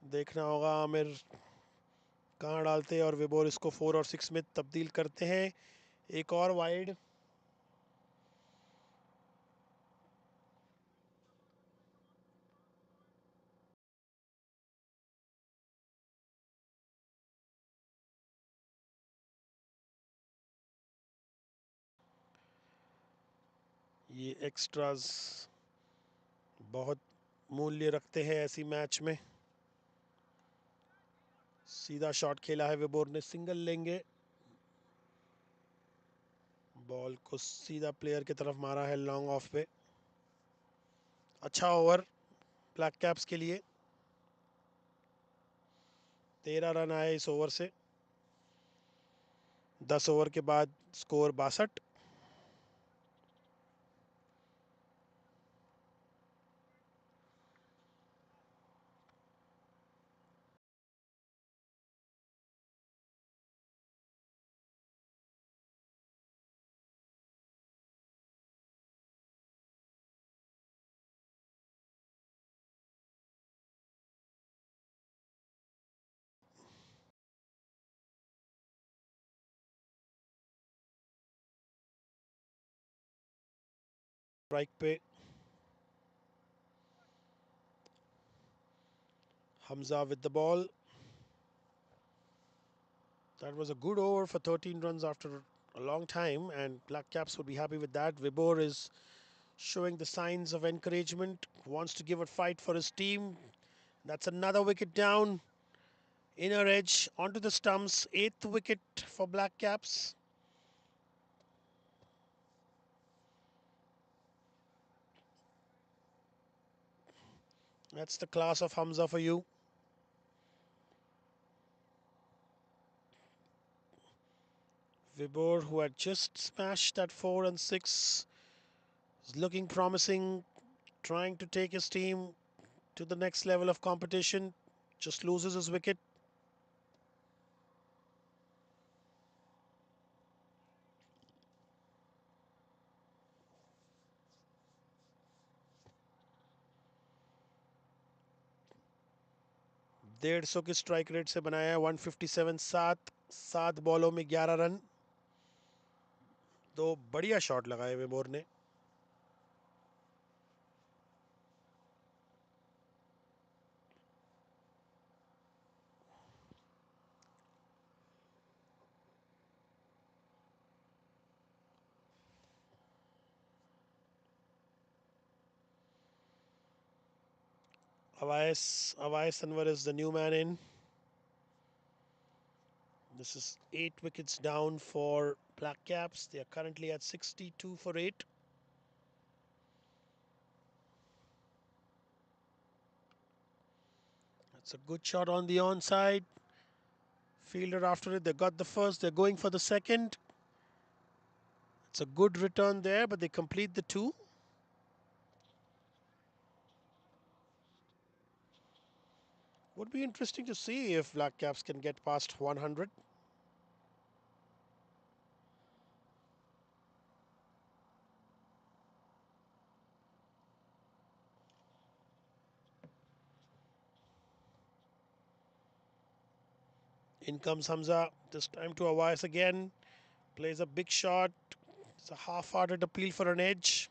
देखना होगा आमिर कहाँ डालते हैं और विबोर इसको 4 और 6 में तब्दील करते हैं। एक और वाइड। ये एक्स्ट्रास बहुत मूल्य रखते हैं ऐसी मैच में। सीधा शॉट खेला है विबोर ने, सिंगल लेंगे। बॉल को सीधा प्लेयर की तरफ मारा है लॉन्ग ऑफ पे। अच्छा ओवर ब्लैक कैप्स के लिए। 13 रन आए इस ओवर से। 10 ओवर के बाद स्कोर 62। स्ट्राइक पे Hamza with the ball. That was a good over for 13 runs after a long time, and Black Caps would be happy with that. Vibor is showing the signs of encouragement, wants to give a fight for his team. That's another wicket down. Inner edge onto the stumps. 8th wicket for Black Caps. That's the class of Hamza for you. Vibor, who had just smashed that 4 and 6, is looking promising, trying to take his team to the next level of competition. Just loses his wicket. डेढ़ सौ की strike rate से बनाया 157। सात बॉलों में 11 run. तो बढ़िया शॉट लगाए विबोर ने। Awais Anwar is the new man in. This is 8 wickets down for Black Caps. They are currently at 62 for 8. That's a good shot on the onside. Fielder after it. They got the first. They're going for the second. It's a good return there, but they complete the 2. Would be interesting to see if Black Caps can get past 100. In comes Hamza. This time to Awais again. Plays a big shot. It's a half-hearted appeal for an edge.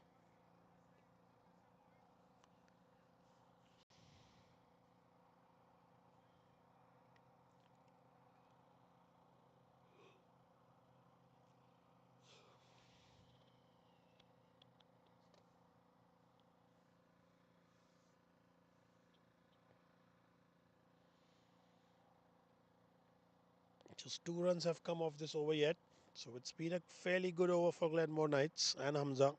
Just 2 runs have come off this over yet. So it's been a fairly good over for Glenmore Knights and Hamza.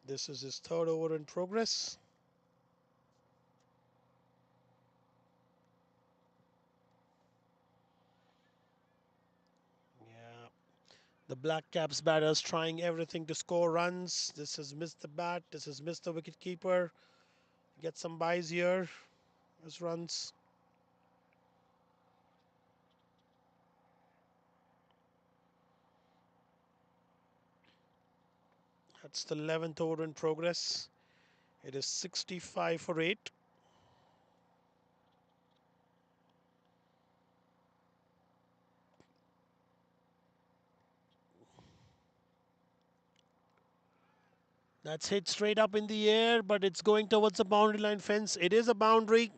This is his 3rd over in progress. Yeah. The Black Caps batters trying everything to score runs. This has missed the bat. This has missed the wicket keeper. Get some buys here as runs. That's the 11th over in progress. It is 65 for 8. That's hit straight up in the air, but it's going towards the boundary line fence. It is a boundary.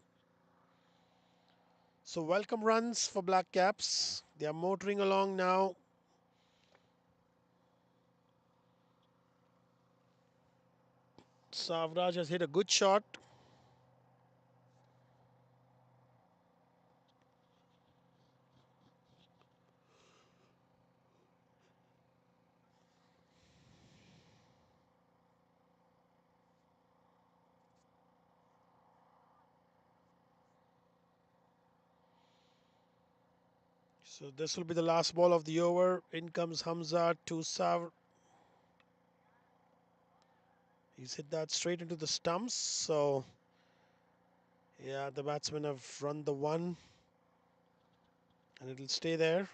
So welcome runs for Black Caps. They are motoring along now. Savraj has hit a good shot. So this will be the last ball of the over. In comes Hamza to Sav. He's hit that straight into the stumps. So yeah, the batsmen have run the one, and it'll stay there.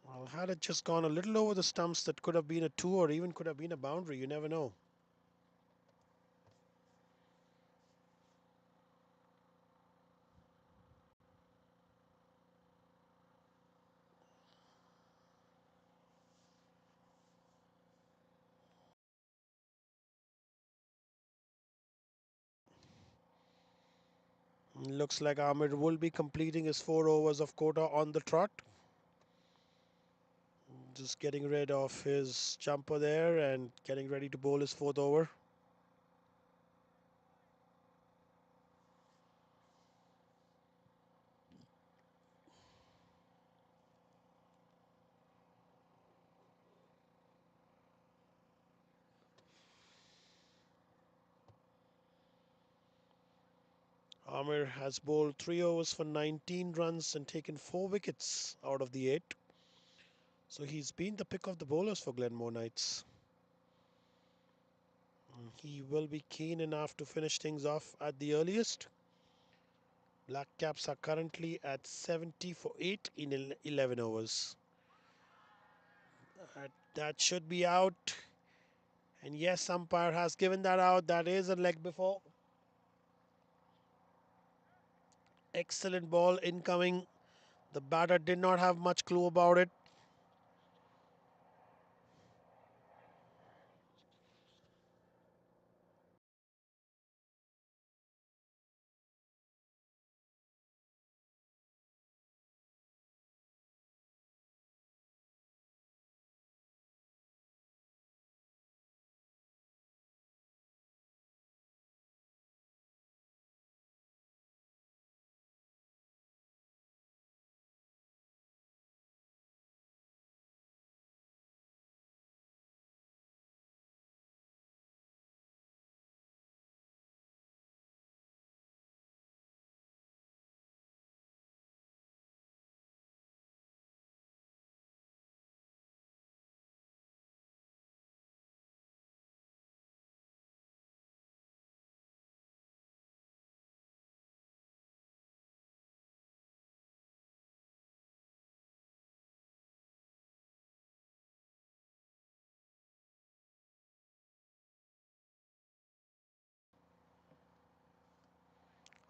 Well, had it just gone a little over the stumps, that could have been a two or even could have been a boundary. You never know. Looks like Ahmed will be completing his 4 overs of quota on the trot. Just getting rid of his jumper there and getting ready to bowl his fourth over. Amir has bowled 3 overs for 19 runs and taken 4 wickets out of the 8. So he's been the pick of the bowlers for Glenmore Knights. He will be keen enough to finish things off at the earliest. Black Caps are currently at 70 for 8 in 11 overs. That should be out. And yes, umpire has given that out. That is a leg before. Excellent ball incoming. The batter did not have much clue about it.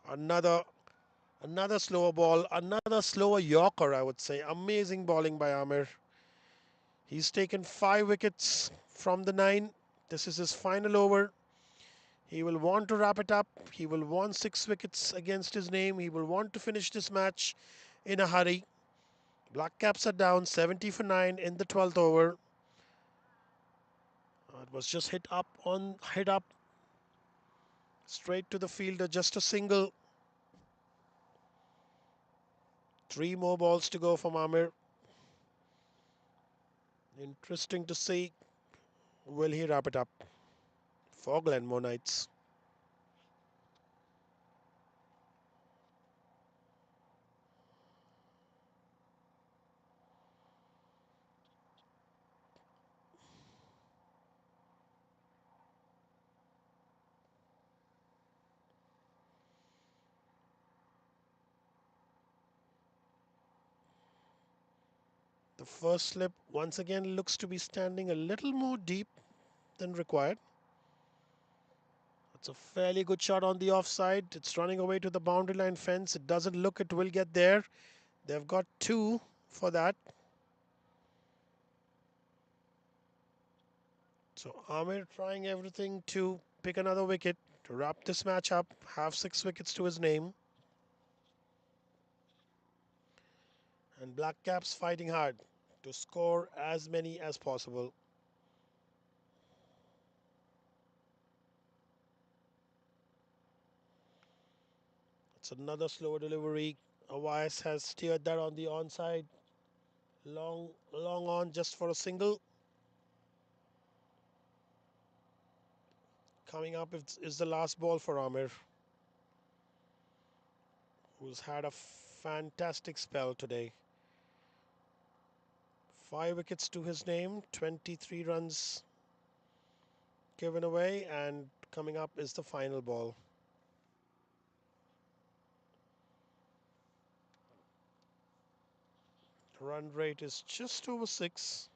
Another Another slower ball, another slower Yorker, I would say. Amazing bowling by Amir. He's taken 5 wickets from the 9. This is his final over. He will want to wrap it up. He will want 6 wickets against his name. He will want to finish this match in a hurry. Black Caps are down 70 for 9 in the 12th over. It was just hit up straight to the fielder, just a single. 3 more balls to go from Amir. Interesting to see. Will he wrap it up for Glenmore Knights? The first slip once again looks to be standing a little more deep than required. It's a fairly good shot on the offside. It's running away to the boundary line fence. It doesn't look it will get there. They've got 2 for that. So Amir trying everything to pick another wicket to wrap this match up, have 6 wickets to his name. And Black Caps fighting hard to score as many as possible. It's another slower delivery. Avias has steered that on the onside. Long on just for a single. Coming up is the last ball for Amir, who's had a fantastic spell today. 5 wickets to his name, 23 runs given away, and coming up is the final ball. Run rate is just over 6.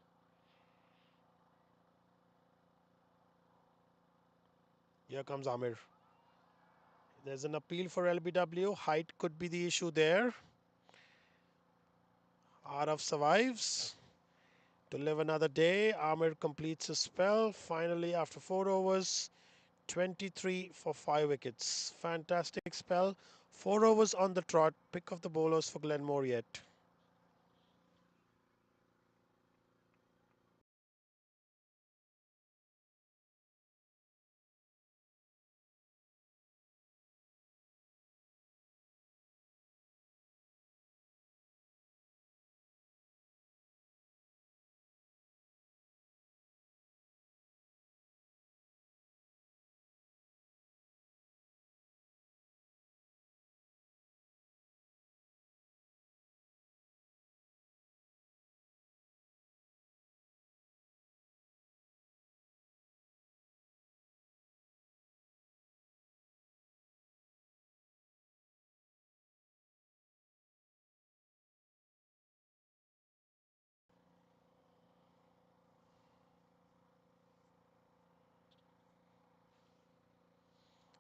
Here comes Amir. There's an appeal for LBW. Height could be the issue there. Arav survives to live another day. Amir completes his spell. Finally, after 4 overs, 23 for 5 wickets. Fantastic spell. 4 overs on the trot. Pick of the bowlers for Glenmore yet.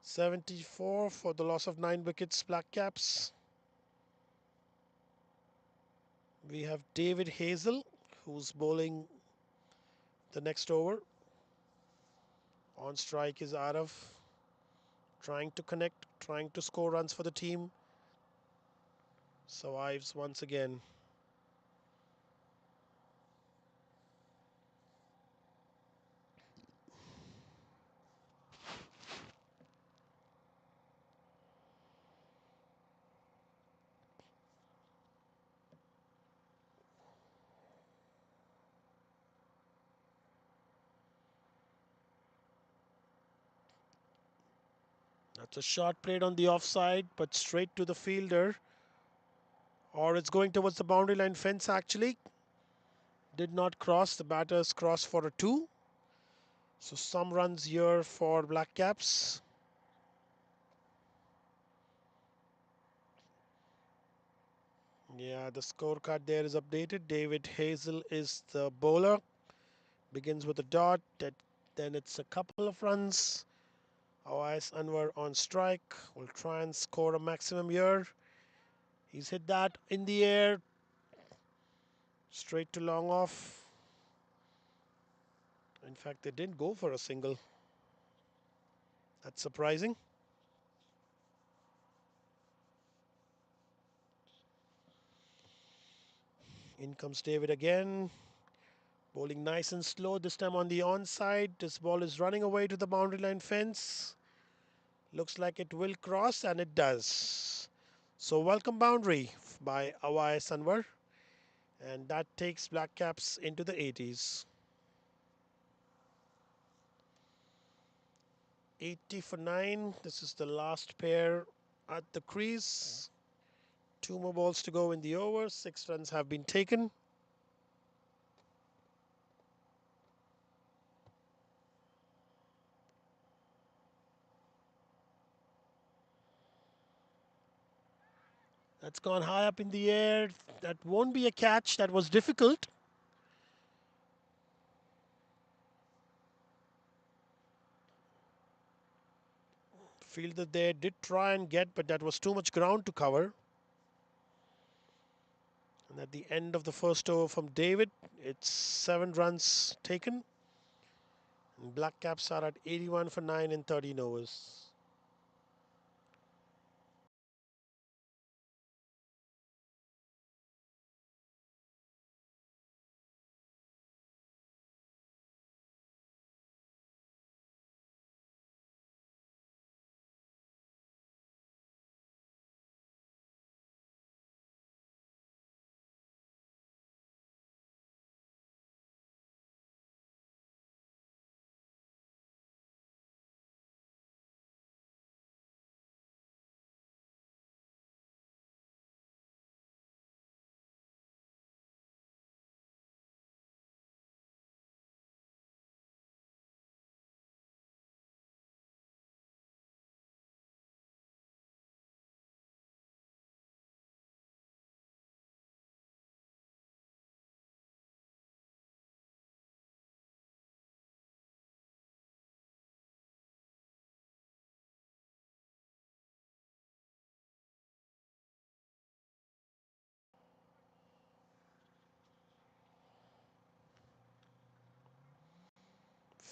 .74 for the loss of 9 wickets, Blackcaps. We have David Hazel, who's bowling the next over. On strike is Arav, trying to connect, trying to score runs for the team. Survives once again. That's a shot played on the offside, but straight to the fielder. Or it's going towards the boundary line fence actually. Did not cross. The batters crossed for a 2. So some runs here for Blackcaps. Yeah, the scorecard there is updated. David Hazel is the bowler. Begins with a dot. Then it's a couple of runs. Awais Anwar on strike. Will try and score a maximum here. He's hit that in the air. Straight to long off. In fact, they didn't go for a single. That's surprising. In comes David again. Bowling nice and slow, this time on the onside. This ball is running away to the boundary line fence. Looks like it will cross, and it does. So welcome boundary by Awais Anwar. And that takes Blackcaps into the 80s. 80 for 9. This is the last pair at the crease. 2 more balls to go in the over. 6 runs have been taken. That's gone high up in the air. That won't be a catch. That was difficult. Fielder there did try and get, but that was too much ground to cover. And at the end of the first over from David, it's 7 runs taken. And Blackcaps are at 81 for 9 in 13 overs.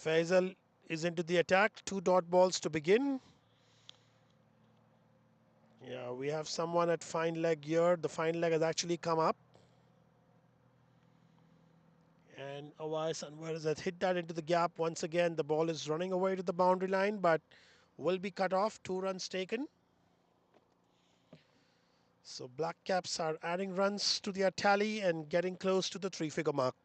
Faisal is into the attack. 2 dot balls to begin. Yeah, we have someone at fine leg here. The fine leg has actually come up. And Awais Anwar has hit that into the gap. Once again, the ball is running away to the boundary line, but will be cut off. 2 runs taken. So Black Caps are adding runs to their tally and getting close to the 3-figure mark.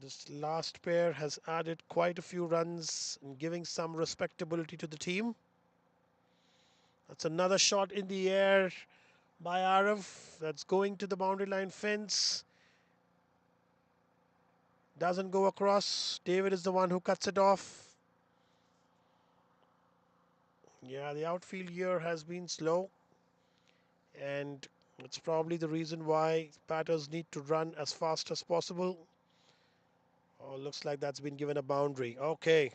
This last pair has added quite a few runs and giving some respectability to the team. That's another shot in the air by Arav. That's going to the boundary line fence. Doesn't go across. David is the one who cuts it off. Yeah, the outfield here has been slow. And it's probably the reason why batters need to run as fast as possible. Oh, looks like that's been given a boundary. Okay.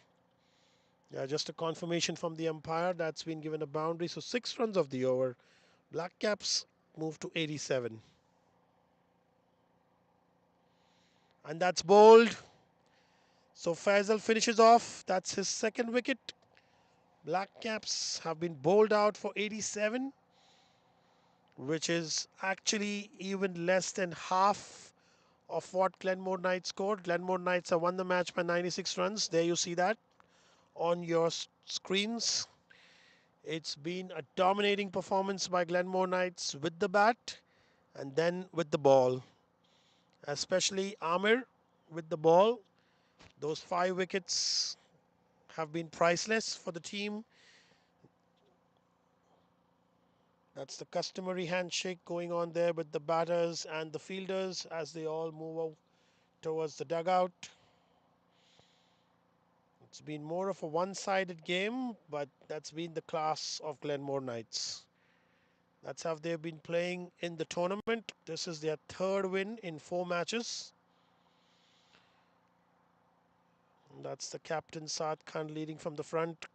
Yeah, just a confirmation from the umpire. That's been given a boundary. So 6 runs of the over. Black Caps move to 87. And that's bowled. So Faisal finishes off. That's his second wicket. Black Caps have been bowled out for 87, which is actually even less than half of what Glenmore Knights scored. Glenmore Knights have won the match by 96 runs. There you see that on your screens. It's been a dominating performance by Glenmore Knights with the bat and then with the ball. Especially Amir with the ball. Those 5 wickets have been priceless for the team. That's the customary handshake going on there with the batters and the fielders as they all move towards the dugout. It's been more of a one-sided game, but that's been the class of Glenmore Knights. That's how they've been playing in the tournament. This is their 3rd win in 4 matches. That's the captain Saad Khan leading from the front.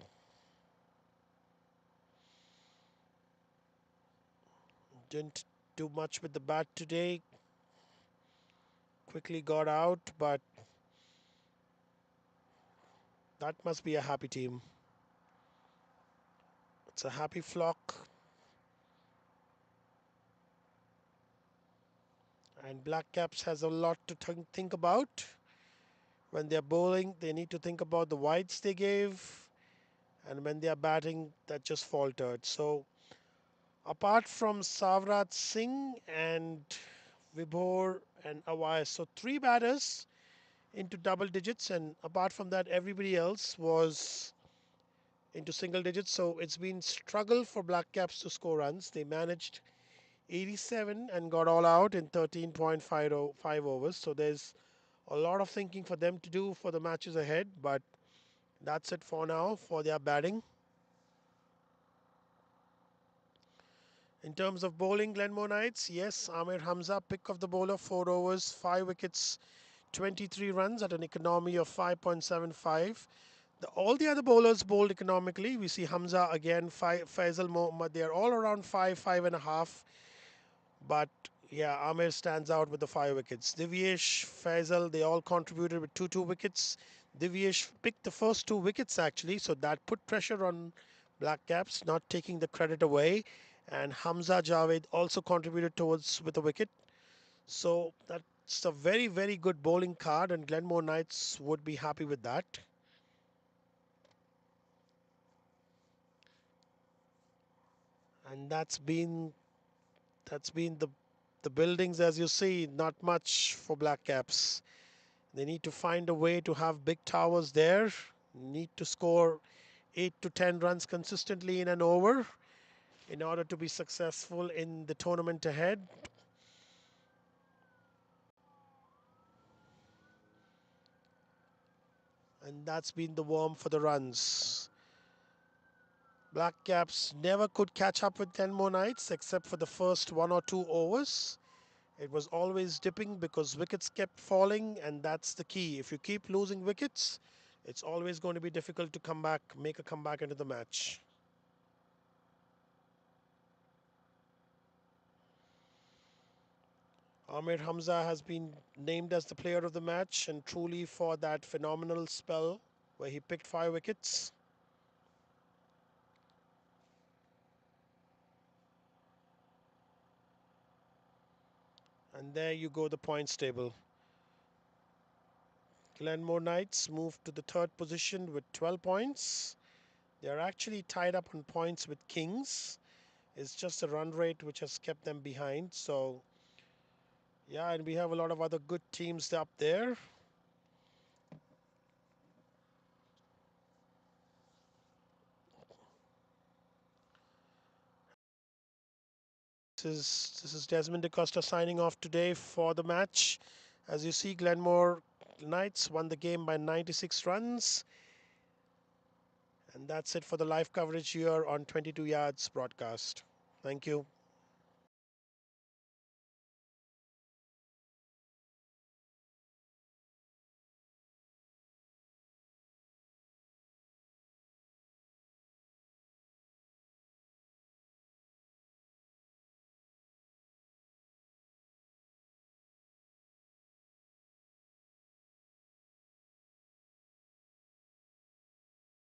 Didn't do much with the bat today. Quickly got out, but that must be a happy team. It's a happy flock. And Black Caps has a lot to think about. When they're bowling, they need to think about the wides they gave. And when they're batting, that just faltered. So apart from Savrat Singh and Vibhor and Awais, so 3 batters into double digits, and apart from that, everybody else was into single digits. So it's been struggle for Black Caps to score runs. They managed 87 and got all out in 13.5 overs. So there's a lot of thinking for them to do for the matches ahead, but that's it for now for their batting. In terms of bowling, Glenmore Knights, yes, Amir Hamza, pick of the bowler, 4 overs, 5 wickets, 23 runs at an economy of 5.75. All the other bowlers bowled economically. We see Hamza again, Faisal Mohammad, they are all around 5.5. But yeah, Amir stands out with the 5 wickets. Divyesh, Faisal, they all contributed with 2 wickets. Divyesh picked the first 2 wickets actually, so that put pressure on Black Caps, not taking the credit away. And Hamza Javed also contributed towards with a wicket. So that's a very, very good bowling card, and Glenmore Knights would be happy with that. And that's been the buildings, as you see, not much for Black Caps. They need to find a way to have big towers there. Need to score 8 to 10 runs consistently in an over in order to be successful in the tournament ahead. And that's been the worm for the runs. Black Caps never could catch up with Glenmore Knights except for the first 1 or 2 overs. It was always dipping because wickets kept falling, and that's the key. If you keep losing wickets, it's always going to be difficult to come back, make a comeback into the match. Ahmed Hamza has been named as the player of the match, and truly for that phenomenal spell where he picked 5 wickets. And there you go, the points table. Glenmore Knights moved to the third position with 12 points. They are actually tied up on points with Kings. It's just a run rate which has kept them behind. So, yeah, and we have a lot of other good teams up there. This is Desmond DCosta signing off today for the match. As you see, Glenmore Knights won the game by 96 runs. And that's it for the live coverage here on 22 Yards broadcast. Thank you.